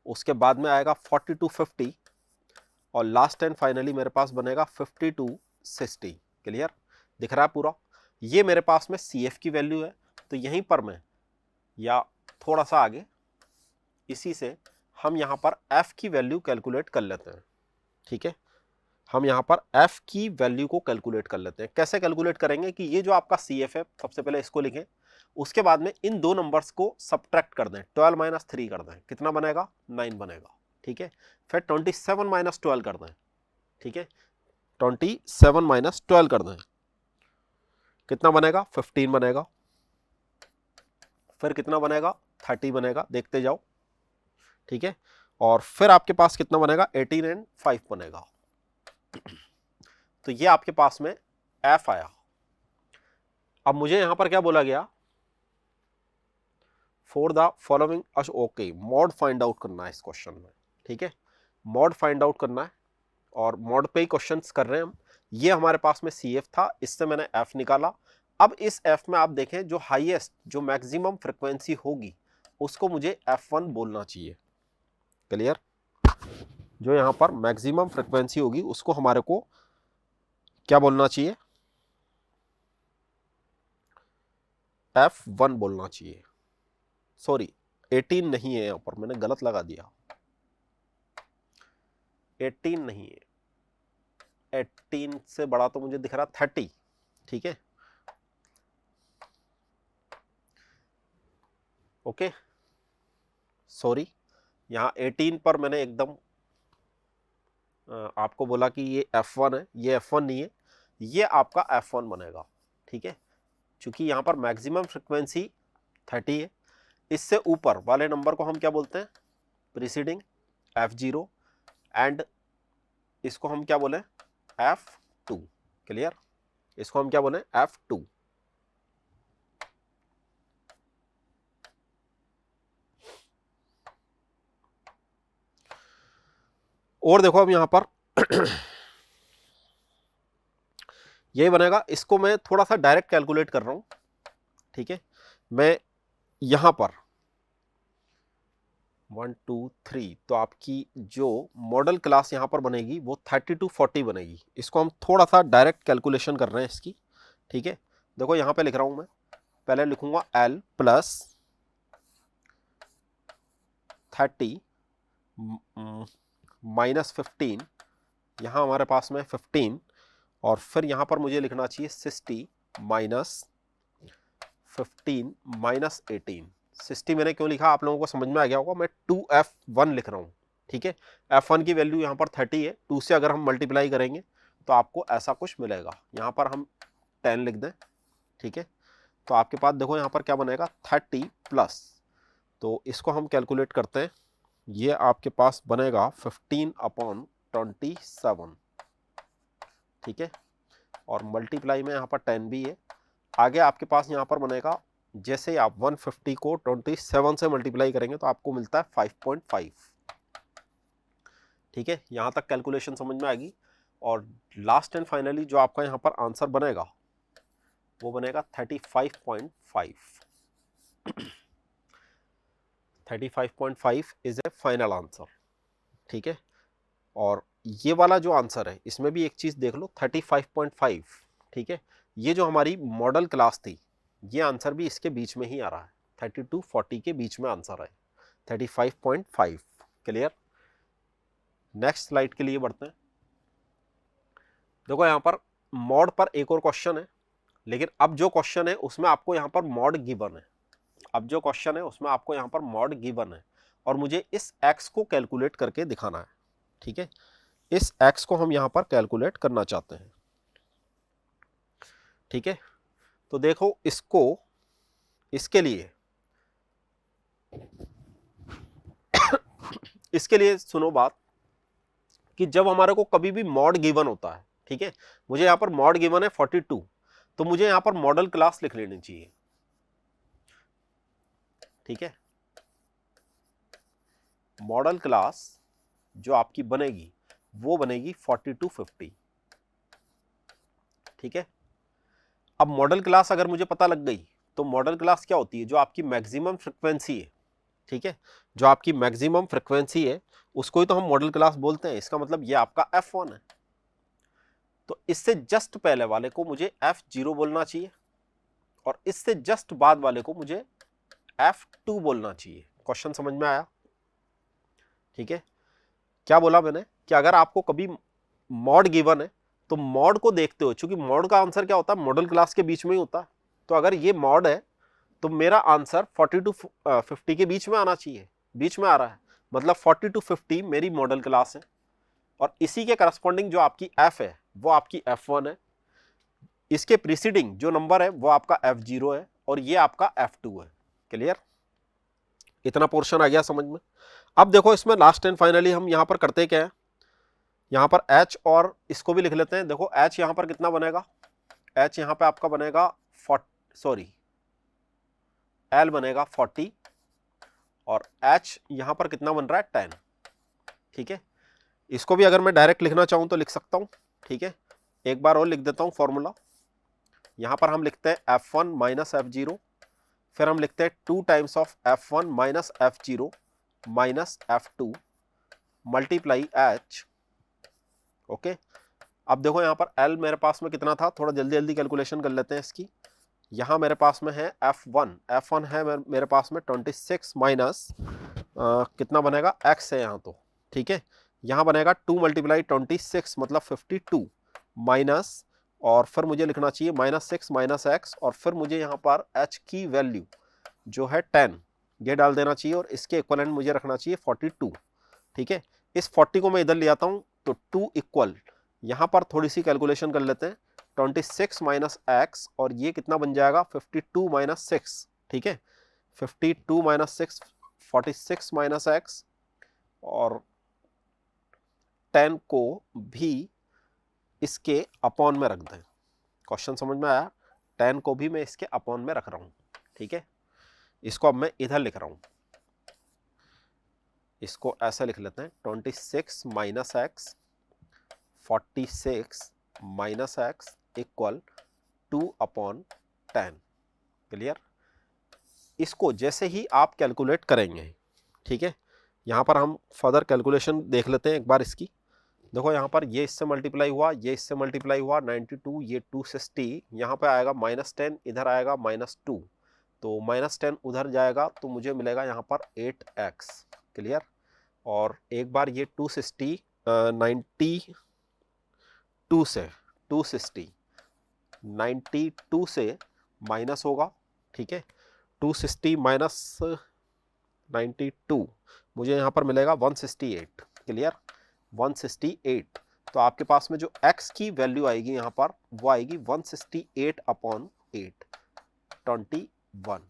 Speaker 1: उसके बाद में आएगा 40 to 50 और लास्ट एंड फाइनली मेरे पास बनेगा 50 to 60। क्लियर, दिख रहा है पूरा। ये मेरे पास में CF की वैल्यू है, तो यहीं पर मैं, या थोड़ा सा आगे इसी से हम यहां पर F की वैल्यू कैलकुलेट कर लेते हैं, ठीक है। हम यहां पर F की वैल्यू को कैलकुलेट कर लेते हैं। कैसे कैलकुलेट करेंगे कि ये जो आपका CF है, सबसे पहले इसको लिखें, उसके बाद में इन दो नंबर्स को सब्ट्रैक्ट कर दें, 12 - 3 कर दें, कितना बनेगा, 9 बनेगा, ठीक है। फिर 27 - 12 कर दें, ठीक है, 27 - 12 कर दें, कितना बनेगा, 15 बनेगा। फिर कितना बनेगा, 30 बनेगा, देखते जाओ, ठीक है। और फिर आपके पास कितना बनेगा, 18 एंड 5 बनेगा। तो ये आपके पास में F आया। अब मुझे यहां पर क्या बोला गया, for the following, okay, mod find out करना है इस क्वेश्चन में, ठीक है। मॉड फाइंड आउट करना है और मॉड पे ही क्वेश्चंस कर रहे हैं हम। ये हमारे पास में CF था, इससे मैंने F निकाला। अब इस F में आप देखें, जो हाईएस्ट, जो मैक्सिमम फ्रीक्वेंसी होगी, उसको मुझे F1 बोलना चाहिए। क्लियर, जो यहां पर मैक्सिमम फ्रीक्वेंसी होगी उसको हमारे को क्या बोलना चाहिए, F1 बोलना चाहिए। सॉरी, 18 नहीं है, यहां पर मैंने गलत लगा दिया, 18 नहीं है, 18 से बड़ा तो मुझे दिख रहा 30, ठीक है, ओके। सॉरी, यहां 18 पर मैंने एकदम आपको बोला कि ये F1 है, ये F1 नहीं है, ये आपका F1 बनेगा, ठीक है। क्योंकि यहां पर मैक्सिमम फ्रीक्वेंसी 30 है, इससे ऊपर वाले नंबर को हम क्या बोलते हैं, प्रीसीडिंग, F0, एंड इसको हम क्या बोले, F2। क्लियर, इसको हम क्या बोले, F2। और देखो अब यहां पर ये बनेगा, इसको मैं थोड़ा सा डायरेक्ट कैलकुलेट कर रहा हूं, ठीक है। मैं यहां पर 1 2 3, तो आपकी जो मॉडल क्लास यहां पर बनेगी वो 30 to 40 बनेगी। इसको हम थोड़ा सा डायरेक्ट कैलकुलेशन कर रहे हैं इसकी, ठीक है। देखो यहां पे लिख रहा हूं मैं, पहले लिखूंगा L प्लस 30 माइनस 15, यहां हमारे पास में 15, और फिर यहां पर मुझे लिखना चाहिए 60 माइनस 15 माइनस 18। 60 मैंने क्यों लिखा, आप लोगों को समझ में आ गया होगा, मैं 2F1 लिख रहा हूं, ठीक है। F1 की वैल्यू यहां पर 30 है, 2 से अगर हम मल्टीप्लाई करेंगे तो आपको ऐसा कुछ मिलेगा। यहां पर हम 10 लिख दें, ठीक है। तो आपके पास देखो यहाँ पर क्या बनेगा 30 प्लस, तो इसको हम कैलकुलेट करते हैं, ये आपके पास बनेगा 15/27, ठीक है, और मल्टीप्लाई में यहाँ पर 10 भी है। आगे आपके पास यहाँ पर बनेगा, जैसे ही आप 150 को 27 से मल्टीप्लाई करेंगे तो आपको मिलता है 5.5, ठीक है। यहाँ तक कैलकुलेशन समझ में आएगी। और लास्ट एंड फाइनली जो आपका यहाँ पर आंसर बनेगा वो बनेगा 35.5। 35.5 इज ए फाइनल आंसर, ठीक है। और ये वाला जो आंसर है इसमें भी एक चीज देख लो, 35.5, ठीक है, ये जो हमारी मॉडल क्लास थी ये आंसर भी इसके बीच में ही आ रहा है, 30 to 40 के बीच में आंसर है 35.5। क्लियर। नेक्स्ट स्लाइड के लिए बढ़ते हैं। देखो यहाँ पर मॉड पर एक और क्वेश्चन है, लेकिन अब जो क्वेश्चन है उसमें आपको यहाँ पर मॉड गिवन है। अब जो क्वेश्चन है उसमें आपको यहाँ पर मॉड गिवन है और मुझे इस x को कैलकुलेट करके दिखाना है, ठीक है। इस x को हम यहाँ पर कैलकुलेट करना चाहते हैं, ठीक है। तो देखो इसको, इसके लिए इसके लिए सुनो बात, कि जब हमारे को कभी भी मॉड गिवन होता है, ठीक है, मुझे यहाँ पर मॉड गिवन है 42, तो मुझे यहाँ पर मॉडल क्लास लिख लेनी चाहिए, ठीक है। मॉडल क्लास जो आपकी बनेगी वो बनेगी 40 to 50, ठीक है। अब मॉडल क्लास अगर मुझे पता लग गई तो मॉडल क्लास क्या होती है, जो आपकी मैक्सिमम फ्रिक्वेंसी है, ठीक है, जो आपकी मैक्सिमम फ्रिक्वेंसी है उसको ही तो हम मॉडल क्लास बोलते हैं। इसका मतलब ये आपका F1 है, तो इससे जस्ट पहले वाले को मुझे F0 बोलना चाहिए और इससे जस्ट बाद वाले को मुझे F2 बोलना चाहिए। क्वेश्चन समझ में आया, ठीक है। क्या बोला मैंने कि अगर आपको कभी मॉड गिवन है तो मॉड को देखते हो, चूंकि मॉड का आंसर क्या होता है, मॉडल क्लास के बीच में ही होता है, तो अगर ये मॉड है तो मेरा आंसर 40 to 50 के बीच में आना चाहिए, बीच में आ रहा है, मतलब 40 to 50 मेरी मॉडल क्लास है और इसी के करस्पॉन्डिंग जो आपकी F है वो आपकी F1 है, इसके प्रीसीडिंग जो नंबर है वो आपका F0 है और ये आपका F2 है। क्लियर। इतना पोर्शन आ गया समझ में। अब देखो इसमें लास्ट एंड फाइनली हम यहां पर करते क्या है, यहां पर h और इसको भी लिख लेते हैं। देखो h यहां पर कितना बनेगा, h यहां पे आपका बनेगा L बनेगा 40 और h यहां पर कितना बन रहा है 10, ठीक है। इसको भी अगर मैं डायरेक्ट लिखना चाहूं तो लिख सकता हूं, ठीक है। एक बार और लिख देता हूं फॉर्मूला। यहां पर हम लिखते हैं F1 माइनस F0, फिर हम लिखते हैं 2 times of F1 minus F0 minus F2 multiply H, okay. अब देखो यहाँ पर L मेरे पास में कितना था, थोड़ा जल्दी जल्दी कैलकुलेशन कर लेते हैं इसकी। यहाँ मेरे पास में है F1 है मेरे पास में 26 माइनस कितना बनेगा X है यहाँ तो, ठीक है। यहाँ बनेगा 2 मल्टीप्लाई 26 मतलब 52 माइनस, और फिर मुझे लिखना चाहिए -6 माइनस X और फिर मुझे यहाँ पर H की वैल्यू जो है 10 ये डाल देना चाहिए और इसके इक्वलेंट मुझे रखना चाहिए 42, ठीक है। इस 40 को मैं इधर ले आता हूं तो 2 इक्वल, यहां पर थोड़ी सी कैलकुलेशन कर लेते हैं, 26 माइनस एक्स और ये कितना बन जाएगा 52 माइनस 6, ठीक है। 52 माइनस 6 46 माइनस एक्स और 10 को भी इसके अपॉन में रख दें। क्वेश्चन समझ में आया, 10 को भी मैं इसके अपॉन में रख रहा हूं, ठीक है। इसको अब मैं इधर लिख रहा हूं, इसको ऐसा लिख लेते हैं 26 minus x 46 minus x equal 2/10। Clear. इसको जैसे ही आप कैलकुलेट करेंगे, ठीक है, यहां पर हम फर्दर कैलकुलेशन देख लेते हैं एक बार इसकी। देखो यहाँ पर ये इससे मल्टीप्लाई हुआ, ये इससे मल्टीप्लाई हुआ 92, ये 260, यहाँ पे आएगा -10, इधर आएगा -2, तो -10 उधर जाएगा तो मुझे मिलेगा यहाँ पर 8x। क्लियर। और एक बार ये 260 92 से 260 92 से माइनस होगा, ठीक है। 260 माइनस 92 मुझे यहाँ पर मिलेगा 168। क्लियर। 168, तो आपके पास में जो x की वैल्यू आएगी यहाँ पर वो आएगी 168/8 8 21।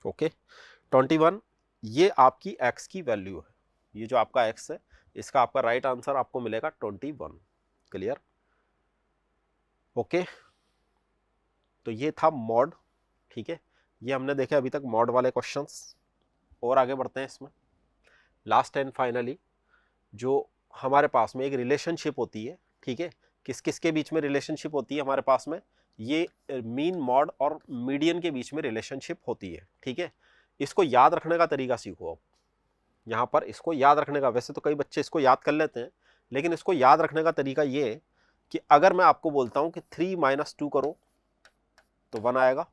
Speaker 1: ओके 21 ये आपकी x की वैल्यू है, ये जो आपका x है इसका आपका राइट आंसर आपको मिलेगा 21। क्लियर? ओके तो ये था मॉड। ठीक है, ये हमने देखे अभी तक मॉड वाले क्वेश्चंस। और आगे बढ़ते हैं इसमें। लास्ट एंड फाइनली जो हमारे पास में एक रिलेशनशिप होती है, ठीक है, किस किस के बीच में रिलेशनशिप होती है हमारे पास में, ये मीन मॉड और मीडियन के बीच में रिलेशनशिप होती है। ठीक है, इसको याद रखने का तरीका सीखो अब। यहाँ पर इसको याद रखने का, वैसे तो कई बच्चे इसको याद कर लेते हैं, लेकिन इसको याद रखने का तरीका ये है कि अगर मैं आपको बोलता हूँ कि 3 - 2 करो तो 1 आएगा।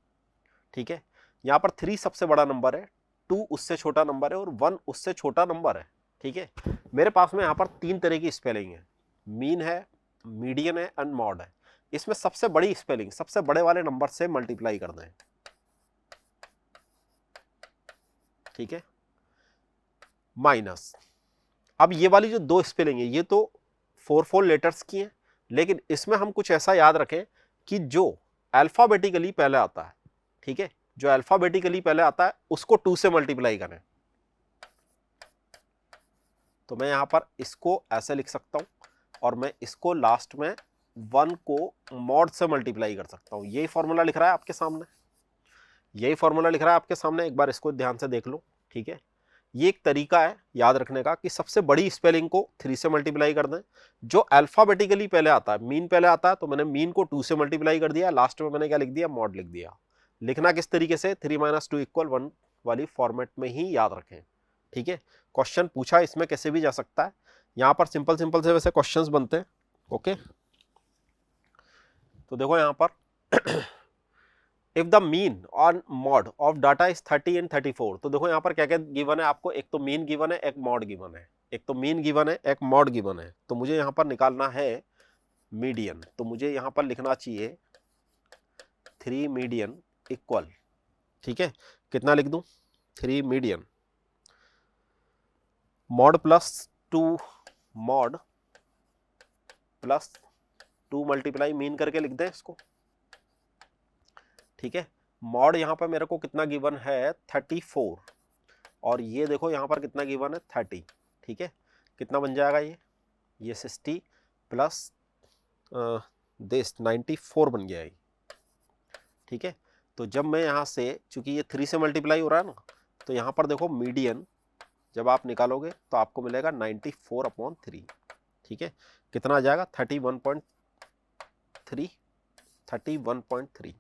Speaker 1: ठीक है, यहाँ पर 3 सबसे बड़ा नंबर है, 2 उससे छोटा नंबर है और 1 उससे छोटा नंबर है। ठीक है, मेरे पास में यहाँ पर 3 तरह की स्पेलिंग है, मीन है, मीडियन है एंड मॉड है। इसमें सबसे बड़ी स्पेलिंग सबसे बड़े वाले नंबर से मल्टीप्लाई कर दें। ठीक है, माइनस, अब ये वाली जो 2 स्पेलिंग है ये तो 4 लेटर्स की हैं, लेकिन इसमें हम कुछ ऐसा याद रखें कि जो अल्फाबेटिकली पहले आता है, ठीक है, जो अल्फाबेटिकली पहले आता है उसको 2 से मल्टीप्लाई करें। तो मैं यहां पर इसको ऐसे लिख सकता हूं और मैं इसको लास्ट में 1 को मॉड से मल्टीप्लाई कर सकता हूं। यही फॉर्मूला लिख रहा है आपके सामने, यही फॉर्मूला लिख रहा है आपके सामने, एक बार इसको ध्यान से देख लो। ठीक है, ये एक तरीका है याद रखने का कि सबसे बड़ी स्पेलिंग को 3 से मल्टीप्लाई कर दें। जो अल्फाबेटिकली पहले आता है, मीन पहले आता है, तो मैंने मीन को 2 से मल्टीप्लाई कर दिया, लास्ट में मैंने क्या लिख दिया, मॉड लिख दिया। लिखना किस तरीके से, 3 - 2 = 1 वाली फॉर्मेट में ही याद रखें। ठीक है, क्वेश्चन पूछा इसमें कैसे भी जा सकता है, यहां पर सिंपल सिंपल से वैसे क्वेश्चंस बनते हैं। ओके तो देखो यहां पर इफ द मीन और mod of data is 30 and 34, तो देखो यहाँ पर क्या क्या गिवन है आपको, एक तो मीन गिवन है, एक मॉड गिवन है, एक तो मीन गिवन है, एक मॉड गिवन है। तो मुझे यहाँ पर निकालना है मीडियन, तो मुझे यहाँ पर लिखना चाहिए 3 मीडियन इक्वल, ठीक है, कितना लिख दूं, 3 median mode plus 2 mod plus 2 multiply mean करके लिख दें इसको। ठीक है, मॉड यहां पर मेरे को कितना गिवन है, 34, और ये देखो यहां पर कितना गिवन है, 30। ठीक है, कितना बन जाएगा ये 60 प्लस दिस 94 बन गया ये। ठीक है, तो जब मैं यहां से, चूंकि ये 3 से मल्टीप्लाई हो रहा है ना, तो यहां पर देखो मीडियन जब आप निकालोगे तो आपको मिलेगा 94/3। ठीक है, कितना आ जाएगा, 31.3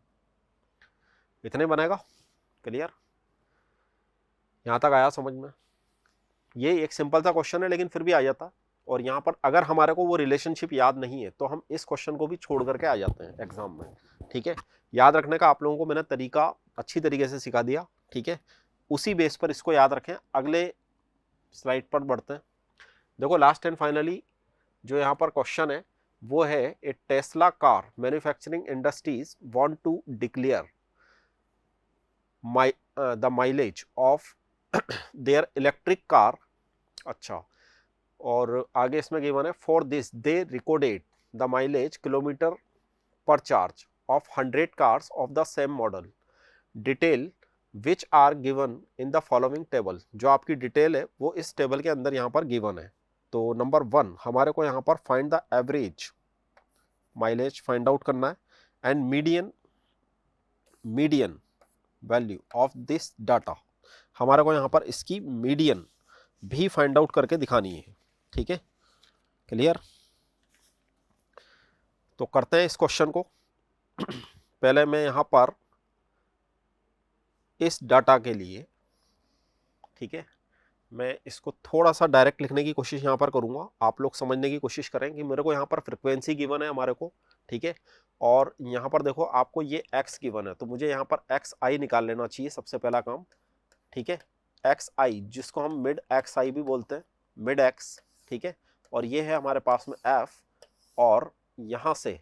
Speaker 1: इतने बनेगा। क्लियर, यहां तक आया समझ में? ये एक सिंपल सा क्वेश्चन है लेकिन फिर भी आ जाता। और यहाँ पर अगर हमारे को वो रिलेशनशिप याद नहीं है तो हम इस क्वेश्चन को भी छोड़ करके आ जाते हैं एग्जाम में। ठीक है, याद रखने का आप लोगों को मैंने तरीका अच्छी तरीके से सिखा दिया। ठीक है, उसी बेस पर इसको याद रखें। अगले स्लाइड पर बढ़ते हैं। देखो लास्ट एंड फाइनली जो यहाँ पर क्वेश्चन है वो है, a Tesla car manufacturing industries want to declare the mileage of their electric car. अच्छा, और आगे इसमें गिवन है, for this they recorded the mileage kilometre per charge of 100 cars of the same model, detail which are given in the following table. जो आपकी detail है वो इस टेबल के अंदर यहाँ पर गिवन है। तो नंबर 1 हमारे को यहाँ पर find the average mileage find out करना है, and median value of this data, हमारे को यहाँ पर इसकी मीडियन भी फाइंड आउट करके दिखानी है। ठीक है, क्लियर? तो करते हैं इस क्वेश्चन को। पहले मैं यहाँ पर इस डाटा के लिए, ठीक है, मैं इसको थोड़ा सा डायरेक्ट लिखने की कोशिश यहाँ पर करूँगा। आप लोग समझने की कोशिश करें कि मेरे को यहाँ पर फ्रिक्वेंसी गिवन है हमारे को, ठीक है, और यहाँ पर देखो आपको ये x गिवन है, तो मुझे यहाँ पर xi निकाल लेना चाहिए सबसे पहला काम। ठीक है, xi जिसको हम मिड xi भी बोलते हैं, मिड x। ठीक है, और ये है हमारे पास में f, और यहाँ से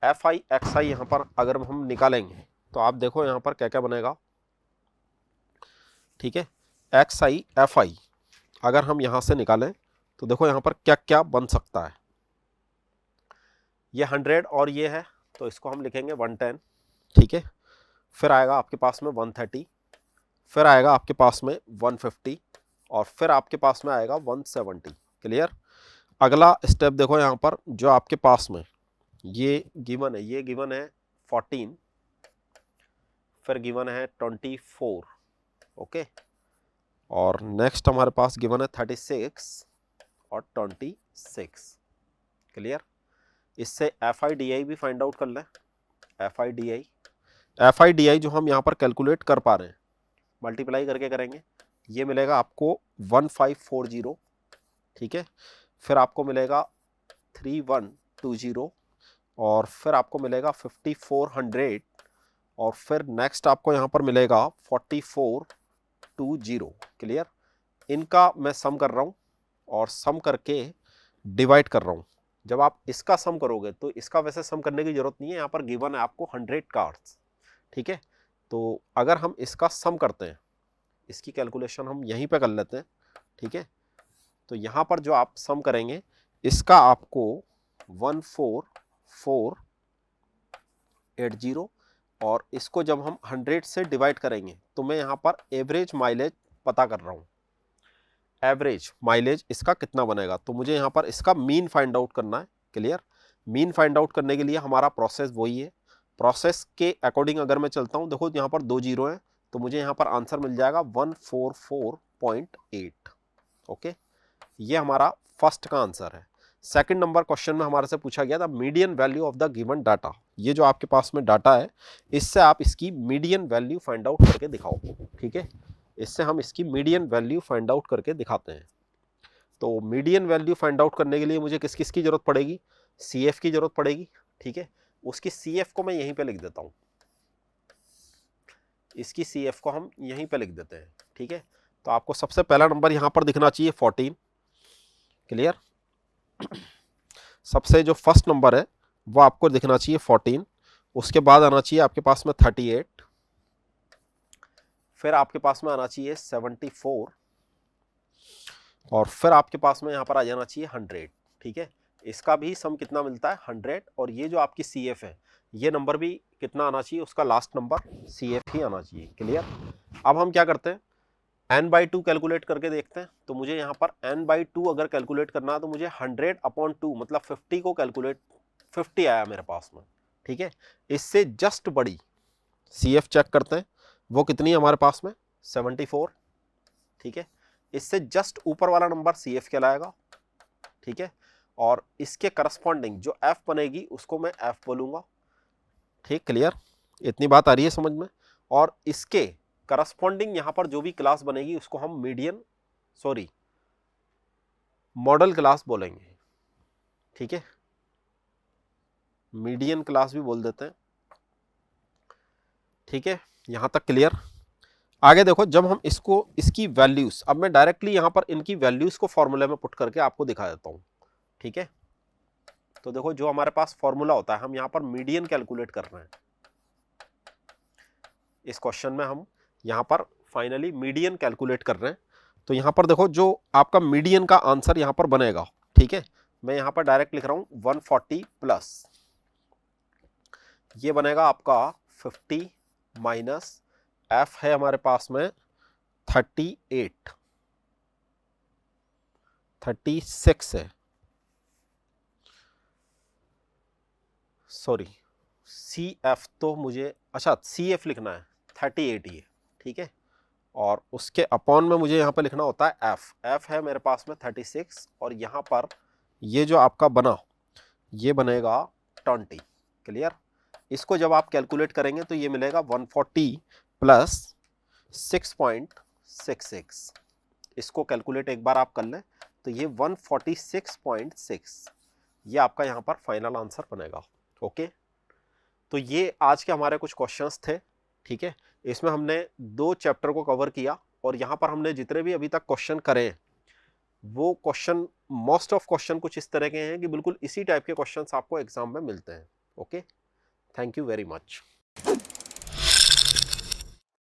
Speaker 1: fi xi यहाँ पर अगर हम निकालेंगे तो आप देखो यहाँ पर क्या क्या बनेगा। ठीक है, xi fi अगर हम यहाँ से निकालें तो देखो यहाँ पर क्या क्या बन सकता है। ये 100 और ये है, तो इसको हम लिखेंगे 110। ठीक है, फिर आएगा आपके पास में 130, फिर आएगा आपके पास में 150 और फिर आपके पास में आएगा 170। क्लियर। अगला स्टेप देखो यहाँ पर जो आपके पास में ये गिवन है, ये गिवन है 14, फिर गिवन है 24, ओके, और नेक्स्ट हमारे पास गिवन है 36 और 26। क्लियर। इससे FIDI भी फाइंड आउट कर लें। FIDI जो हम यहाँ पर कैलकुलेट कर पा रहे हैं, मल्टीप्लाई करके करेंगे, ये मिलेगा आपको 1540, ठीक है, फिर आपको मिलेगा 3120 और फिर आपको मिलेगा 5400 और फिर नेक्स्ट आपको यहाँ पर मिलेगा 4420। क्लियर। इनका मैं सम कर रहा हूँ और सम करके डिवाइड कर रहा हूँ। जब आप इसका सम करोगे तो इसका वैसे सम करने की जरूरत नहीं है, यहाँ पर गिवन है आपको 100 कार्ड्स, ठीक है। तो अगर हम इसका सम करते हैं, इसकी कैलकुलेशन हम यहीं पे कर लेते हैं, ठीक है। तो यहाँ पर जो आप सम करेंगे इसका आपको 14480 और इसको जब हम 100 से डिवाइड करेंगे तो मैं यहाँ पर एवरेज माइलेज पता कर रहा हूँ। एवरेज माइलेज इसका कितना बनेगा, तो मुझे यहाँ पर इसका मीन फाइंड आउट करना है। क्लियर। मीन फाइंड आउट करने के लिए हमारा प्रोसेस वही है। प्रोसेस के अकॉर्डिंग अगर मैं चलता हूँ, देखो यहाँ पर 2 जीरो है तो मुझे यहाँ पर आंसर मिल जाएगा 144.8। ओके, ये हमारा फर्स्ट का आंसर है। सेकंड नंबर क्वेश्चन में हमारे से पूछा गया था median value of the given data. ये जो आपके पास में डाटा है इससे आप इसकी मीडियन वैल्यू फाइंड आउट करके दिखाओ, ठीक है। इससे हम इसकी मीडियन वैल्यू फाइंड आउट करके दिखाते हैं। तो मीडियन वैल्यू फाइंड आउट करने के लिए मुझे किस किस की जरूरत पड़ेगी, CF की जरूरत पड़ेगी, ठीक है। उसकी CF को मैं यहीं पे लिख देता हूं, इसकी CF को हम यहीं पे लिख देते हैं, ठीक है। तो आपको सबसे पहला नंबर यहां पर दिखना चाहिए 14। क्लियर। सबसे जो फर्स्ट नंबर है वो आपको दिखना चाहिए 14, उसके बाद आना चाहिए आपके पास में 38, फिर आपके पास में आना चाहिए 74 और फिर आपके पास में यहाँ पर आ जाना चाहिए 100, ठीक है। इसका भी सम कितना मिलता है 100 और ये जो आपकी CF है ये नंबर भी कितना आना चाहिए, उसका लास्ट नंबर CF ही आना चाहिए। क्लियर। अब हम क्या करते हैं, n/2 कैलकुलेट करके देखते हैं। तो मुझे यहाँ पर n/2 अगर कैलकुलेट करना है तो मुझे 100/2 मतलब 50 को कैलकुलेट, 50 आया मेरे पास में, ठीक है। इससे जस्ट बड़ी CF चेक करते हैं, वो कितनी है हमारे पास में 74, ठीक है। इससे जस्ट ऊपर वाला नंबर CF कहलाएगा, ठीक है। और इसके करस्पॉन्डिंग जो F बनेगी उसको मैं F बोलूंगा, ठीक। क्लियर। इतनी बात आ रही है समझ में। और इसके करस्पॉन्डिंग यहां पर जो भी क्लास बनेगी उसको हम मॉडल क्लास बोलेंगे, ठीक है। मीडियन क्लास भी बोल देते हैं, ठीक है। यहां तक क्लियर। आगे देखो, जब हम इसको इसकी वैल्यूज, अब मैं डायरेक्टली यहां पर इनकी वैल्यूज को फॉर्मूले में पुट करके आपको दिखा देता हूं, ठीक है। तो देखो जो हमारे पास फॉर्मूला होता है, हम यहां पर मीडियन कैलकुलेट कर रहे हैं। इस क्वेश्चन में हम यहां पर फाइनली मीडियन कैलकुलेट कर रहे हैं। तो यहां पर देखो जो आपका मीडियन का आंसर यहां पर बनेगा, ठीक है। मैं यहां पर डायरेक्ट लिख रहा हूं 140 प्लस, ये बनेगा आपका 50 माइनस F है हमारे पास में 38, 36 है, सॉरी CF तो मुझे, अच्छा CF लिखना है 38 ये, ठीक है। और उसके अपॉन में मुझे यहाँ पे लिखना होता है F है मेरे पास में 36 और यहाँ पर ये जो आपका बना ये बनेगा 20। क्लियर। इसको जब आप कैलकुलेट करेंगे तो ये मिलेगा 140 प्लस 6.66। इसको कैलकुलेट एक बार आप कर लें तो ये 146.6, ये आपका यहाँ पर फाइनल आंसर बनेगा। ओके, तो ये आज के हमारे कुछ क्वेश्चंस थे, ठीक है। इसमें हमने 2 चैप्टर को कवर किया और यहाँ पर हमने जितने भी अभी तक क्वेश्चन करे वो क्वेश्चन, मोस्ट ऑफ क्वेश्चन कुछ इस तरह के हैं कि बिल्कुल इसी टाइप के क्वेश्चंस आपको एग्जाम में मिलते हैं। Okay, thank you very much.